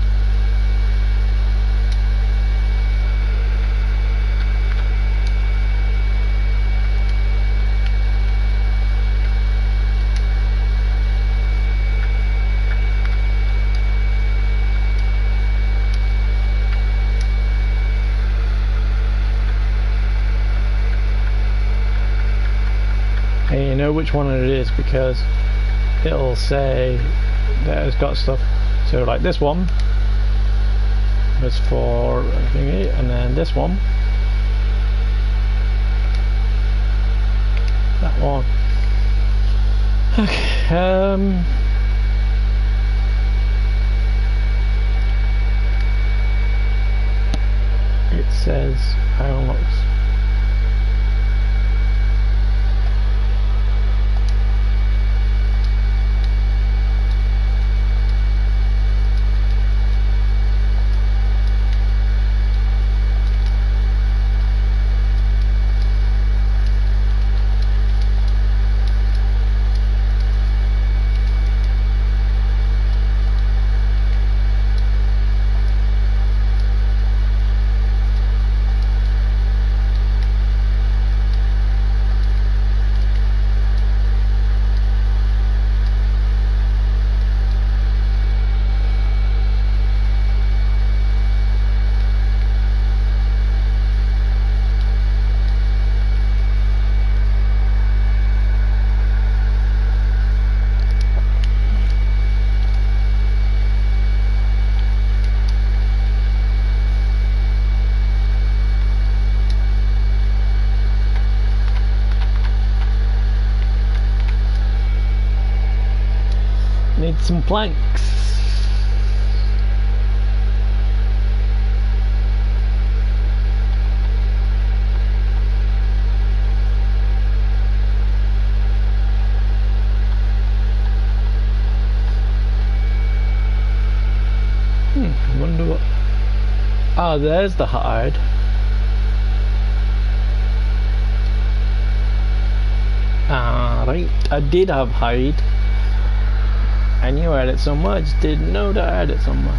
A: And you know which one it is because it'll say that it's got stuff. So like this one was for thingy, and then this one, that one. Okay. It says iron locks. Need some planks. I wonder what. Ah, there's the hide. Ah, right. I did have hide. I knew I had it somewhere, I just didn't know that I had it somewhere.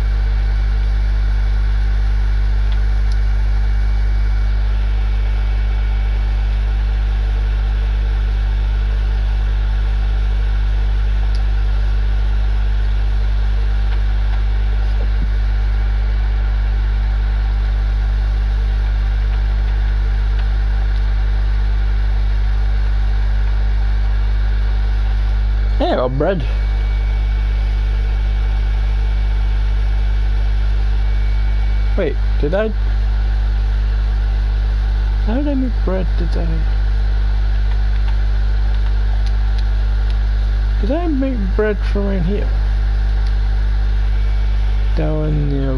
A: Hey, I got bread. Wait, did I? How did I make bread? Did I make bread from in here? Down near.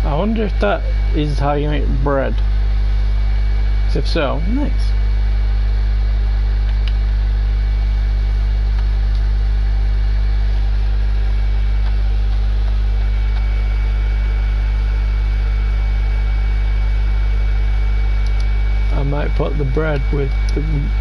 A: I wonder if that is how you make bread. 'Cause if so, nice. I might put the bread with the meat.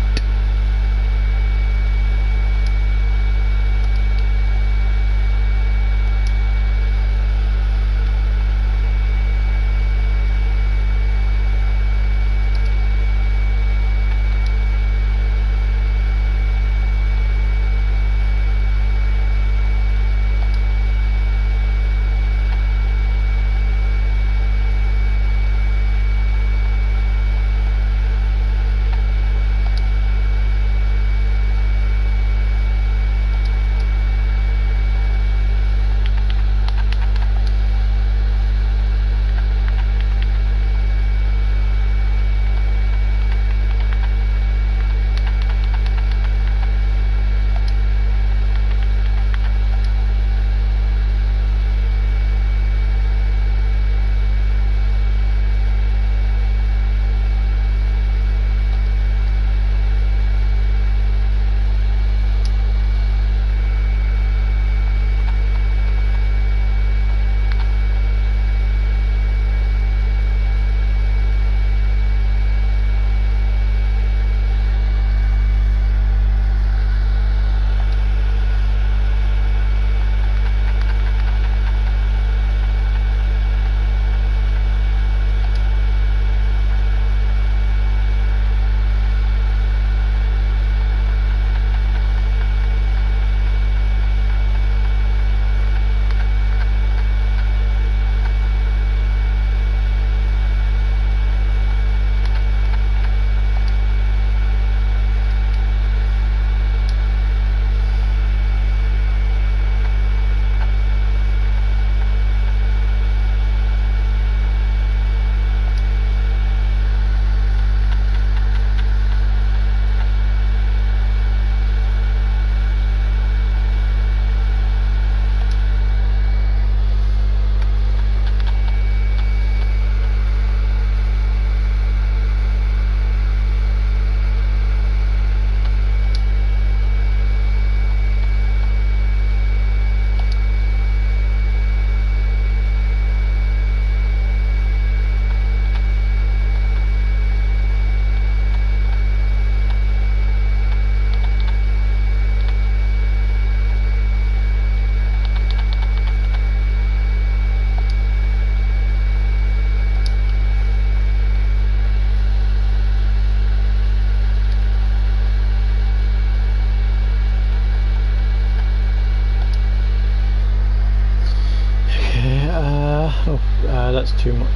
A: too much.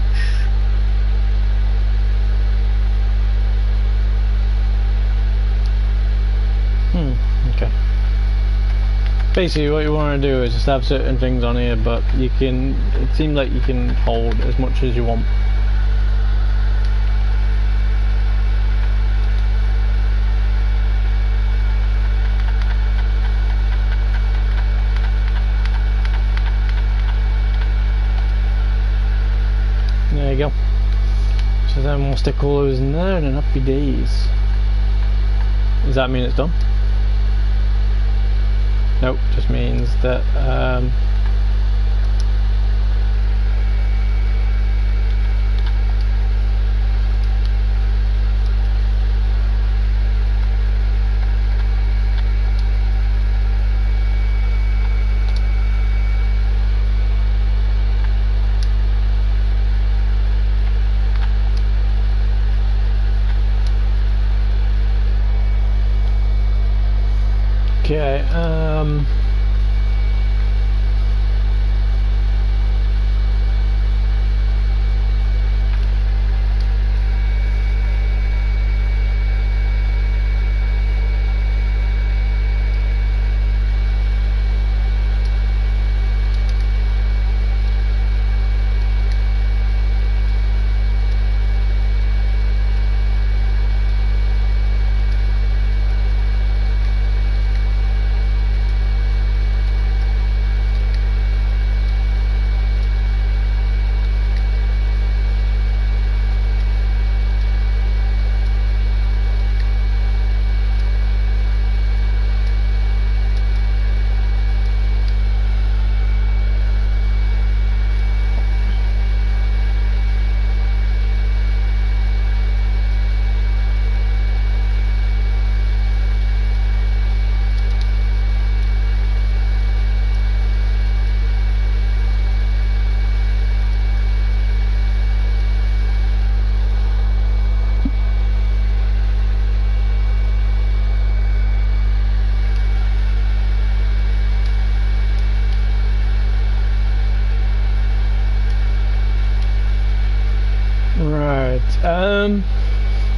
A: Okay. Basically what you want to do is just have certain things on here, but you can, it seems like you can hold as much as you want. There you go. So then we'll stick all those in there and then happy days. Does that mean it's done? Nope, just means that okay,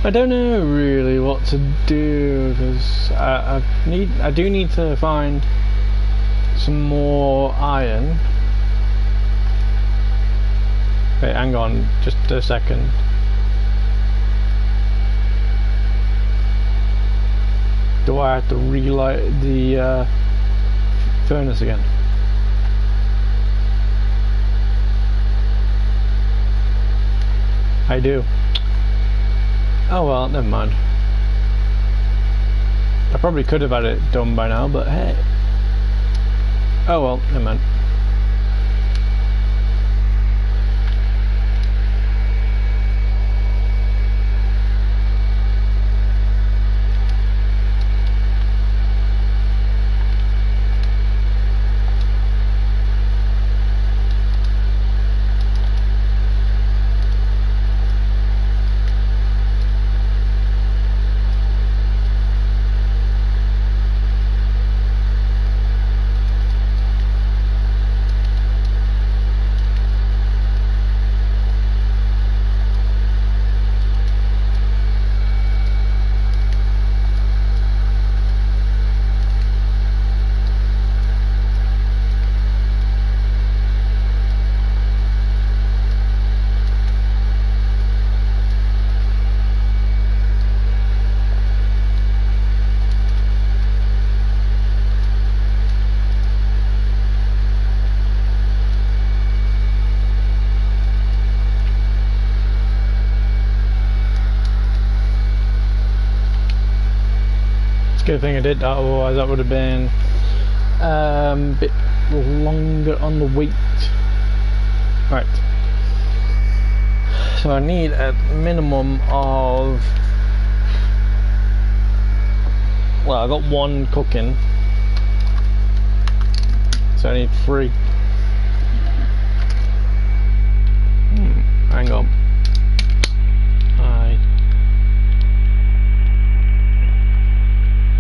A: I don't know really what to do, because I do need to find some more iron. Wait, hang on, just a second. Do I have to relight the furnace again? I do. Oh well, never mind. I probably could have had it done by now, but hey. Oh well, never mind. Good thing I did that, otherwise that would have been a bit longer on the wait. Right. So I need a minimum of, well, I got one cooking, so I need 3. Hang on.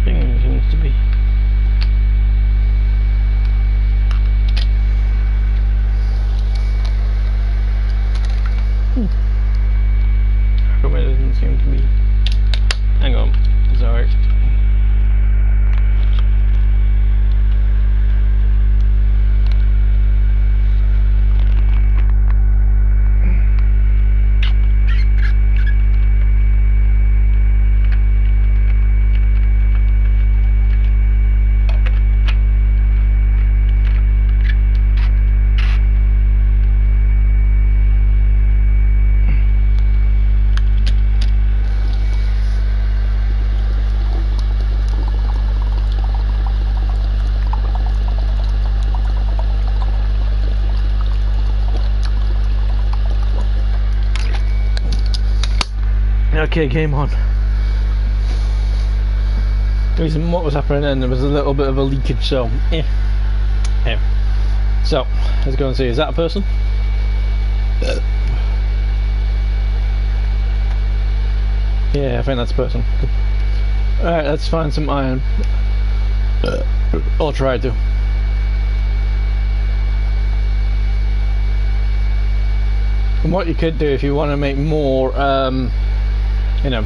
A: Thing seems to be. okay, game on. The reason what was happening then, there was a little bit of a leakage, so yeah. Anyway, so let's go and see, is that a person? Yeah, I think that's a person. Alright, let's find some iron. I'll try to. And what you could do if you want to make more, you know,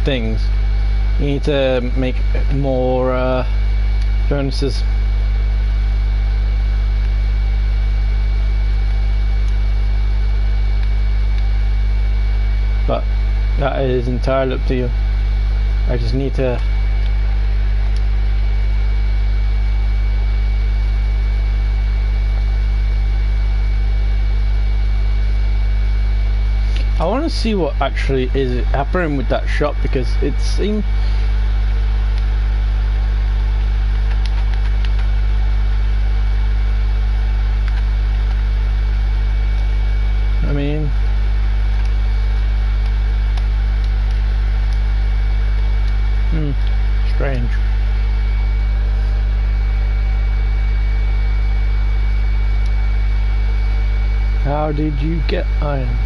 A: things, you need to make more furnaces. But that is entirely up to you. I just need to I want to see what actually is happening with that shop, because it seems I mean strange. How did you get iron?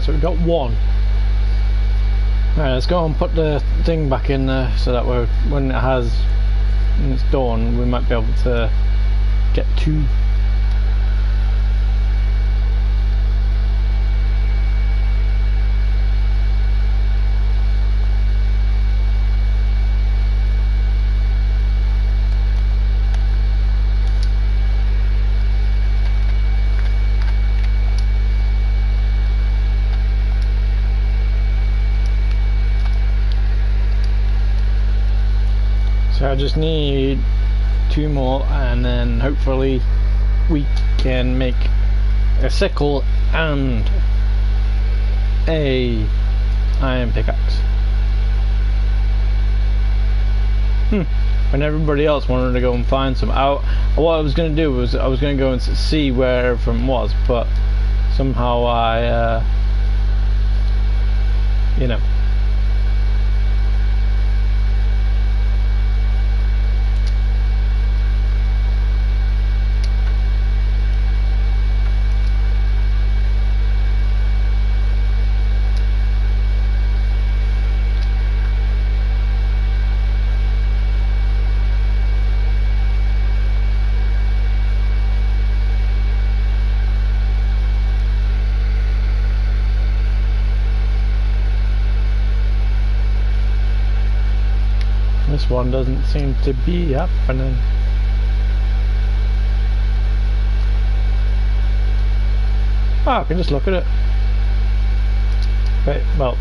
A: So we've got one. Right, let's go and put the thing back in there, so that when it's done, we might be able to get two. So I just need two more, and then hopefully we can make a sickle and a iron pickaxe. when everybody else wanted to go and find some. What I was going to do was I was going to go and see where everything was, but somehow I, you know. This one doesn't seem to be happening. Oh, I can just look at it. Wait, well,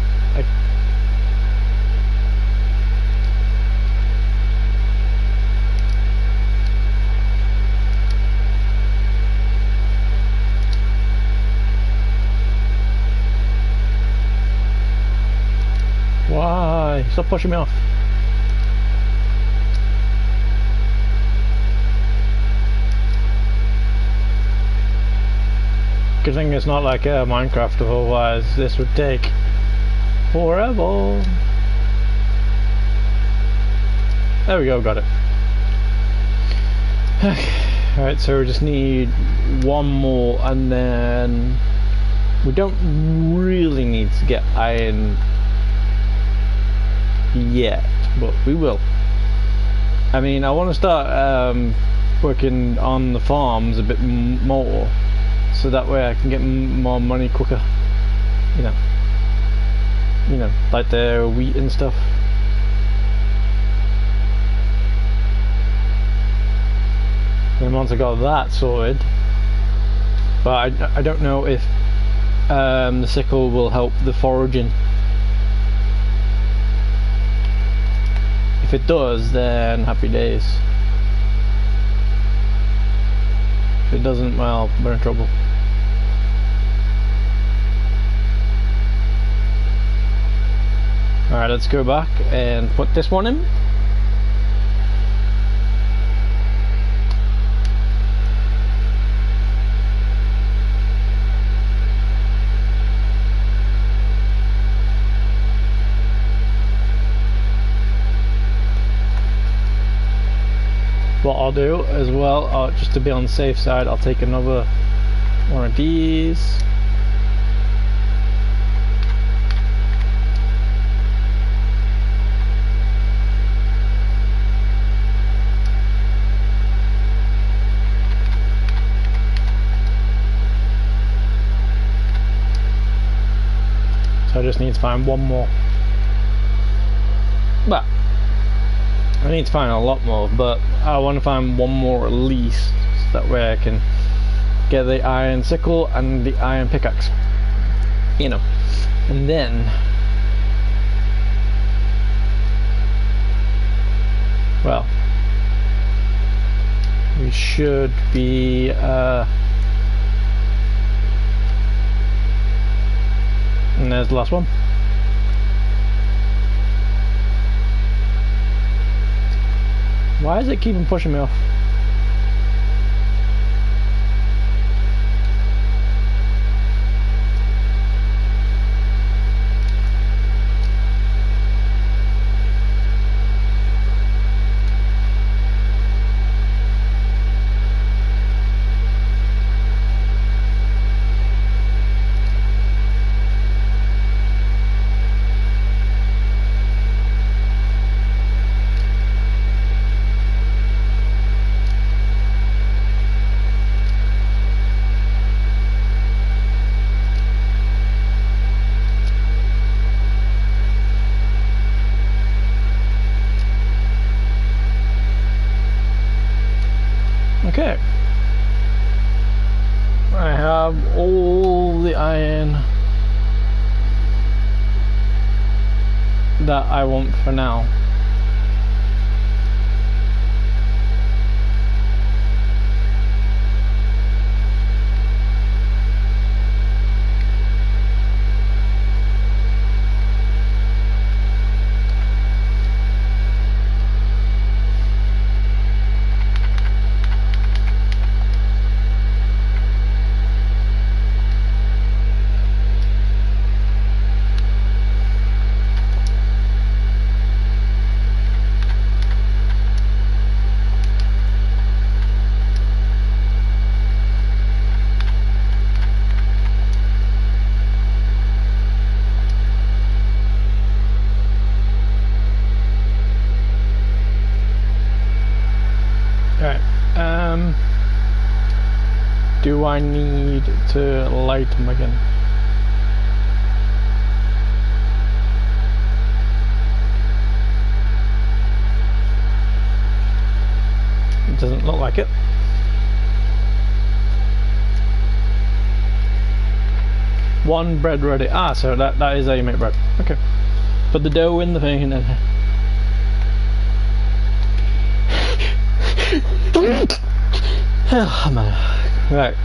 A: why? Stop pushing me off. Good thing it's not like Minecraft, otherwise this would take forever. There we go, got it. Alright, so we just need one more, and then we don't really need to get iron yet, but we will. I mean, I want to start working on the farms a bit more, so that way I can get more money quicker, you know, like the wheat and stuff. And once I got that sorted, but I don't know if the sickle will help the foraging. If it does, then happy days. If it doesn't, well, we're in trouble. Alright, let's go back and put this one in. What I'll do as well, just to be on the safe side, I'll take another one of these. So I just need to find one more. Well, I need to find a lot more, but I want to find one more at least, so that way I can get the iron sickle and the iron pickaxe, you know, and then, well, we should be and there's the last one. Why is it keeping pushing me off? Okay, I have all the iron that I want for now. do I need to light them again? It doesn't look like it. One bread ready. Ah, so that is how you make bread. Okay. Put the dough in the thing and then. Oh man. Right.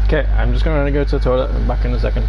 A: Okay, I'm just gonna go to the toilet and back in a second.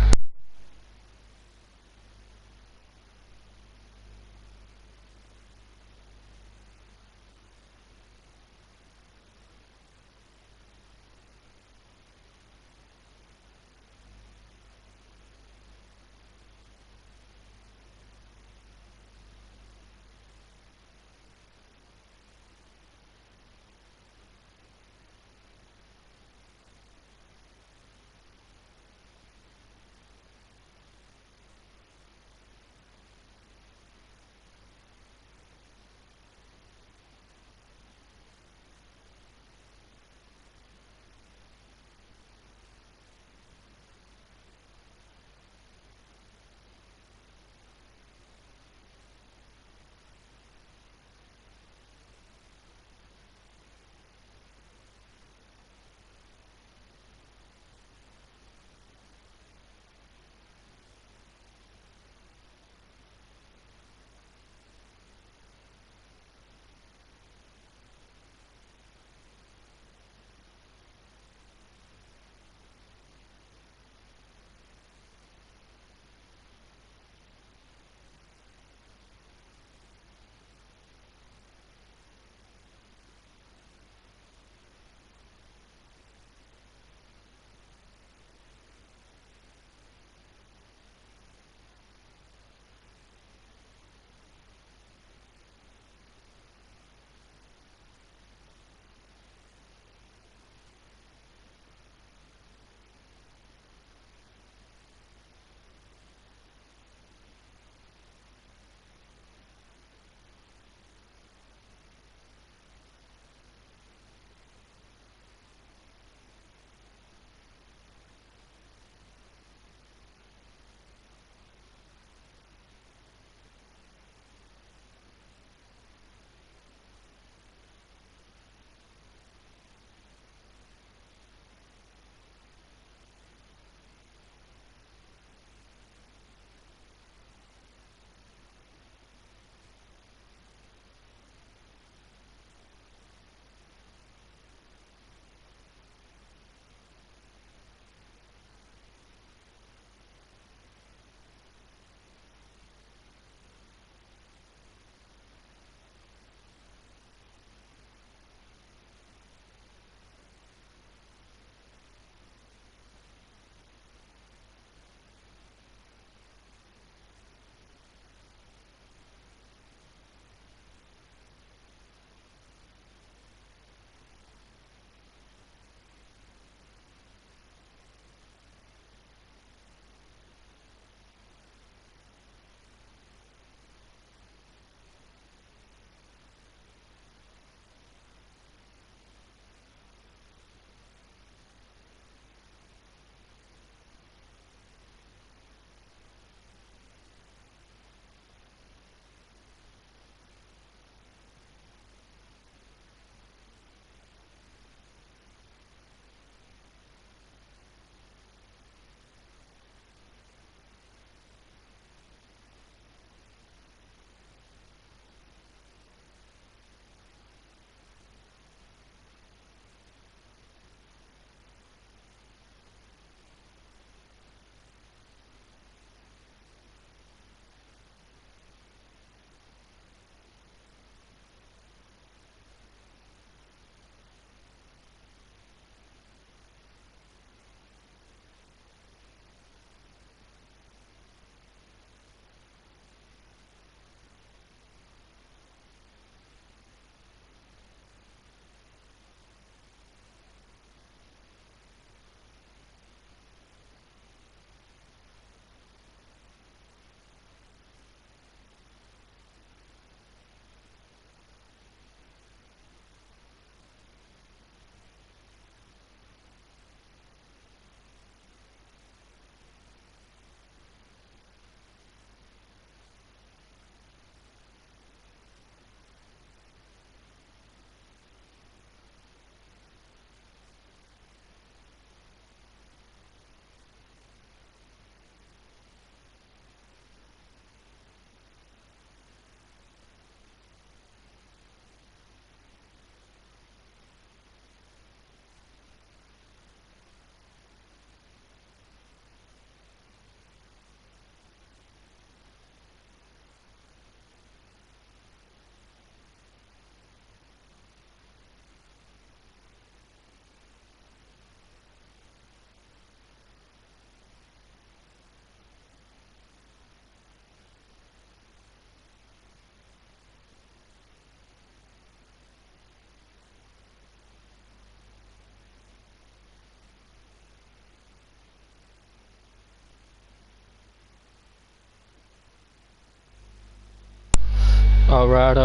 A: Alright,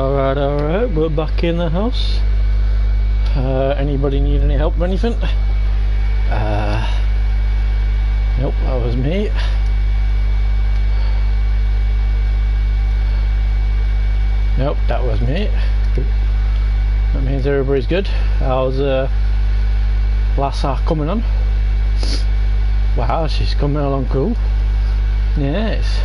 A: we're back in the house. Anybody need any help or anything? Nope, that was me. Nope, that was me. That means everybody's good. How's Lassa coming on? Wow, she's coming along cool. Yes.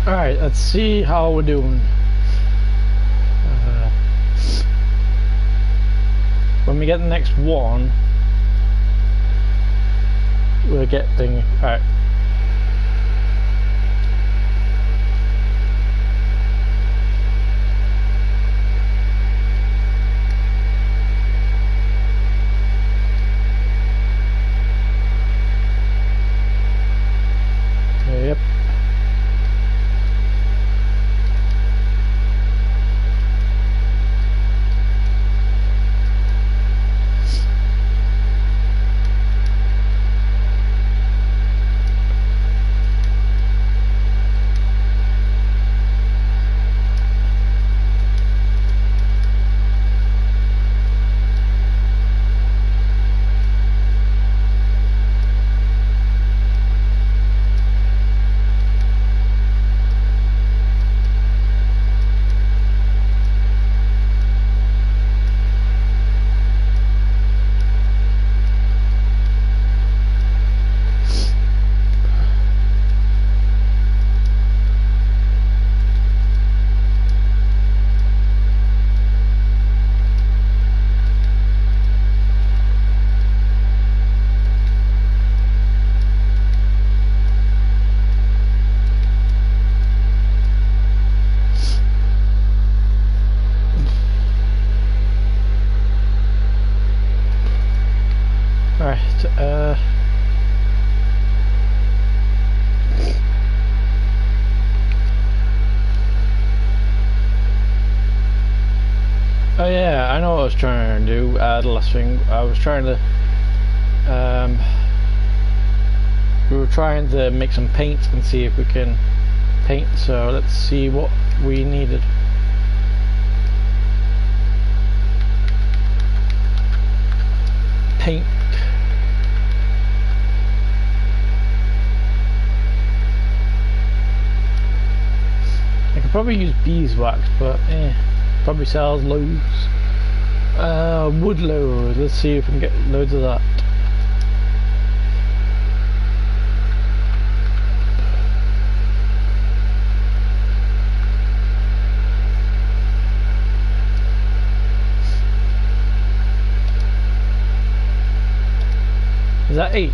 A: Alright, let's see how we're doing. When we get the next one, we'll get thing. Alright. Yep. Oh yeah, I know what I was trying to do. The last thing I was trying to, we were trying to make some paint and see if we can paint. So let's see what we needed. Paint. I could probably use beeswax, but probably sells loads. Wood load. Let's see if we can get loads of that. Is that 8?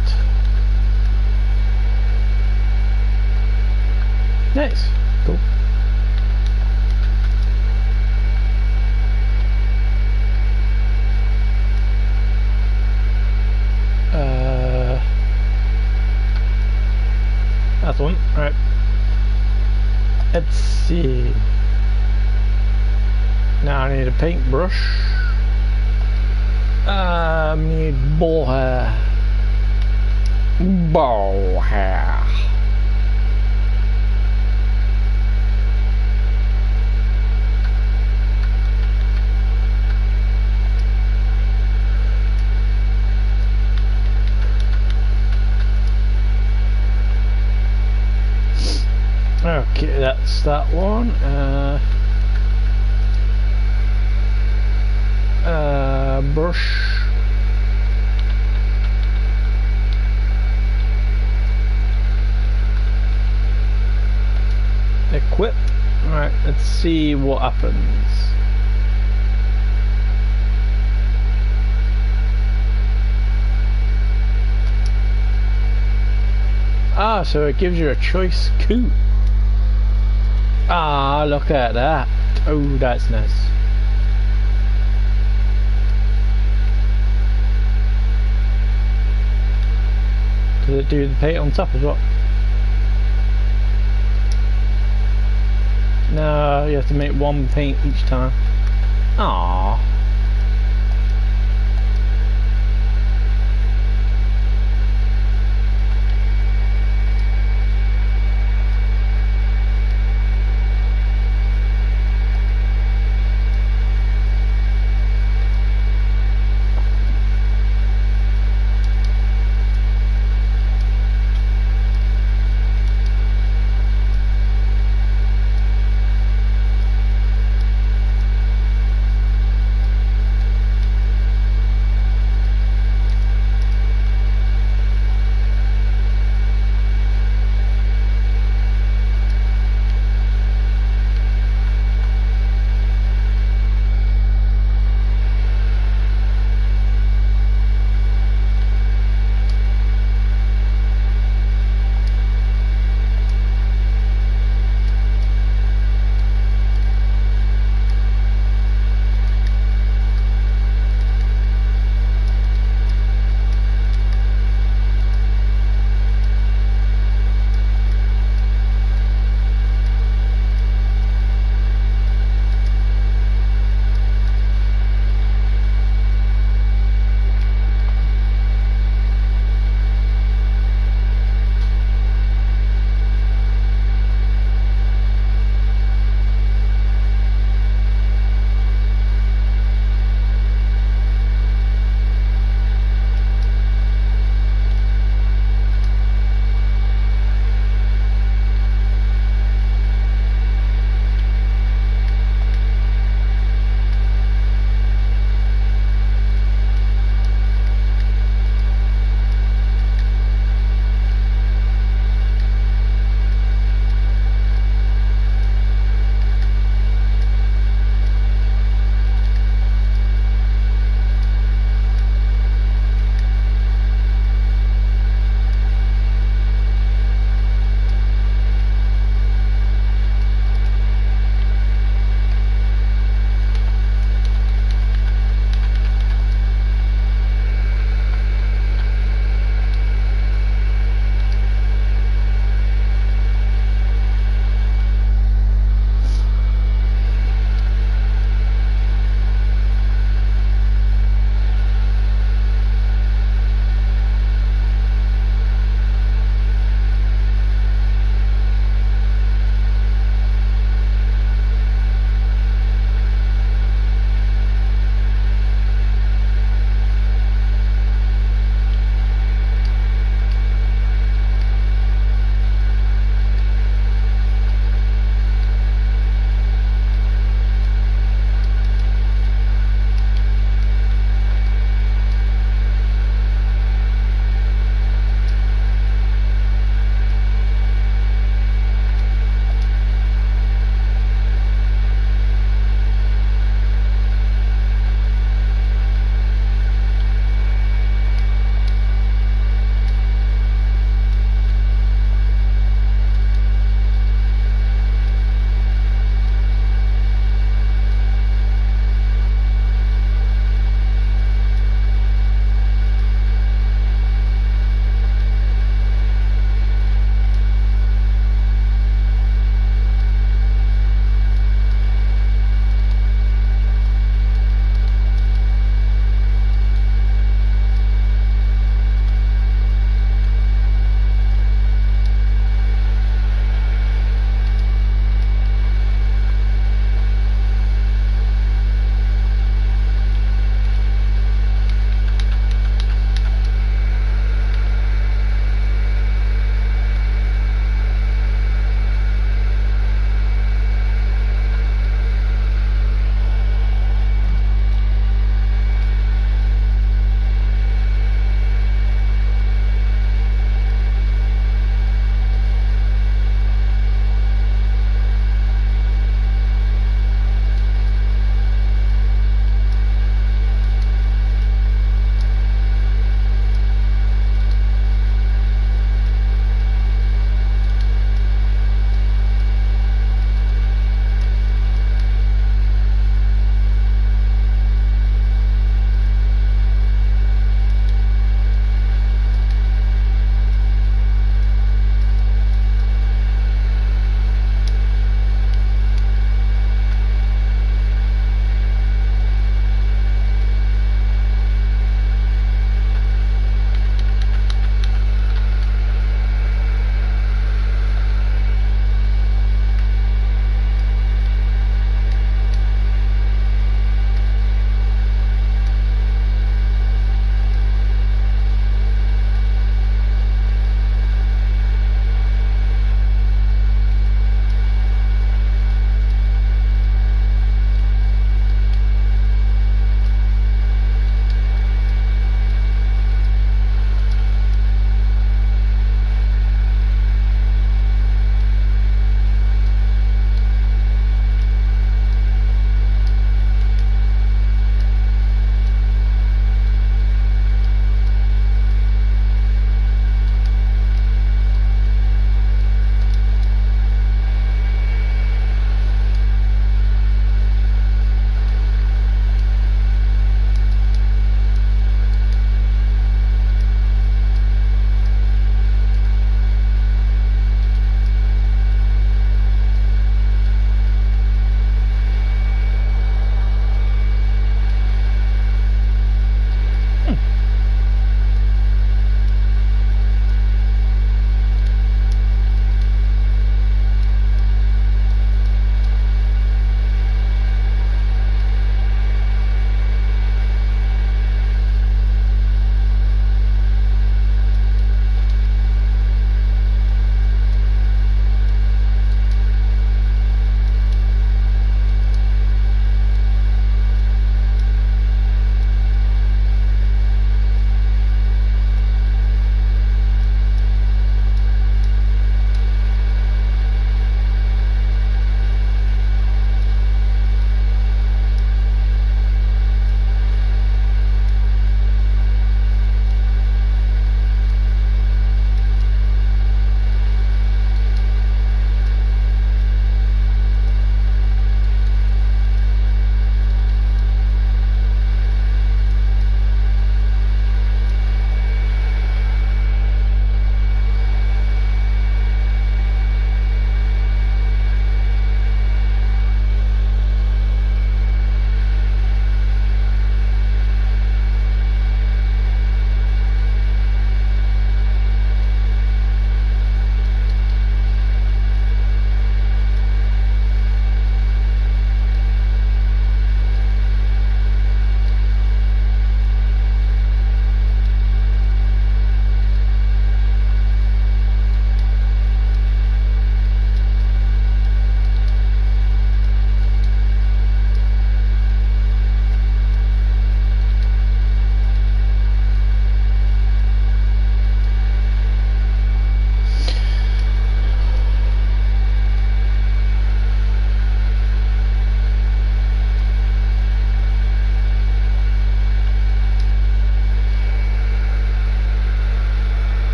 A: Nice. Cool. That's one. Alright. Let's see. Now I need a paintbrush. I need ball hair. Ball hair. Okay, that's that one. Brush. Equip. Alright, let's see what happens. Ah, so it gives you a choice coupe. Ah, look at that. Oh, that's nice. Does it do the paint on top as well? No, you have to make one paint each time. Aww.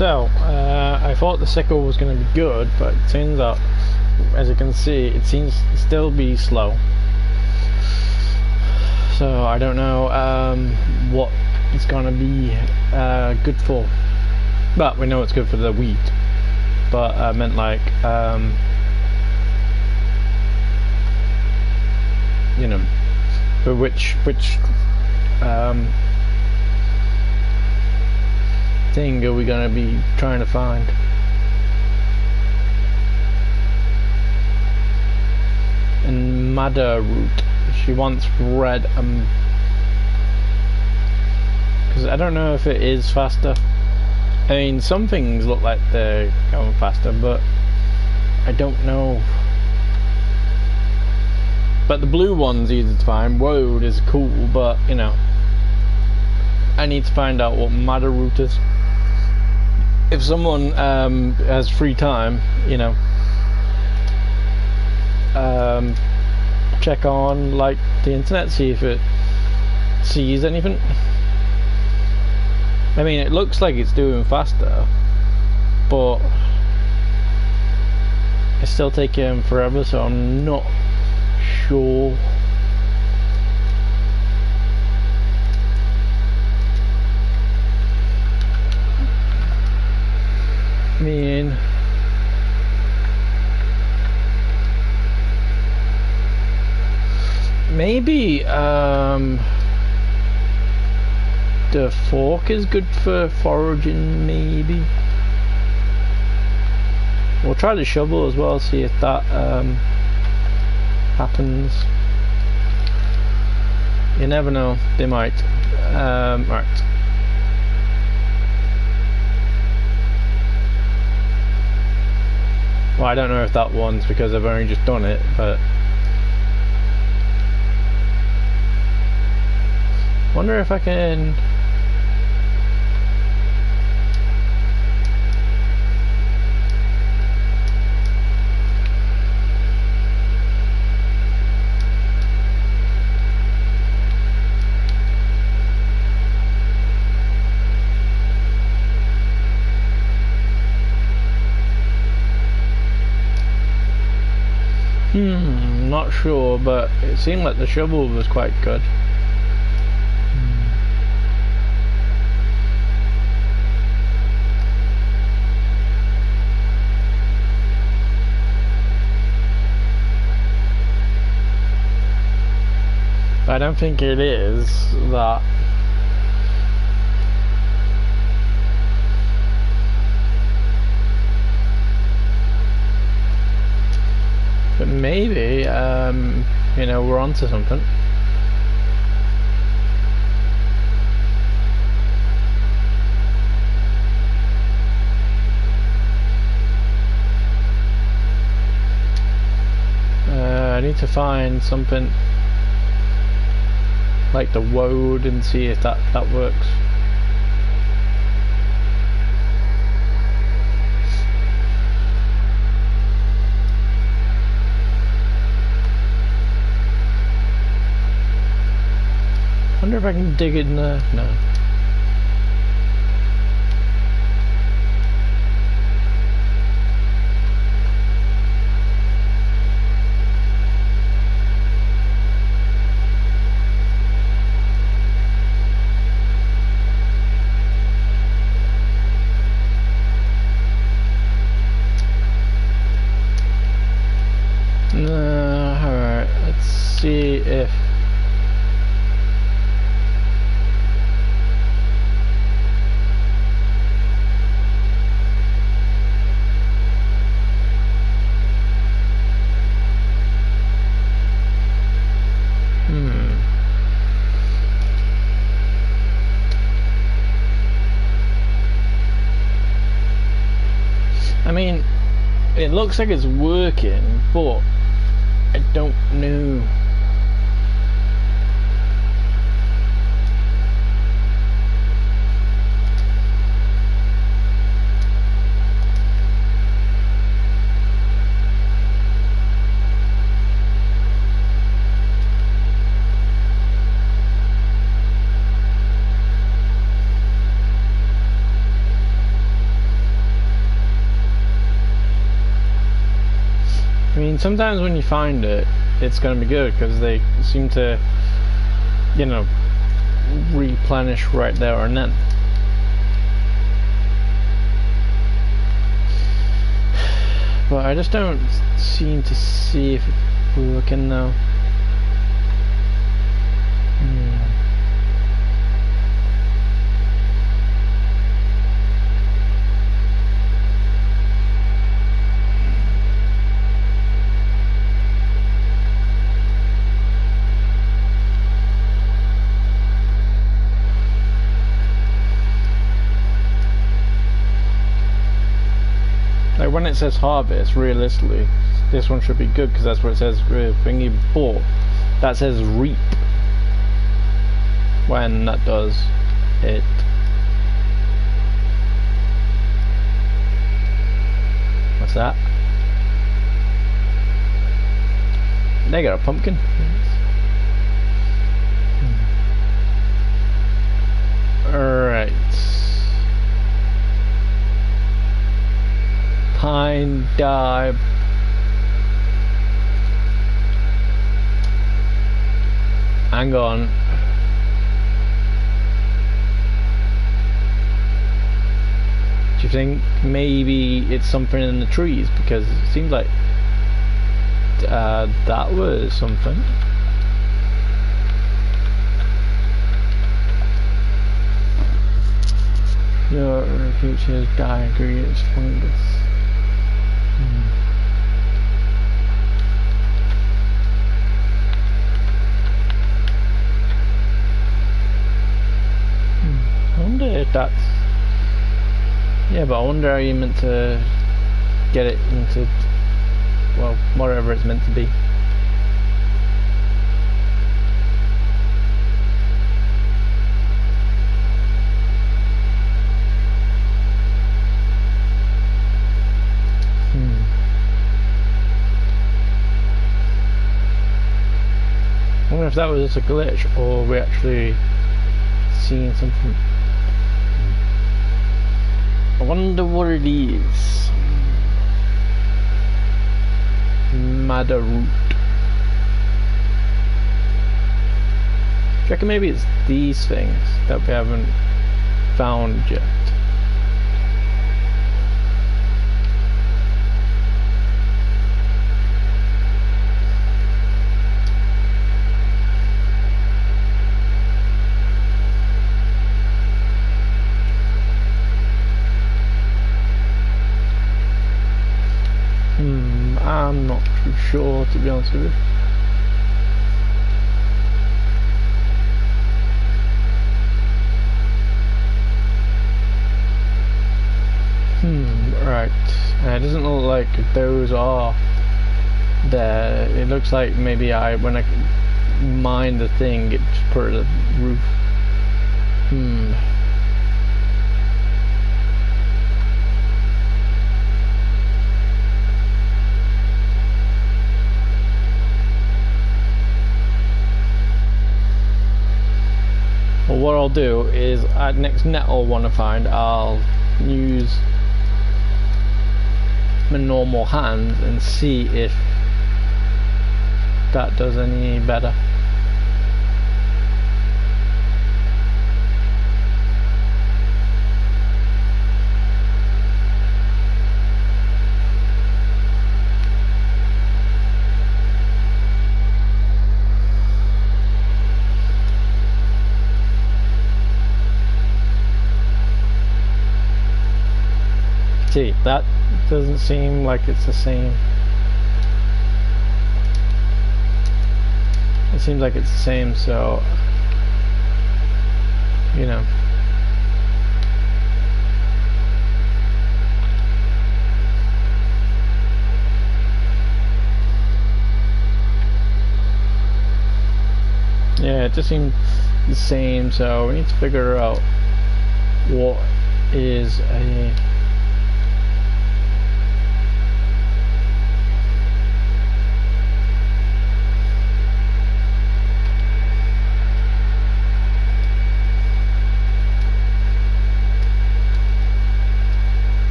A: So, I thought the sickle was going to be good, but it turns out, as you can see, it seems to still be slow. So I don't know what it's going to be good for. But we know it's good for the wheat. But I meant like, you know, for which thing are we going to be trying to find? And madder root. She wants red, because I don't know if it is faster. I mean, some things look like they're going faster, but I don't know. But the blue one's easy to find. Woad is cool, but you know, I need to find out what madder root is. If someone has free time, you know, check on like the internet, see if it sees anything. I mean, it looks like it's doing faster, but it's still taking forever, so I'm not sure. I mean, maybe the fork is good for foraging, maybe. We'll try the shovel as well, see if that happens. You never know, they might. Right. Well, I don't know if that one's because I've only just done it, but wonder if I can. Not sure, but it seemed like the shovel was quite good. But I don't think it is that. But maybe, you know, we're onto something. I need to find something like the woad and see if that works. I wonder if I can dig it in there. No. Alright, let's see if I mean, it looks like it's working, but I don't know. And sometimes when you find it, it's going to be good because they seem to, you know, replenish right there and then. But I just don't seem to see if we're looking now. Like when it says harvest, realistically, this one should be good because that's what it says. Thingy bought. That says reap. When that does it. What's that? They got a pumpkin. Alright. Pine dye. Hang on. Do you think maybe it's something in the trees? Because it seems like that was something. Your future's dye ingredients fungus. I wonder if that's... Yeah, but I wonder how you meant to get it into, well, whatever it's meant to be. I wonder if that was just a glitch or we actually seeing something. I wonder what it is. Madder root. Do you reckon maybe it's these things that we haven't found yet? I'm not too sure, to be honest with you. Right. It doesn't look like those are there. It looks like maybe when I mine the thing, it just put it at the roof. Well, what I'll do is at next net I'll want to find, I'll use my normal hand and see if that does any better. See, that doesn't seem like it's the same. It seems like it's the same, so you know. Yeah, it just seems the same, so we need to figure out what is a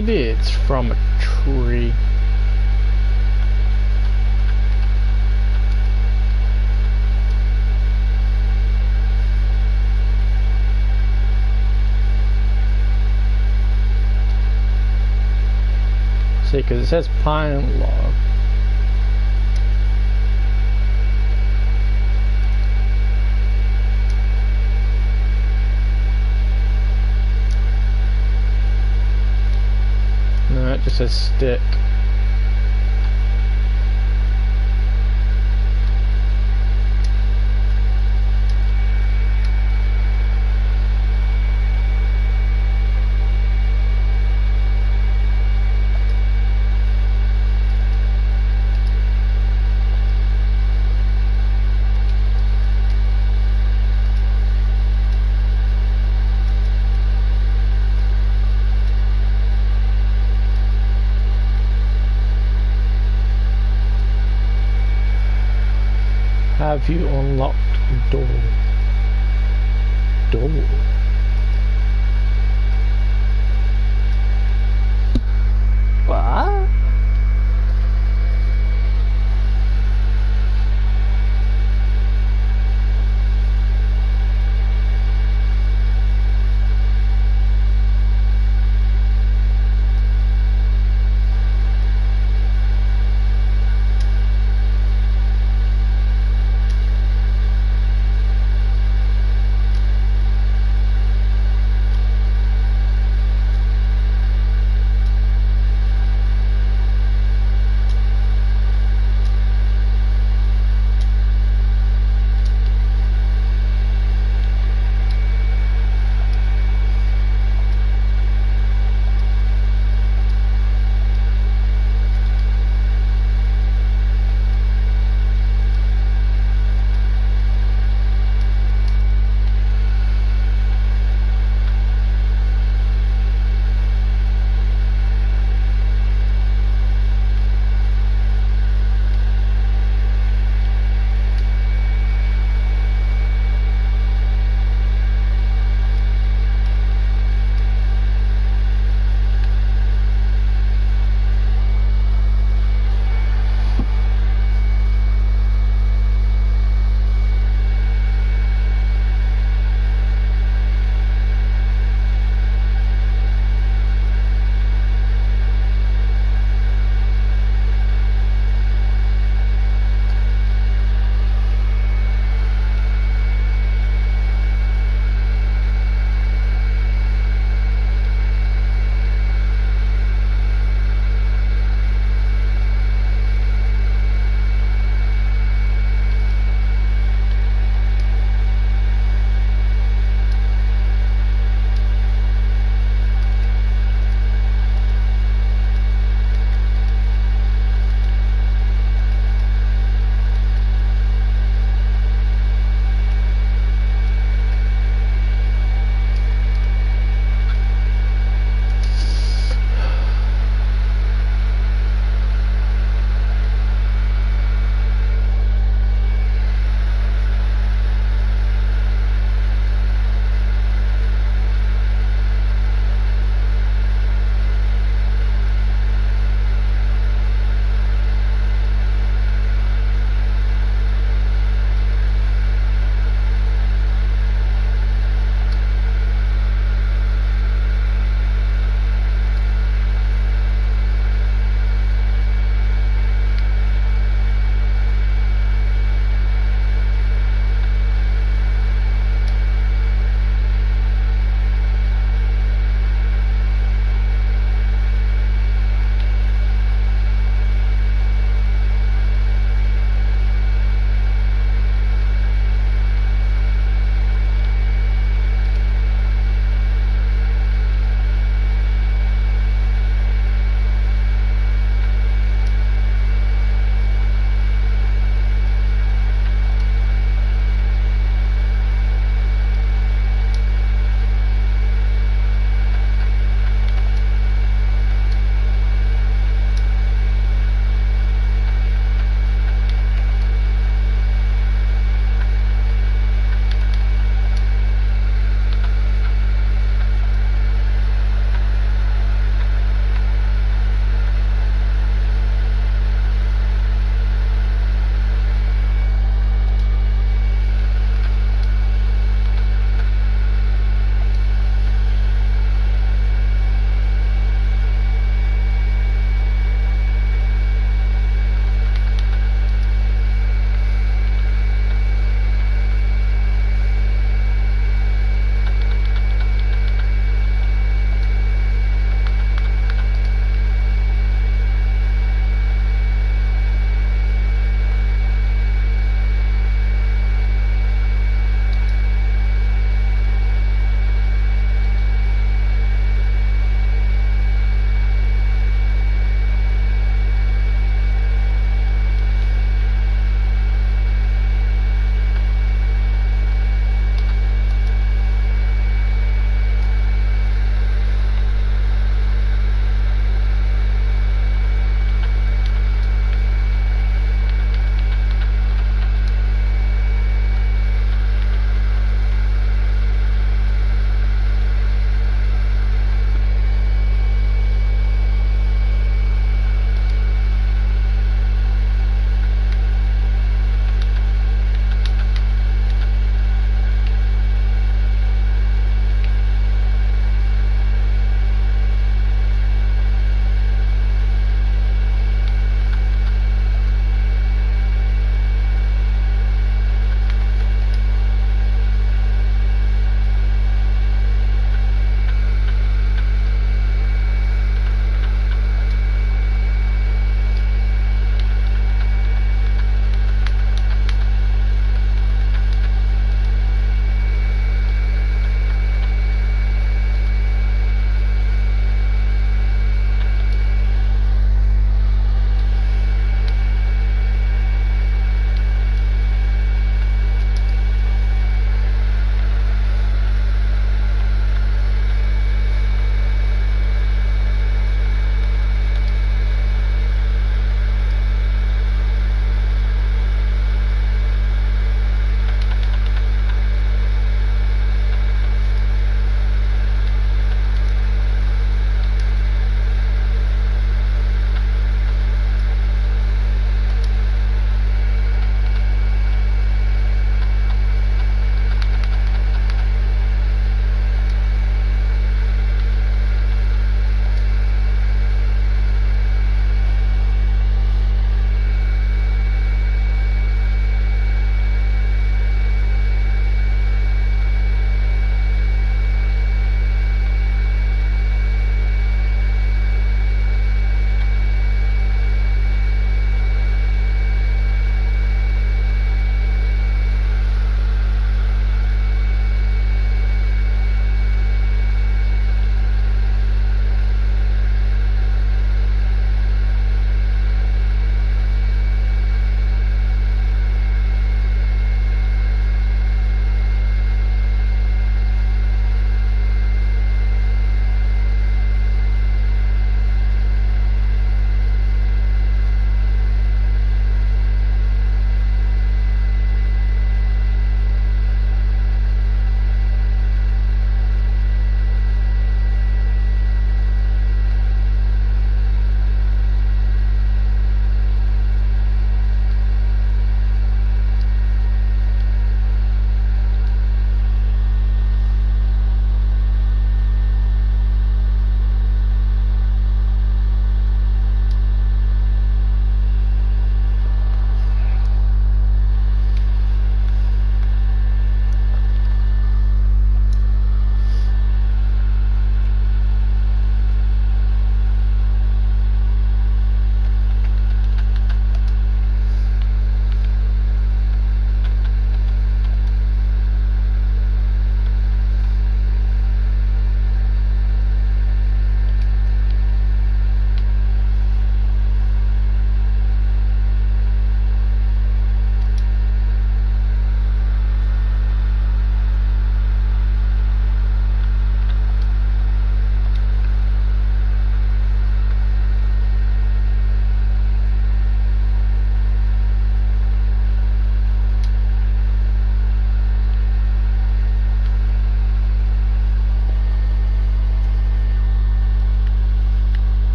A: maybe it's from a tree. See, because it says pine log. No, it just says stick. Have you unlocked the door? What?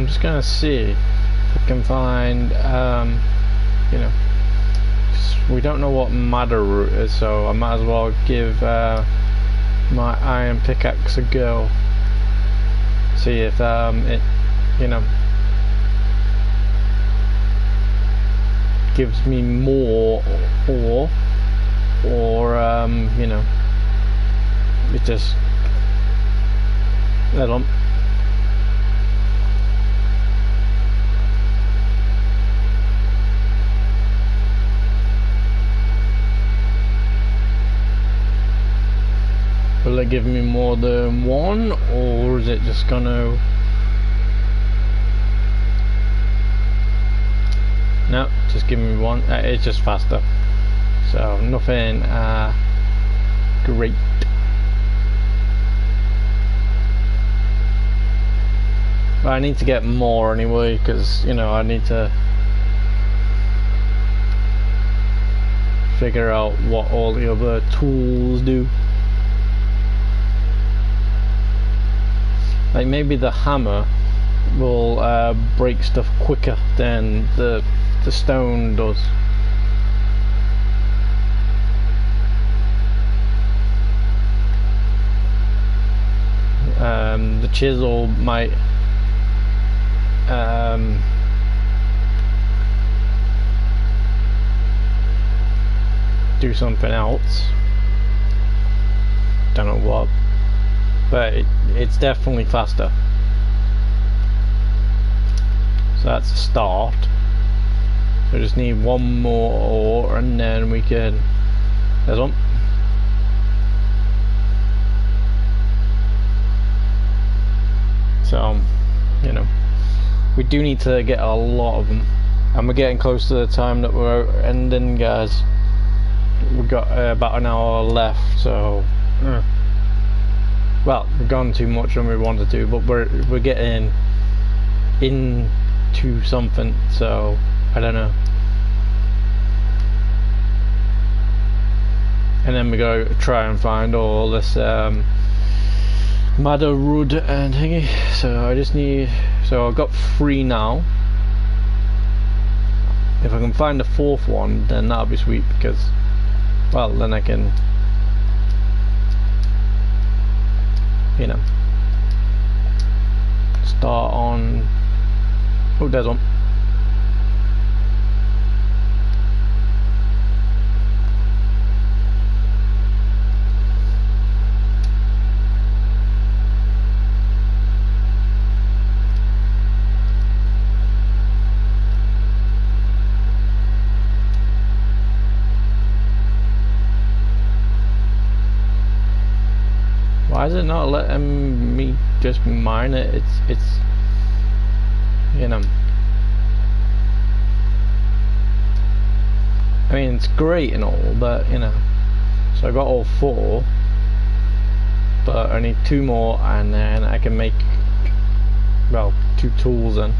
A: I'm just gonna see if we can find, you know, we don't know what madder root is, so I might as well give my iron pickaxe a go. See if it, you know, gives me more ore, or you know, it just, hold on. Will it give me more than one, or is it just gonna... No, just give me one. It's just faster. So nothing great. But I need to get more anyway, because, you know, I need to figure out what all the other tools do. Like maybe the hammer will break stuff quicker than the stone does. The chisel might do something else. Don't know what, but it's definitely faster. So that's a start. So we just need one more ore, and then we can... There's one. So, you know, we do need to get a lot of them, and we're getting close to the time that we're ending, guys. We've got about an hour left, so well, we've gone too much than we wanted to, but we're getting into something, so I don't know. And then we gotta try and find all this madder wood and thingy. So I just need, so I've got 3 now. If I can find the 4th one, then that'll be sweet, because, well, then I can, you know, start on... Oh, there's one. Why is it not letting me just mine it? It's you know, I mean, it's great and all, but you know, so I got all 4, but I need 2 more, and then I can make, well, 2 tools then.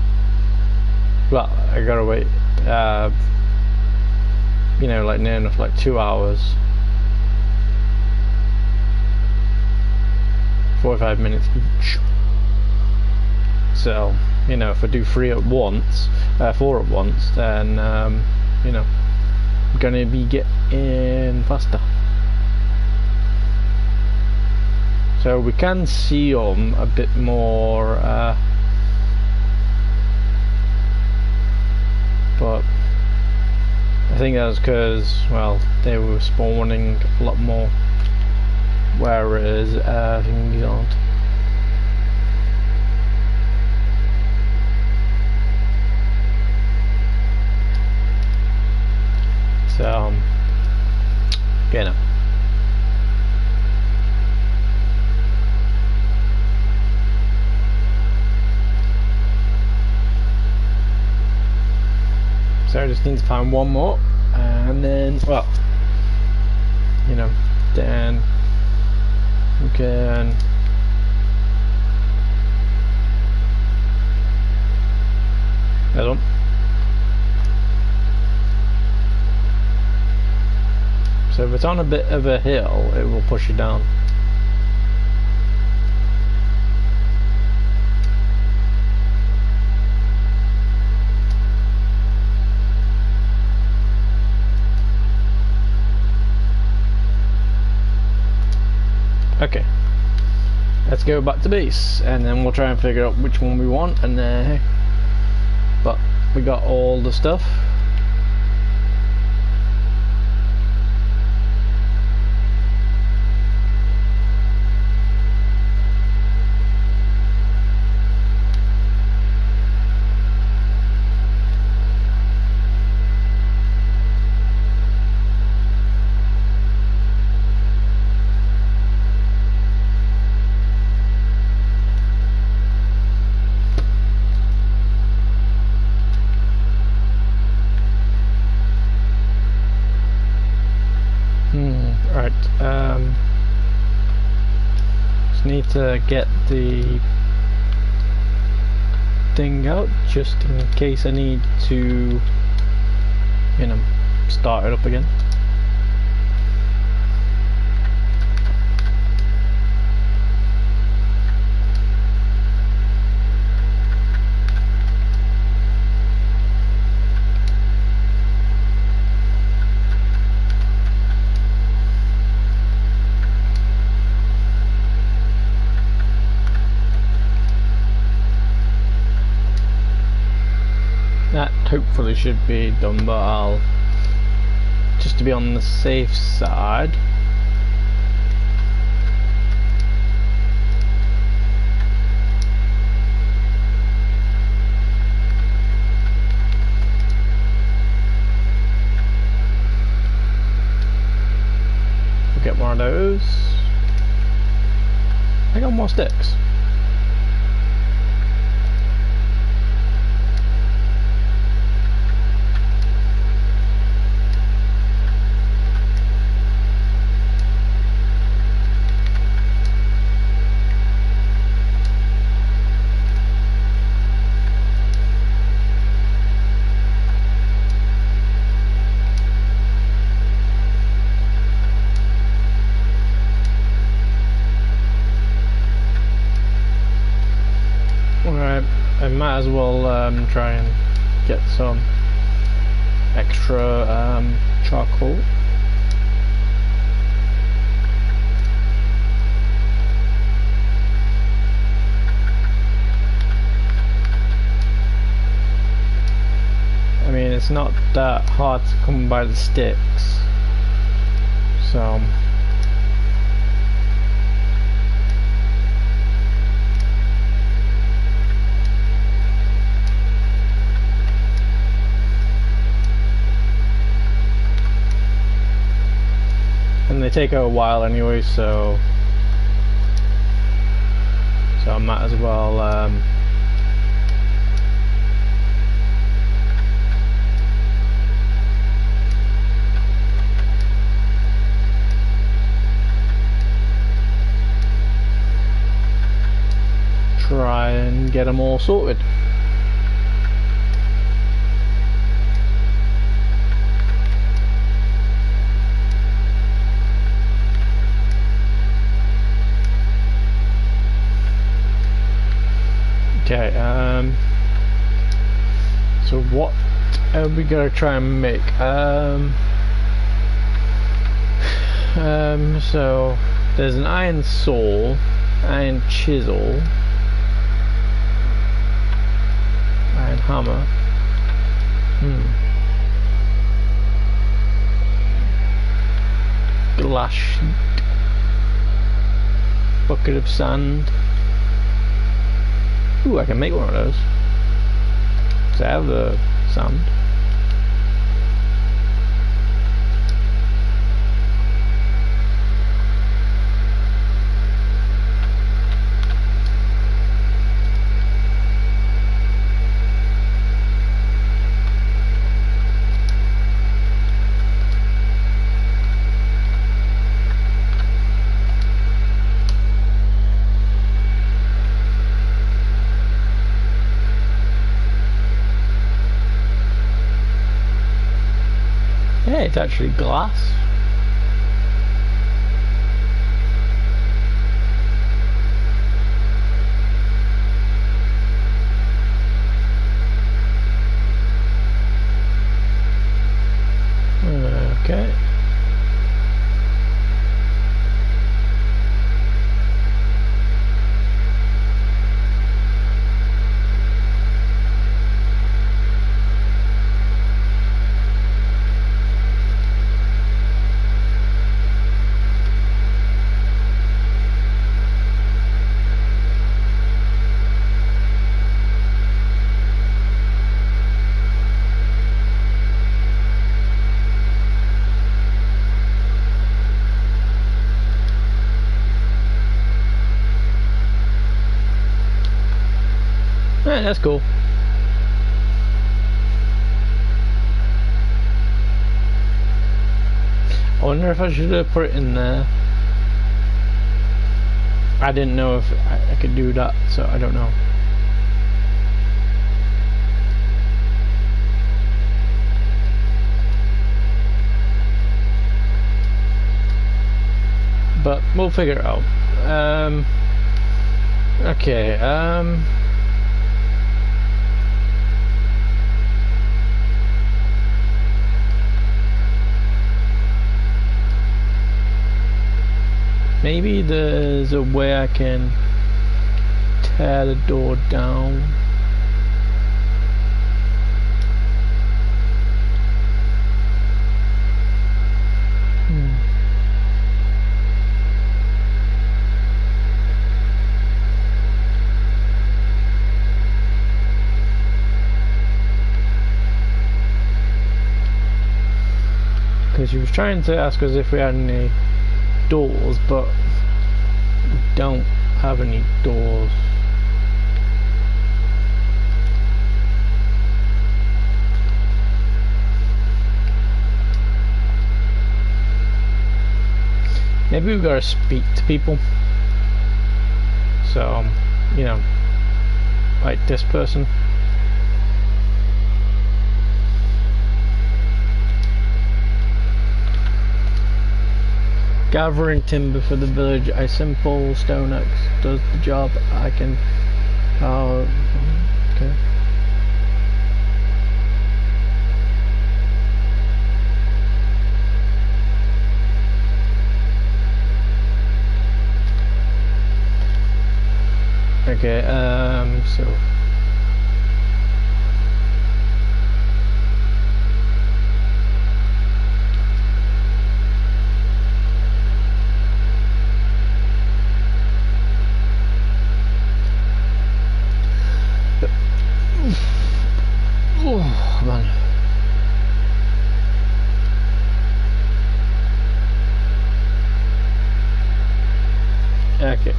A: Well, I gotta wait, you know, like near enough, like 2 hours. 45 minutes each. So, you know, if I do 4 at once, then, you know, I'm gonna be getting faster. So we can see them a bit more, but I think that's because, well, they were spawning a lot more. Whereas things aren't. So, you know. So I just need to find one more, and then, well, you know, then we can that one. So if it's on a bit of a hill, it will push you down. Okay. Let's go back to base, and then we'll try and figure out which one we want, and but we got all the stuff. Right. Just need to get the thing out just in case I need to, you know, start it up again. That hopefully should be done, but I'll just to be on the safe side. We'll get one of those. I got more sticks. I might as well try and get some extra charcoal. I mean, it's not that hard to come by the sticks, so and they take a while anyway, so I might as well try and get them all sorted. Okay, so what are we gonna try and make? So there's an iron saw, iron chisel, iron hammer. Glass sheet, bucket of sand. Ooh, I can make one of those. So I have the sand. Yeah, it's actually glass. Okay. Alright, that's cool. I wonder if I should have put it in there. I didn't know if I could do that, so I don't know. But we'll figure it out. Okay, maybe there's a way I can tear the door down. Because she was trying to ask us if we had any doors, but we don't have any doors. Maybe we've got to speak to people. So, you know, like this person. Gathering timber for the village. A simple stone axe does the job. I can. Okay. Okay. So. Oh man. Okay.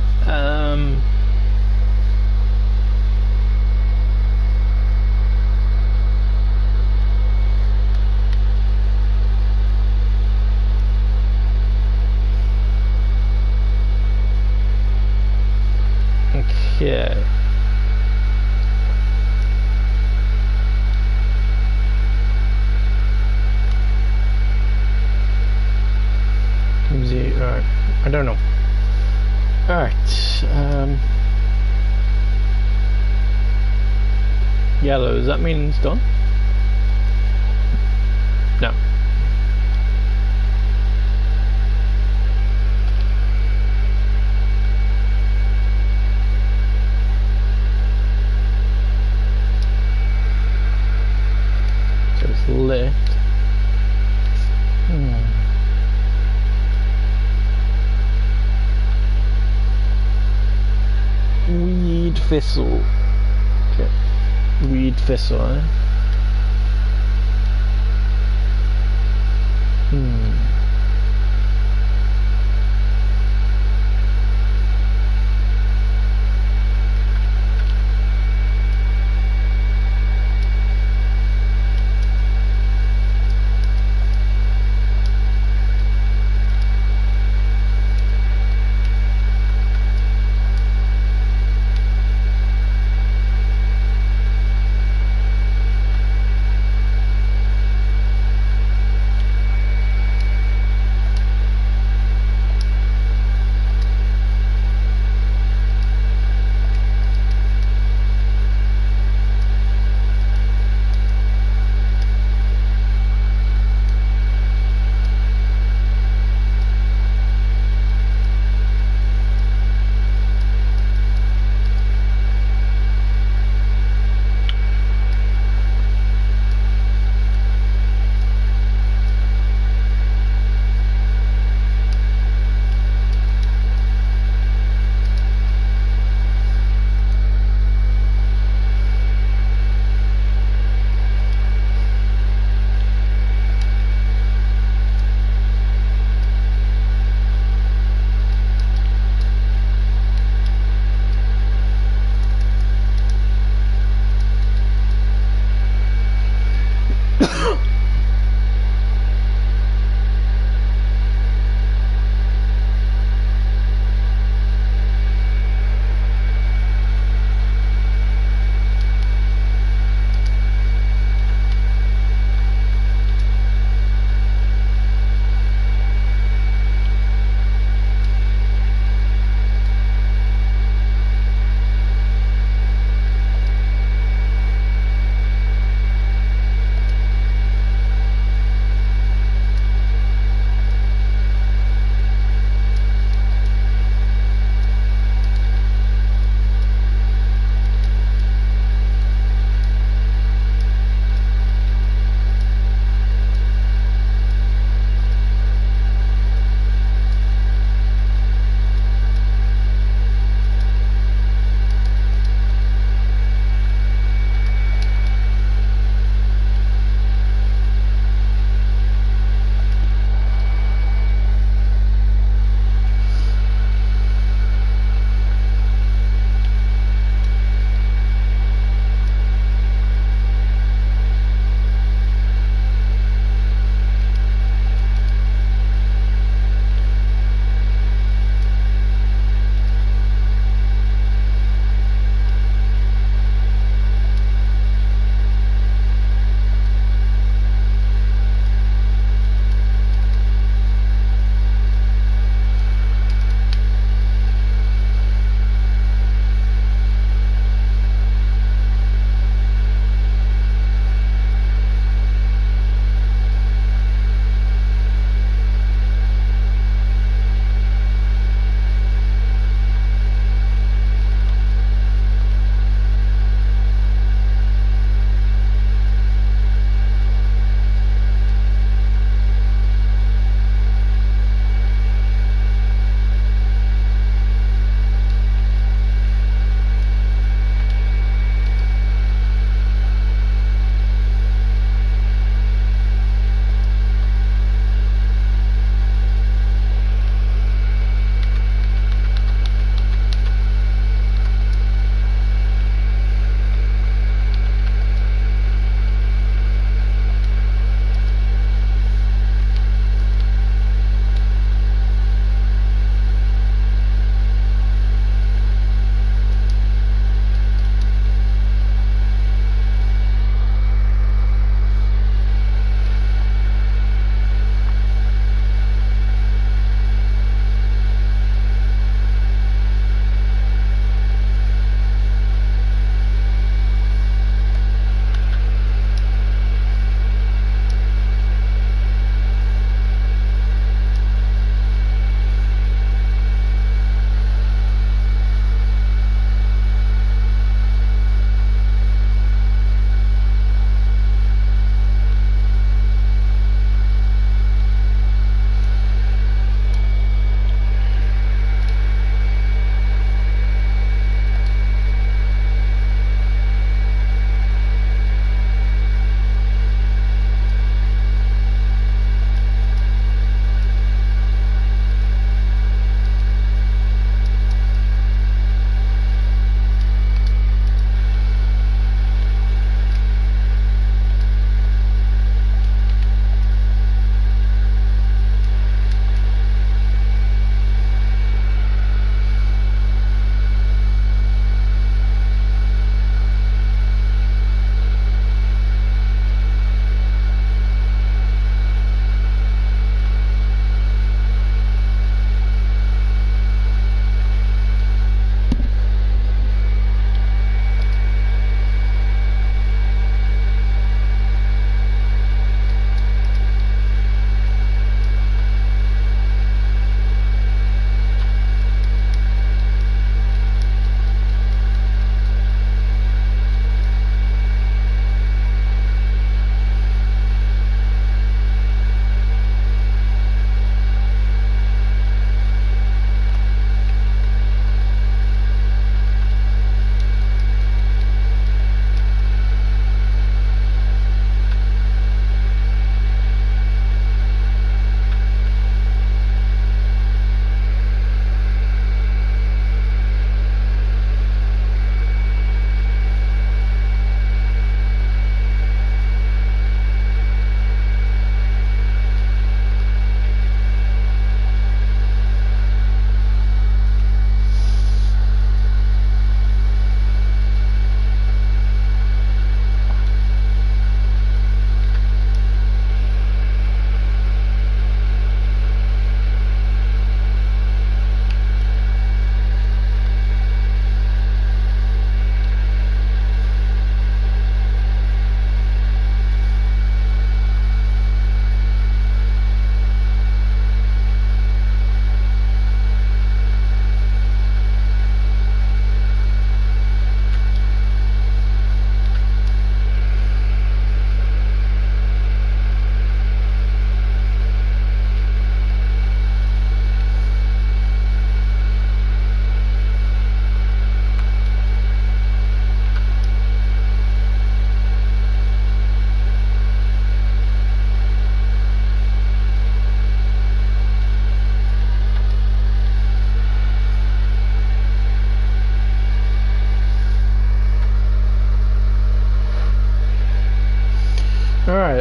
A: Okay. Alright, I don't know. Alright, yellow, does that mean it's done? No. So it's lit. Weed thistle. Okay. Weed thistle, eh?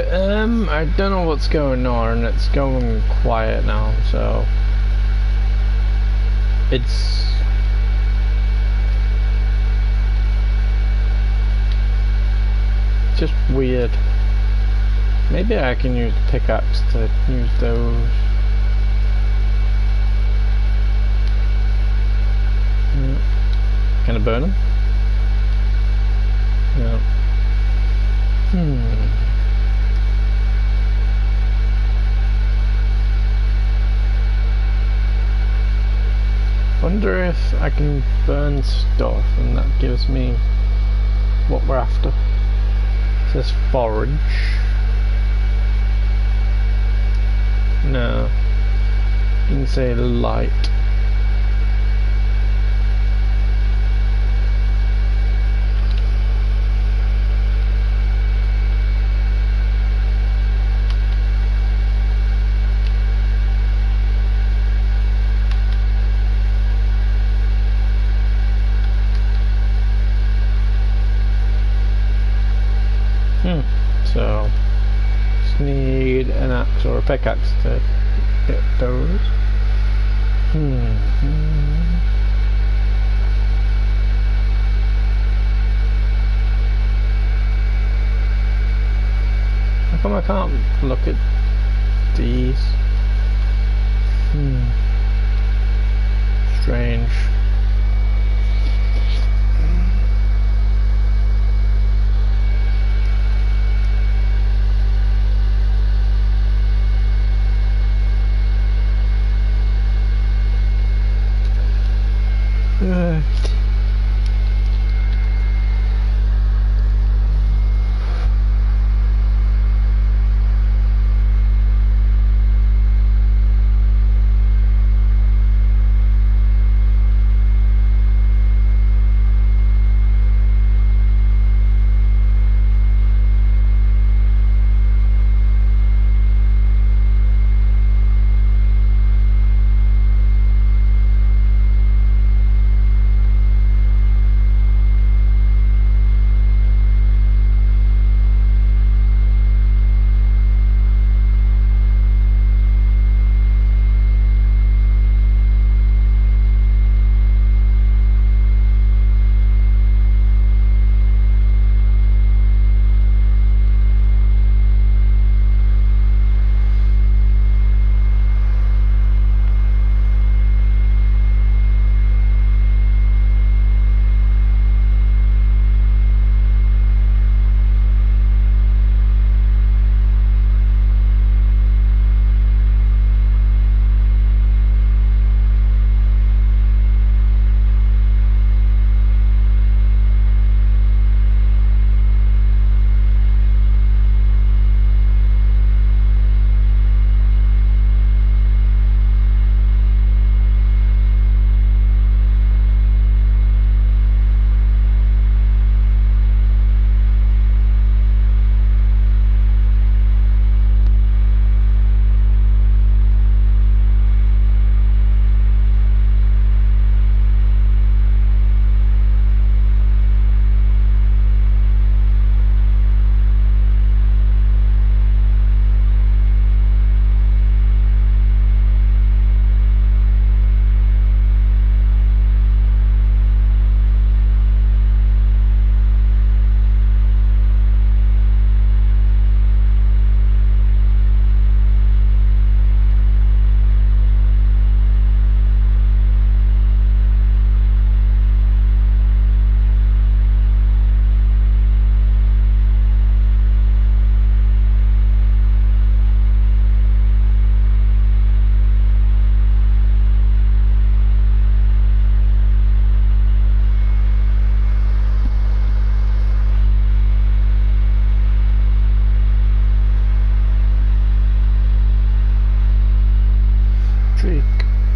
A: I don't know what's going on. It's going quiet now, so it's just weird. Maybe I can use the pickaxe to use those. Can I burn them? No. Wonder if I can burn stuff and that gives me what we're after. It says forage. No. You can say light. So, just need an axe or a pickaxe to get those. How come I can't look at these? Strange.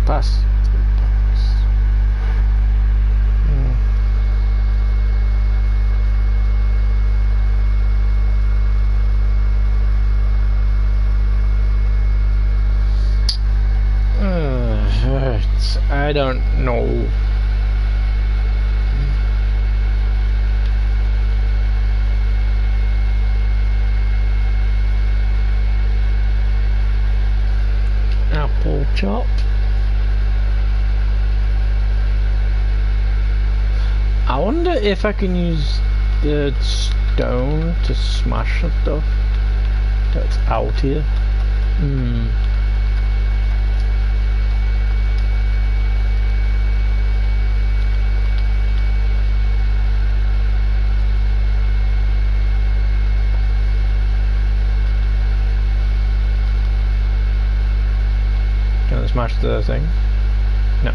A: Pass. I don't know. chop. I wonder if I can use the stone to smash the stuff that's out here. Can I smash the thing? No.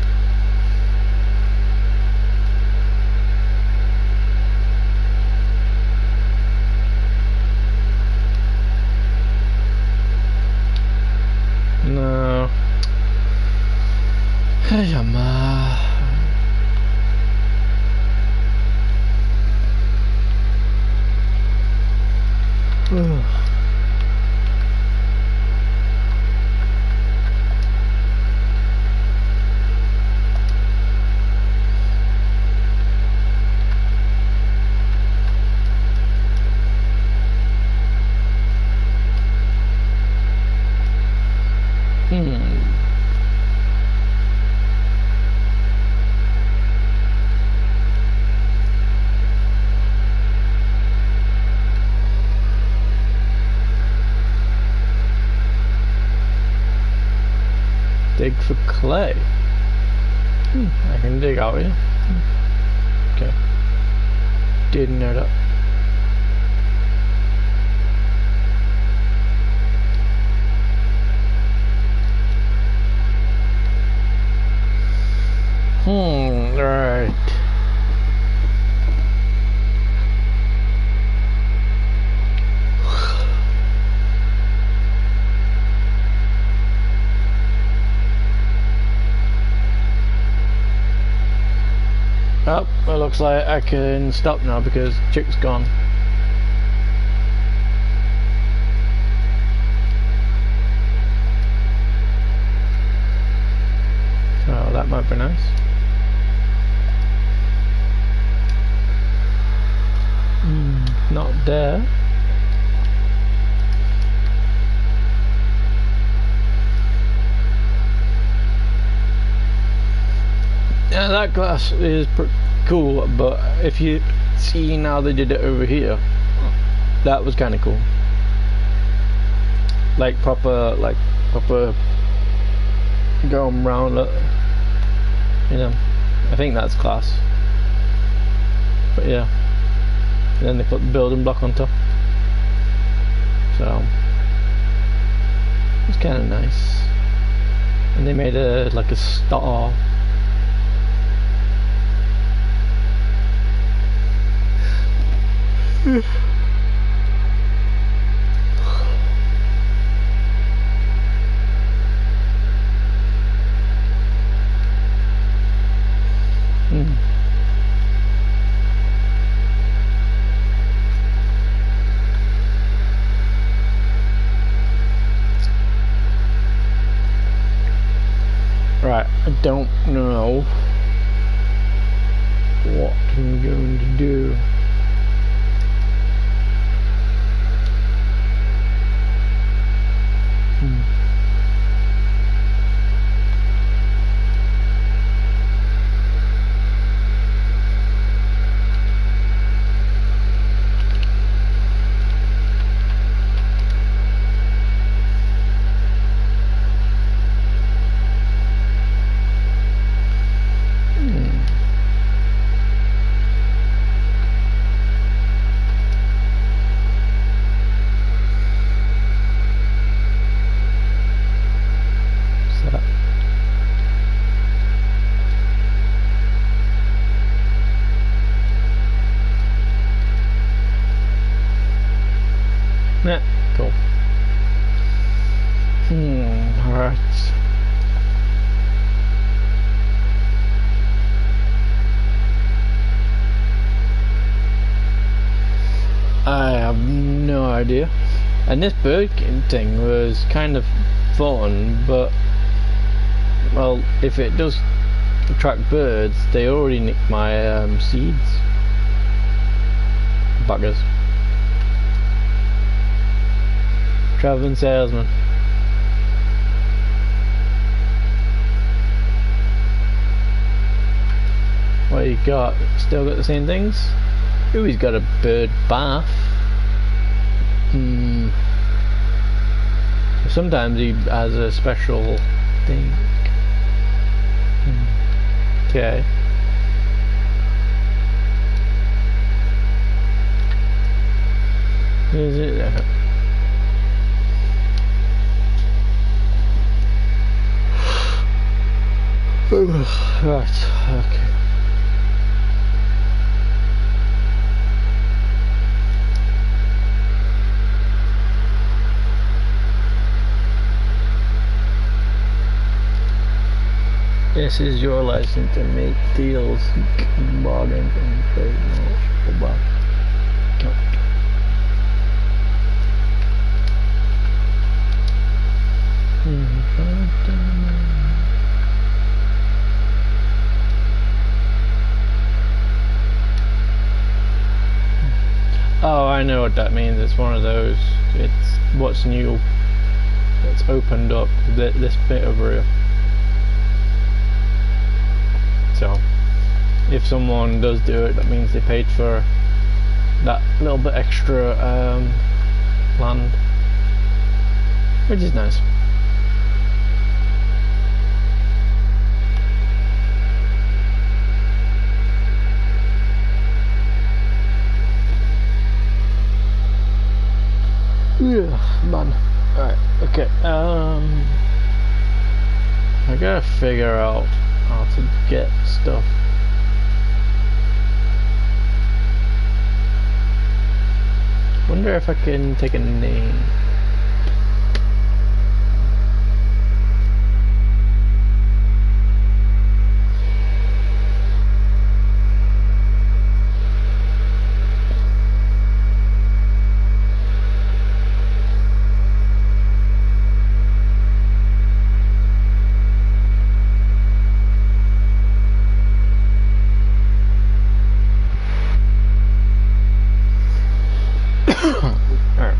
A: No. Hey, Dig for clay. I can dig out here. Okay. Didn't know that. Right. Oh, it looks like I can stop now because Chick's gone. So that might be nice. Not there. Yeah, that glass is cool, but if you see how they did it over here, that was kind of cool. Like proper going round, you know. I think that's class. But yeah, and then they put the building block on top, so it's kind of nice. And they made a like a star. Right, I don't know what I'm going to do. Yeah, cool. Alright. I have no idea. And this bird thing was kind of fun, but well, if it does attract birds, they already nicked my seeds. Buggers. Traveling salesman. got still got the same things. Ooh, he's got a bird bath. Sometimes he has a special thing. Okay. Is it? Right. Okay. This is your license to make deals, bargains, and trade more. Oh, I know what that means. It's one of those. It's what's new. It's opened up this bit of room. So, if someone does do it, that means they paid for that little bit extra land, which is nice. Yeah, man. Alright, okay. I gotta figure out how to get stuff. Wonder if I can take a name. Alright.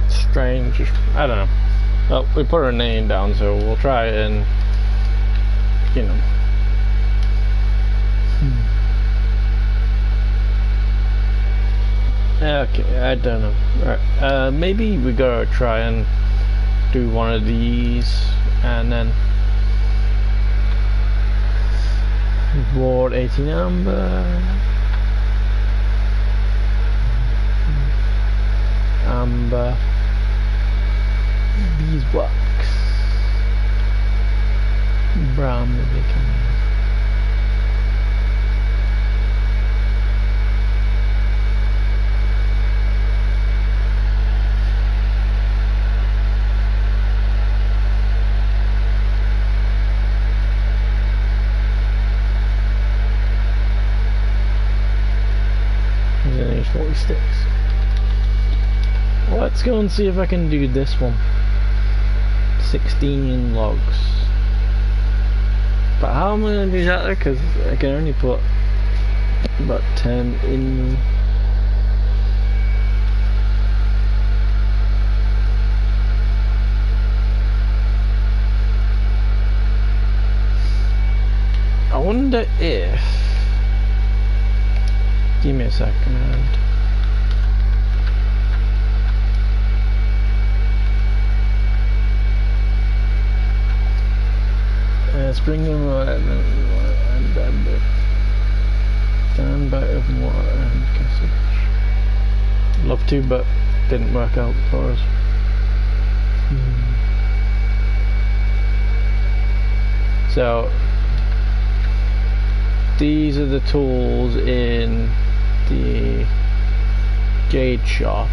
A: Strange. I don't know. Well, we put our name down, so we'll try and, you know. Okay, I don't know. Alright, maybe we gotta try and do one of these, and then Ward 18 Amber. Amber. Beeswax. Brown maybe. There's 46. Let's go and see if I can do this one. 16 logs. But how am I going to do that? Because I can only put about 10 in. I wonder if. Give me a second. Spring and water and bamboo. Stand by of water and cassage. Love to, but didn't work out for us. So these are the tools in the jade shop.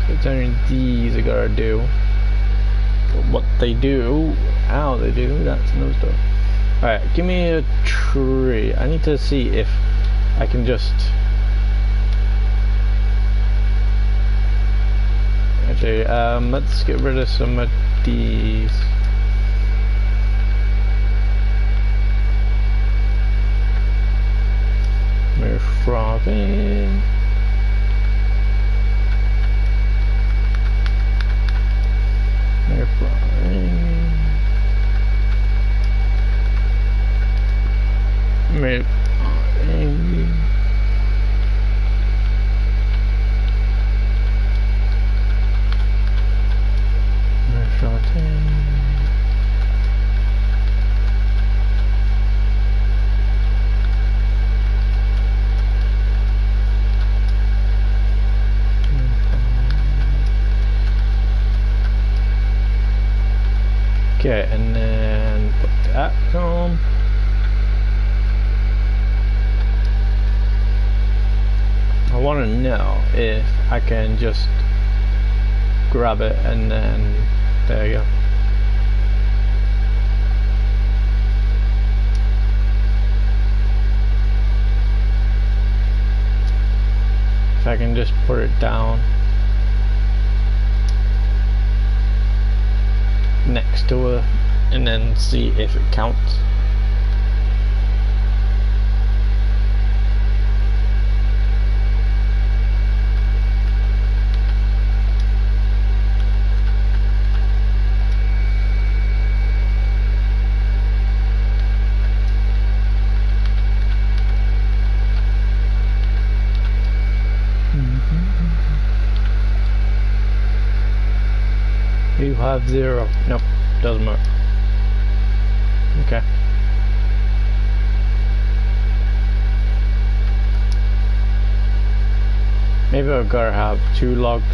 A: It's only these I gotta do. But what they do, how they do, that's another story. Alright, give me a tree. I need to see if I can just... Actually, let's get rid of some of these. Move frothing. Move frothing. Move frothing. Move frothing. Okay, and then put that on. I want to know if I can just grab it and then there you go. If I can just put it down next to her and then see if it counts. You have 0. Nope, doesn't work. Okay. Maybe I've got to have 2 logs.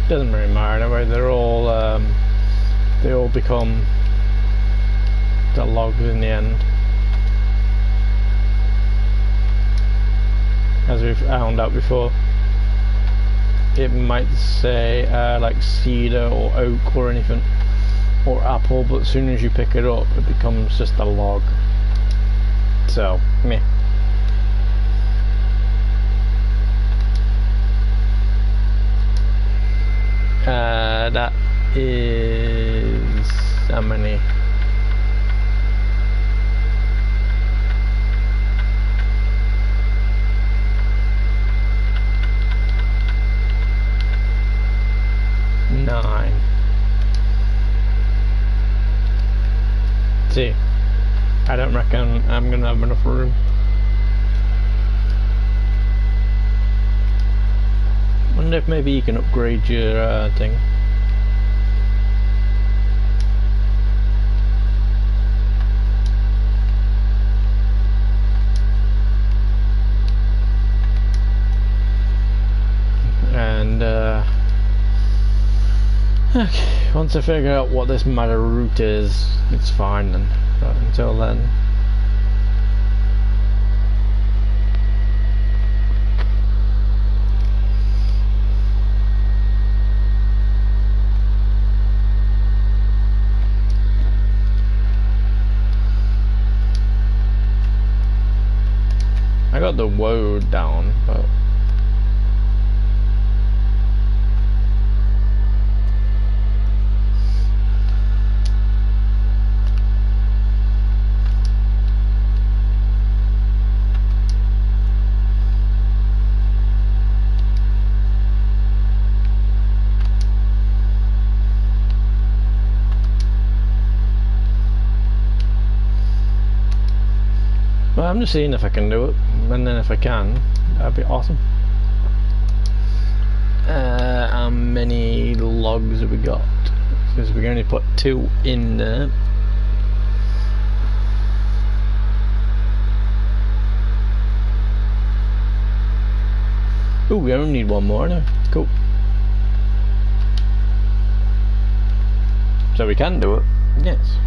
A: Doesn't really matter anyway. They all become the logs in the end, as we've found out before. It might say like cedar or oak or anything, or apple, but as soon as you pick it up, it becomes just a log. So, meh. That is how many? Nine. See, I don't reckon I'm gonna have enough room. Wonder if maybe you can upgrade your thing. And okay, once I figure out what this matter root is, it's fine then. But until then, got the woad down, but I'm just seeing if I can do it, and then if I can, that'd be awesome. How many logs have we got? Because we can only put 2 in there. Ooh, we only need 1 more now. Cool. So we can do it. Yes.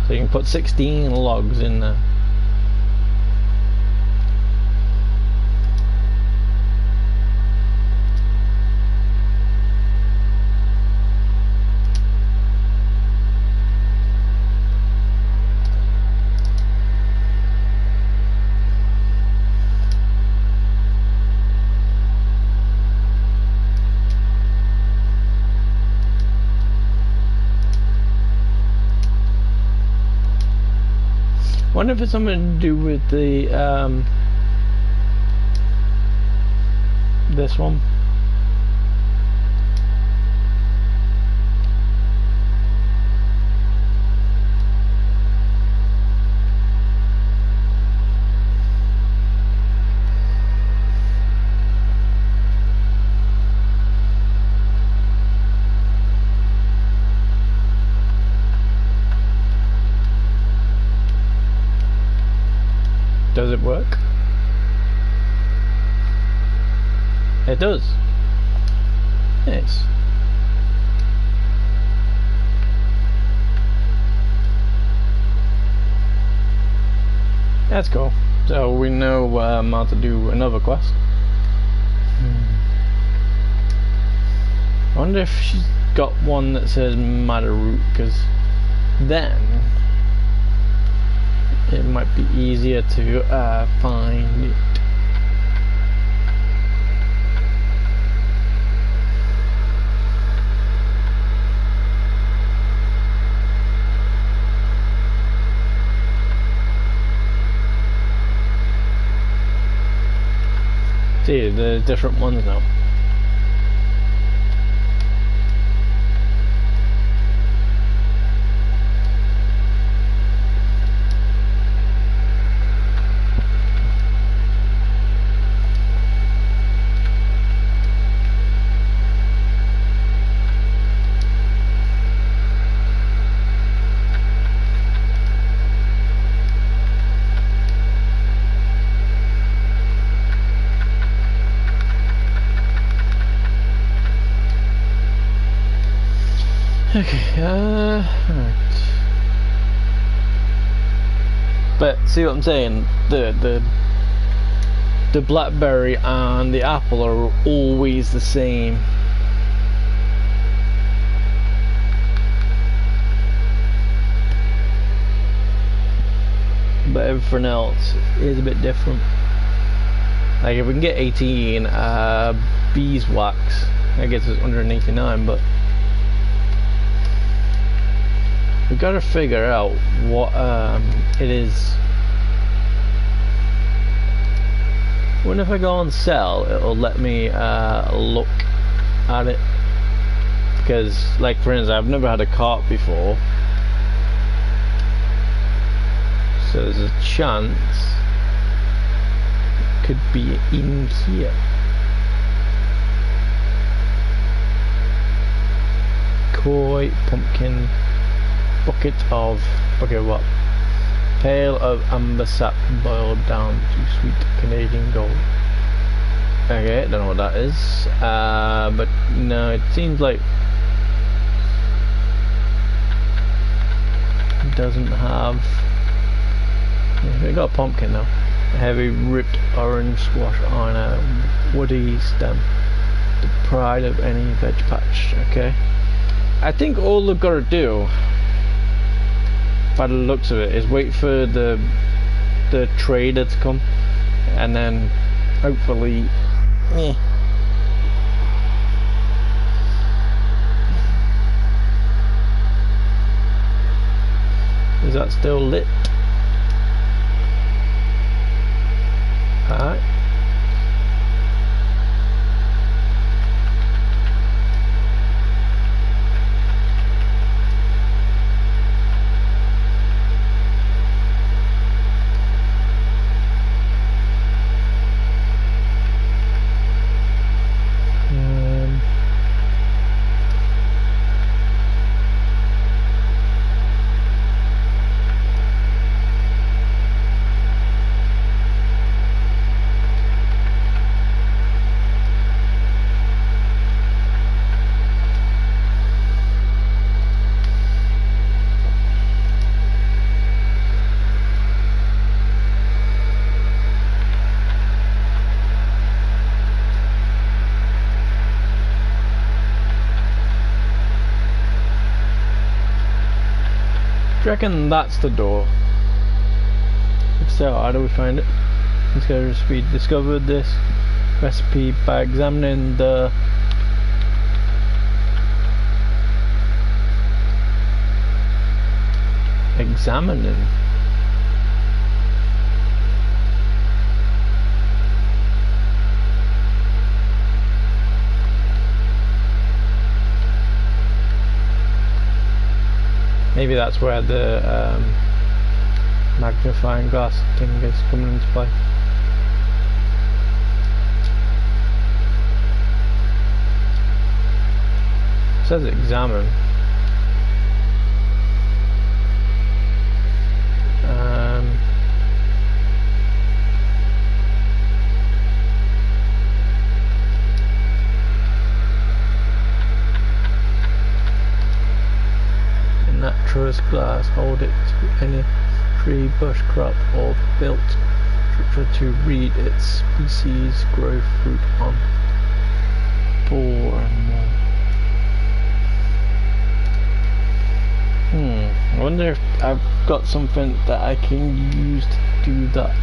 A: So you can put 16 logs in there. Wonder if it's something to do with the this one. Does it work? It does. Nice. That's cool. So we know how to do another quest. I wonder if she's got one that says Matter Root, because then it might be easier to find it. See, there's different ones now. Okay, right. But see what I'm saying? The blackberry and the apple are always the same. But everything else is a bit different. Like if we can get 18 beeswax, I guess it's 189, but we gotta figure out what it is. When if I go on sell, it'll let me look at it, because like for instance, I've never had a cart before, so there's a chance it could be in here. Koi, pumpkin, bucket what? Pail of amber sap boiled down to sweet Canadian gold. Okay, don't know what that is. But no, it seems like it doesn't have. We got a pumpkin now. A heavy ripped orange squash on a woody stem. The pride of any veg patch. Okay. I think all we've got to do, by the looks of it, is wait for the trader to come and then hopefully, Is that still lit? Alright. I reckon that's the door. If so, how do we find it? Discover recipe. Discovered this recipe by examining the Maybe that's where the magnifying glass thing is coming into play. It says examine. Naturalist glass, hold it to any tree, bush, crop or built structure to read its species, grow fruit on, and more. I wonder if I've got something that I can use to do that.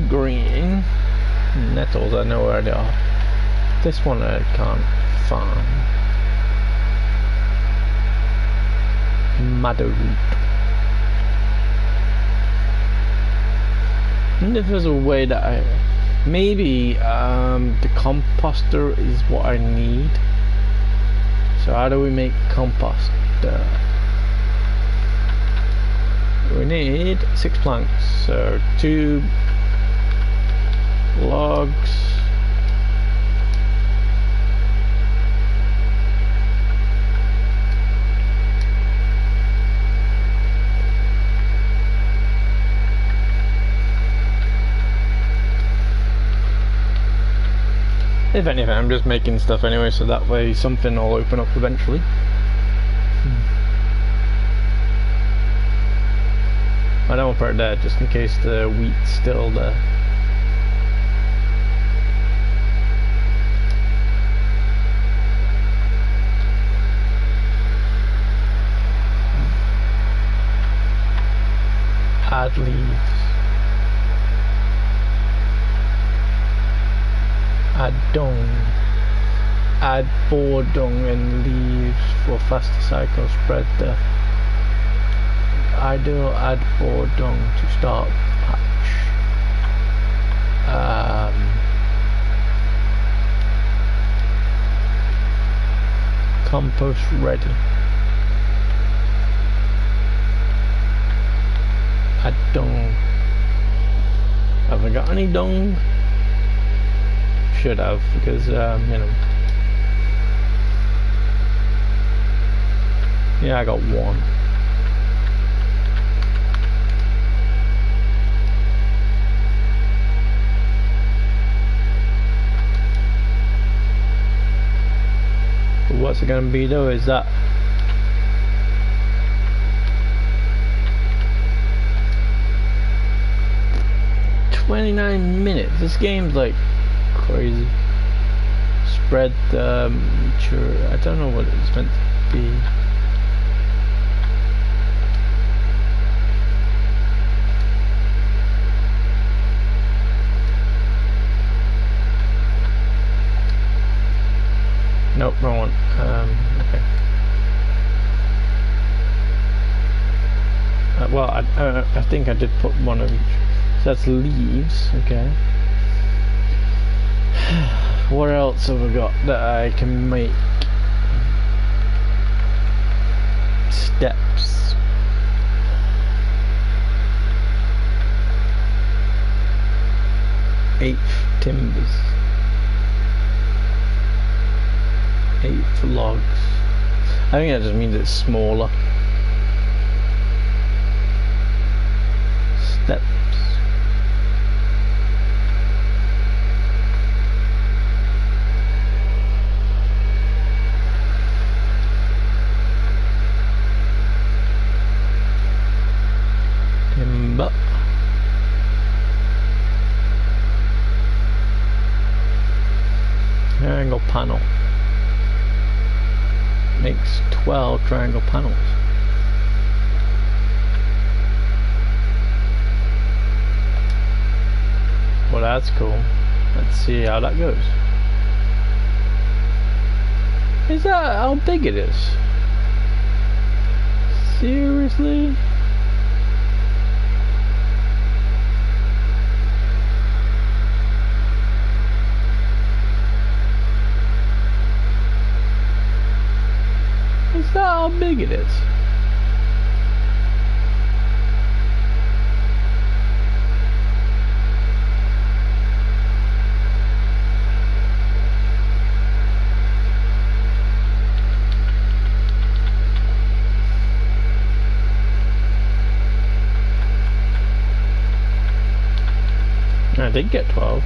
A: Green nettles, I know where they are. This one I can't farm. Madder root. And if there's a way that maybe the composter is what I need. So how do we make compost? We need 6 planks, so 2 logs. If anything, I'm just making stuff anyway, so that way something will open up eventually. I don't want to put it there just in case the wheat's still there. Add leaves. Add dung. Add boar dung and leaves for faster cycle. Spread the ideal. Add boar dung to start patch. Compost ready. Add dung. Have I got any dung? Should have, because you know. Yeah, I got 1. What's it gonna be though? Is that $29 This game's like crazy. Spread mature. I don't know what it's meant to be. Nope, wrong one. Okay. Well, I think I did put one of each. So that's leaves. Okay. What else have I got that I can make? Steps. Eighth timbers. 8 logs. I think that just means it's smaller. Steps. Timber. Triangle panel. Makes 12 triangle panels. Well, that's cool. Let's see how that goes. Is that how big it is? Seriously? Is that how big it is? I did get 12.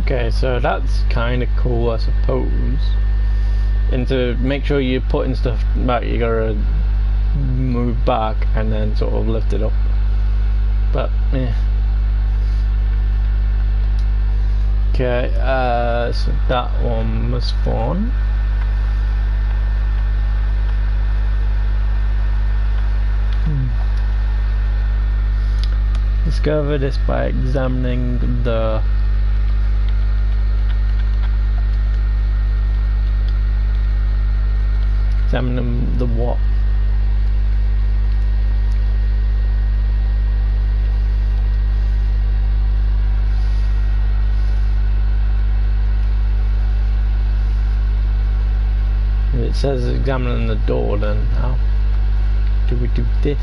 A: Okay, so that's kind of cool, I suppose. And to make sure you're putting stuff back, you gotta move back and then sort of lift it up. But, yeah. Okay, so that one was fun. Discover this by examining the what? it says examining the door, then how do we do this?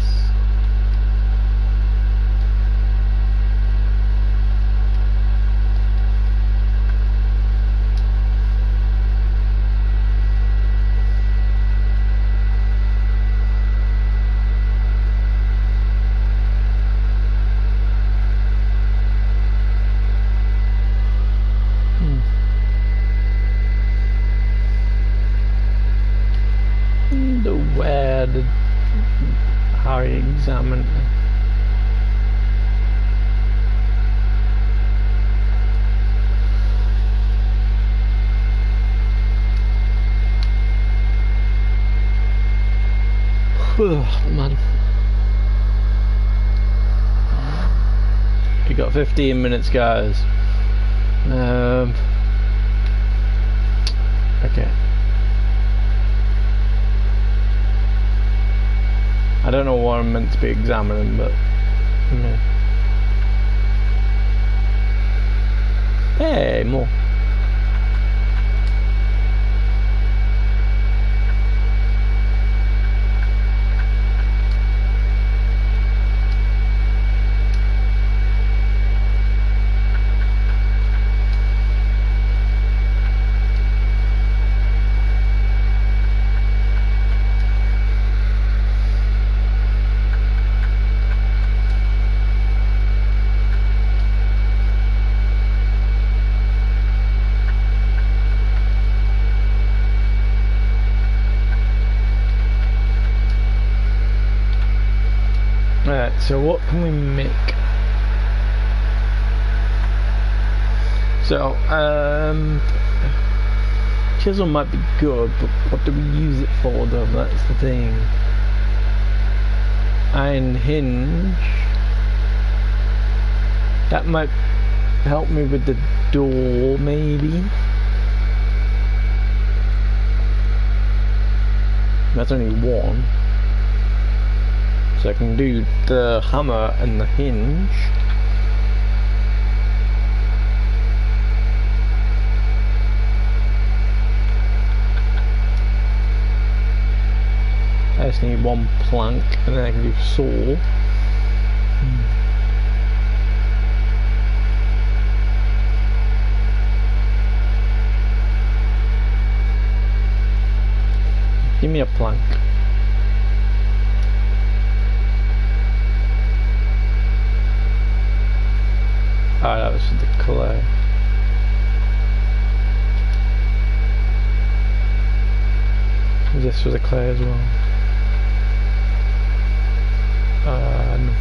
A: How you examine it. Man. We got 15 minutes, guys. Okay. I don't know what I'm meant to be examining, but no. Hey, more. Alright, so what can we make? So, chisel might be good, but what do we use it for though? That's the thing. Iron hinge. That might help me with the door, maybe. That's only one. So I can do the hammer and the hinge. I just need one plank and then I can do saw. Give me a plank. Oh, that was for the clay. Is this for the clay as well? No.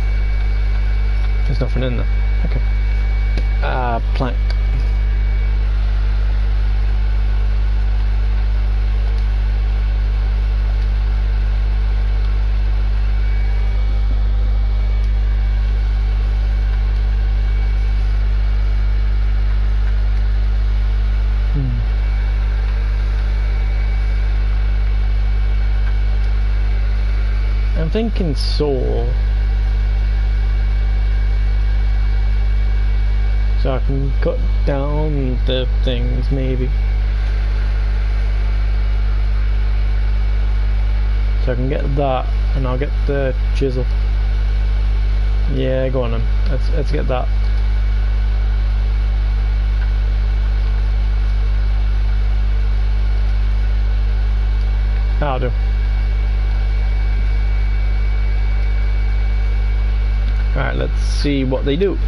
A: There's nothing in there. Okay. Plank. I'm thinking saw, so I can cut down the things maybe, so I can get that and I'll get the chisel. Yeah, go on then, let's get that. That'll do. Alright, let's see what they do.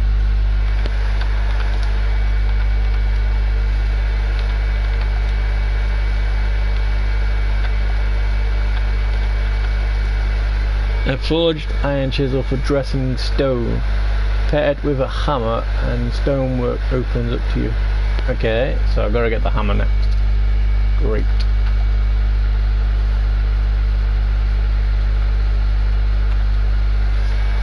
A: A forged iron chisel for dressing stone, paired with a hammer, and stonework opens up to you. Okay, so I've got to get the hammer next. Great.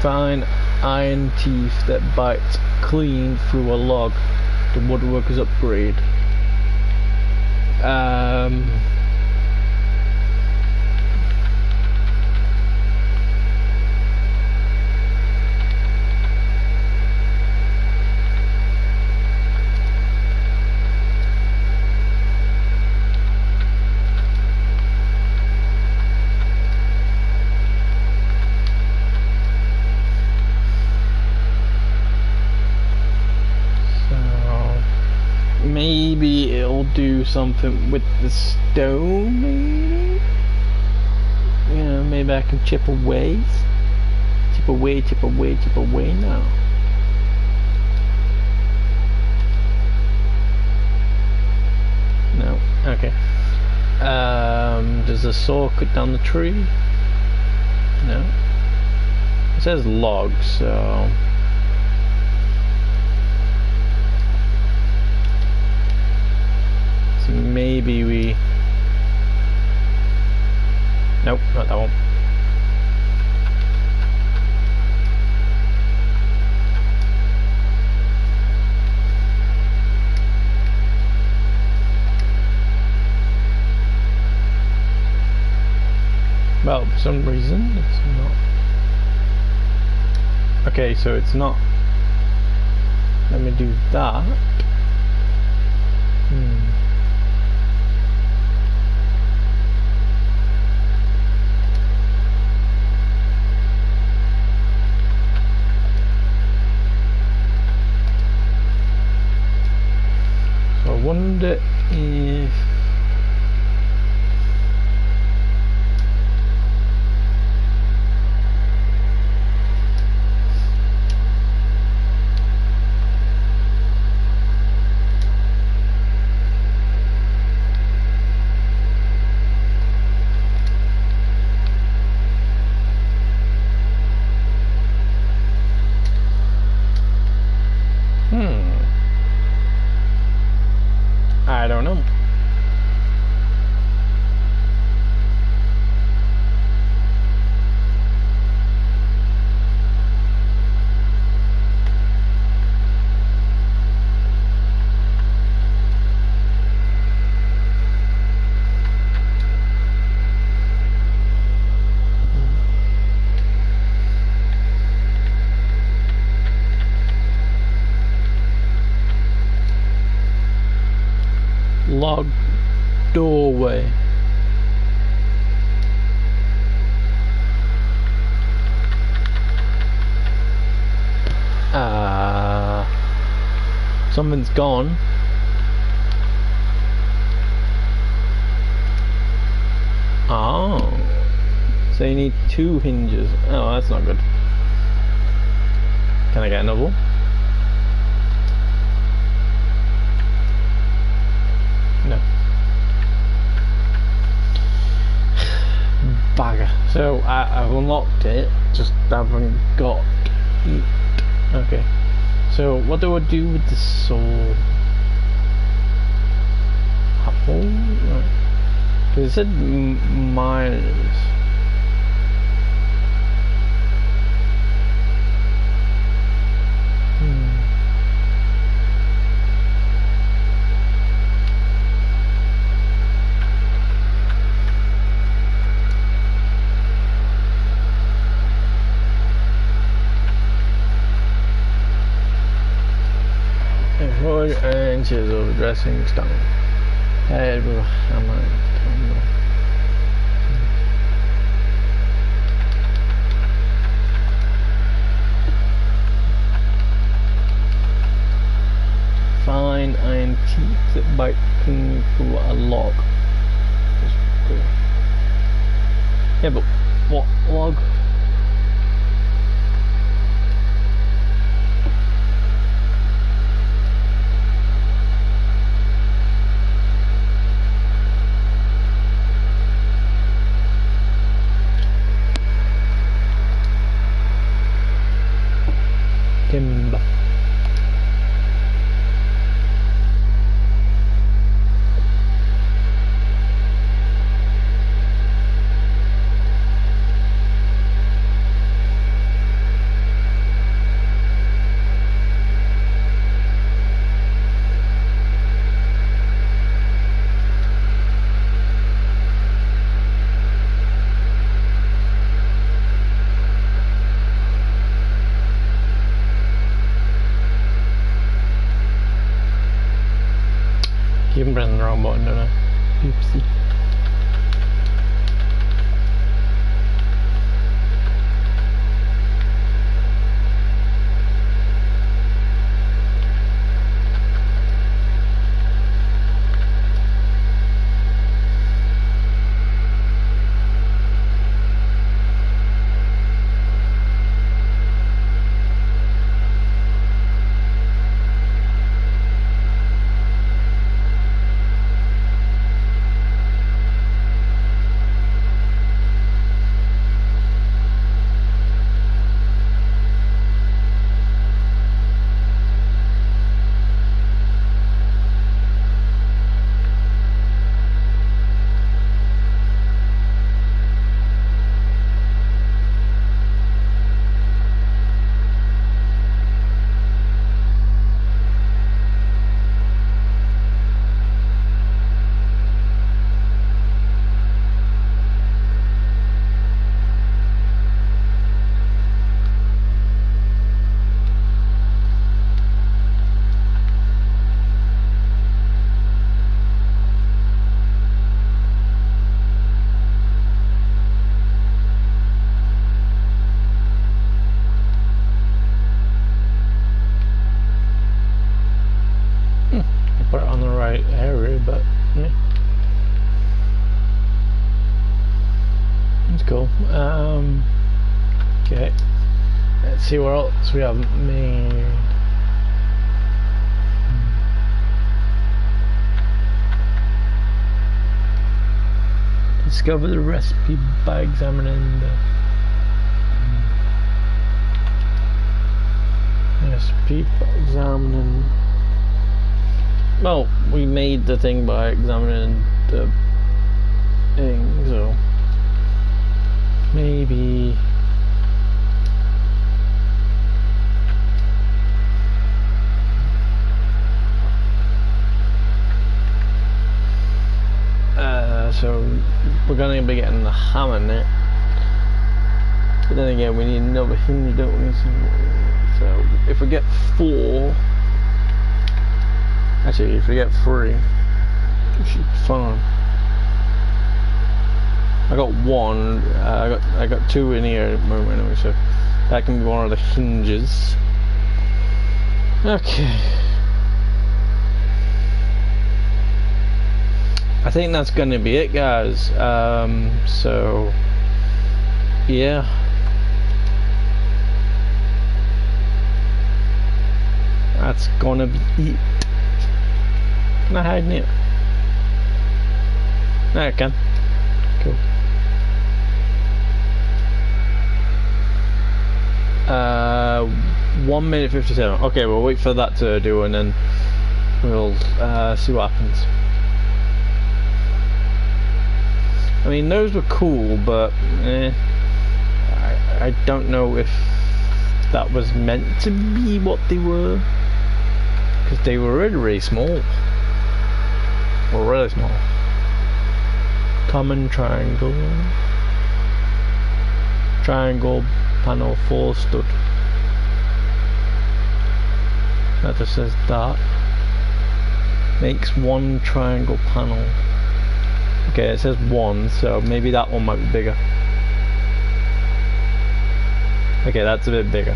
A: Fine iron teeth that bite clean through a log. The woodworker's upgrade. do something with the stone, maybe? Yeah, maybe I can chip away. Chip away, chip away, chip away now. No, okay. Does the saw cut down the tree? No. It says log, so... So maybe we... Nope, not that one. Well, for some reason, it's not. Okay, so it's not. Let me do that. So I wonder if... I don't know. Log doorway. Something's gone. Oh. So you need 2 hinges. Oh, that's not good. Can I get another one? No. Bagger. So I've unlocked it, just haven't got it. Okay. So what do I do with the sword? Apple? Right. Because it said miners. And chisel, dressing stone. Head, fine iron teeth that bite through a log. Yeah, but what log? Timber. Keep pressing the wrong button, don't I? Oopsie. Okay. Let's see what else we haven't made. Discover the recipe by examining the recipe by examining. Well, we made the thing by examining the thing, so maybe. So we're gonna be getting the hammer net, but then again we need another hinge, don't we? So if we get 4, actually if we get 3, it should be fine. I got 1, I got 2 in here at the moment anyway, so that can be one of the hinges. Okay. I think that's gonna be it, guys. So yeah. That's gonna be it. Can I hide in it? No, I can. Cool. 1 minute 57. Okay, we'll wait for that to do and then we'll see what happens. I mean, those were cool, but I don't know if that was meant to be what they were, because they were really, really small. Or really small. Common triangle. Triangle panel 4 stud. That just says that. Makes 1 triangle panel. Okay, it says 1, so maybe that one might be bigger. Okay, that's a bit bigger.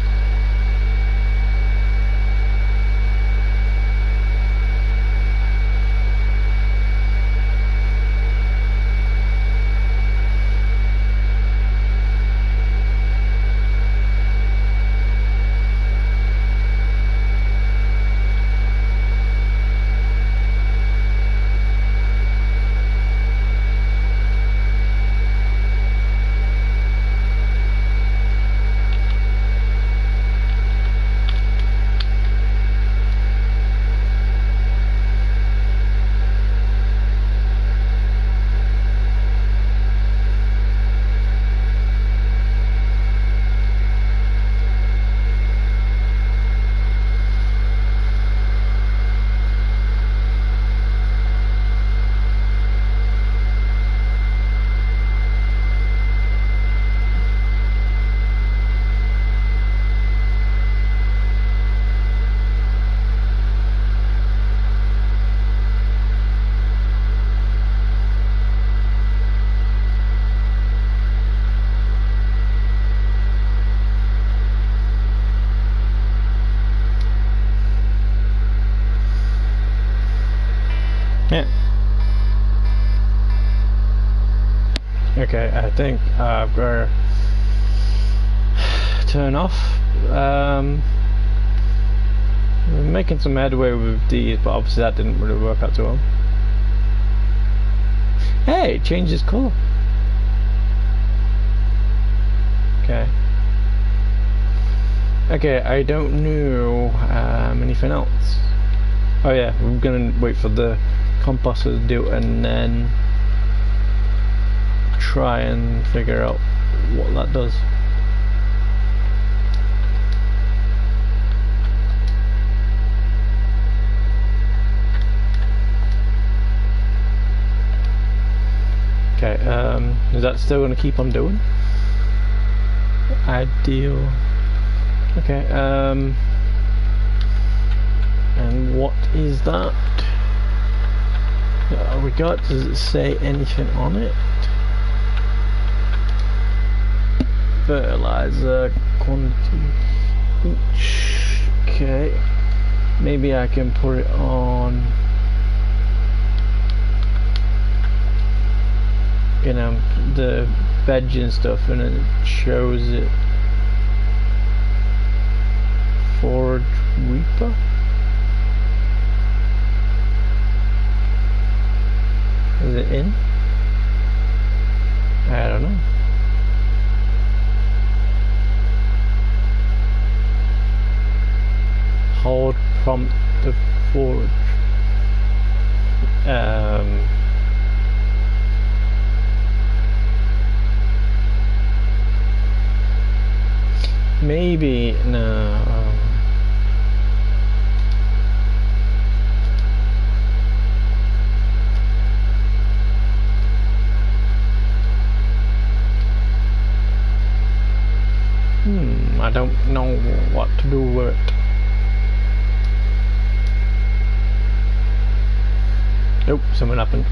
A: Yeah. Okay, I think I've got to turn off. We're making some headway with these, but obviously that didn't really work out too well. Hey, it changes colour. Okay. Okay, I don't know anything else. Oh yeah, we're gonna wait for the composter to do it and then try and figure out what that does. Okay, is that still going to keep on doing? Ideal. Okay, and what is that? We got, does it say anything on it? Fertilizer quantity each. Okay, maybe I can put it on, you know, the veg and stuff, and then shows it. Forge Reaper? Is it in? I don't know. Hold prompt to forge. Maybe no. I don't know what to do with it. Nope, something happened.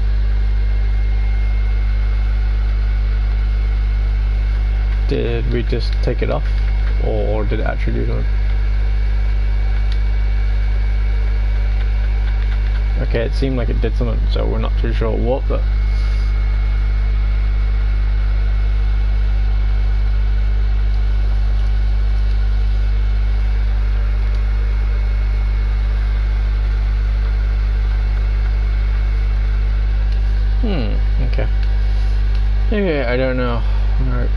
A: Did we just take it off? Or did it actually do something? Okay, it seemed like it did something, so we're not too sure what, but... okay. Okay, I don't know. Alright.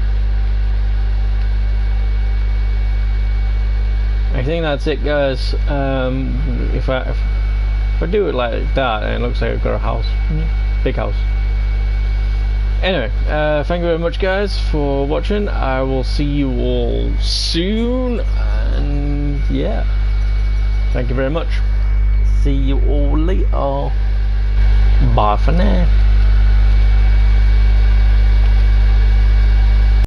A: I think that's it, guys. If I do it like that, and it looks like I've got a house. Big house. Anyway, thank you very much, guys, for watching. I will see you all soon, and yeah. Thank you very much. See you all later. Bye for now.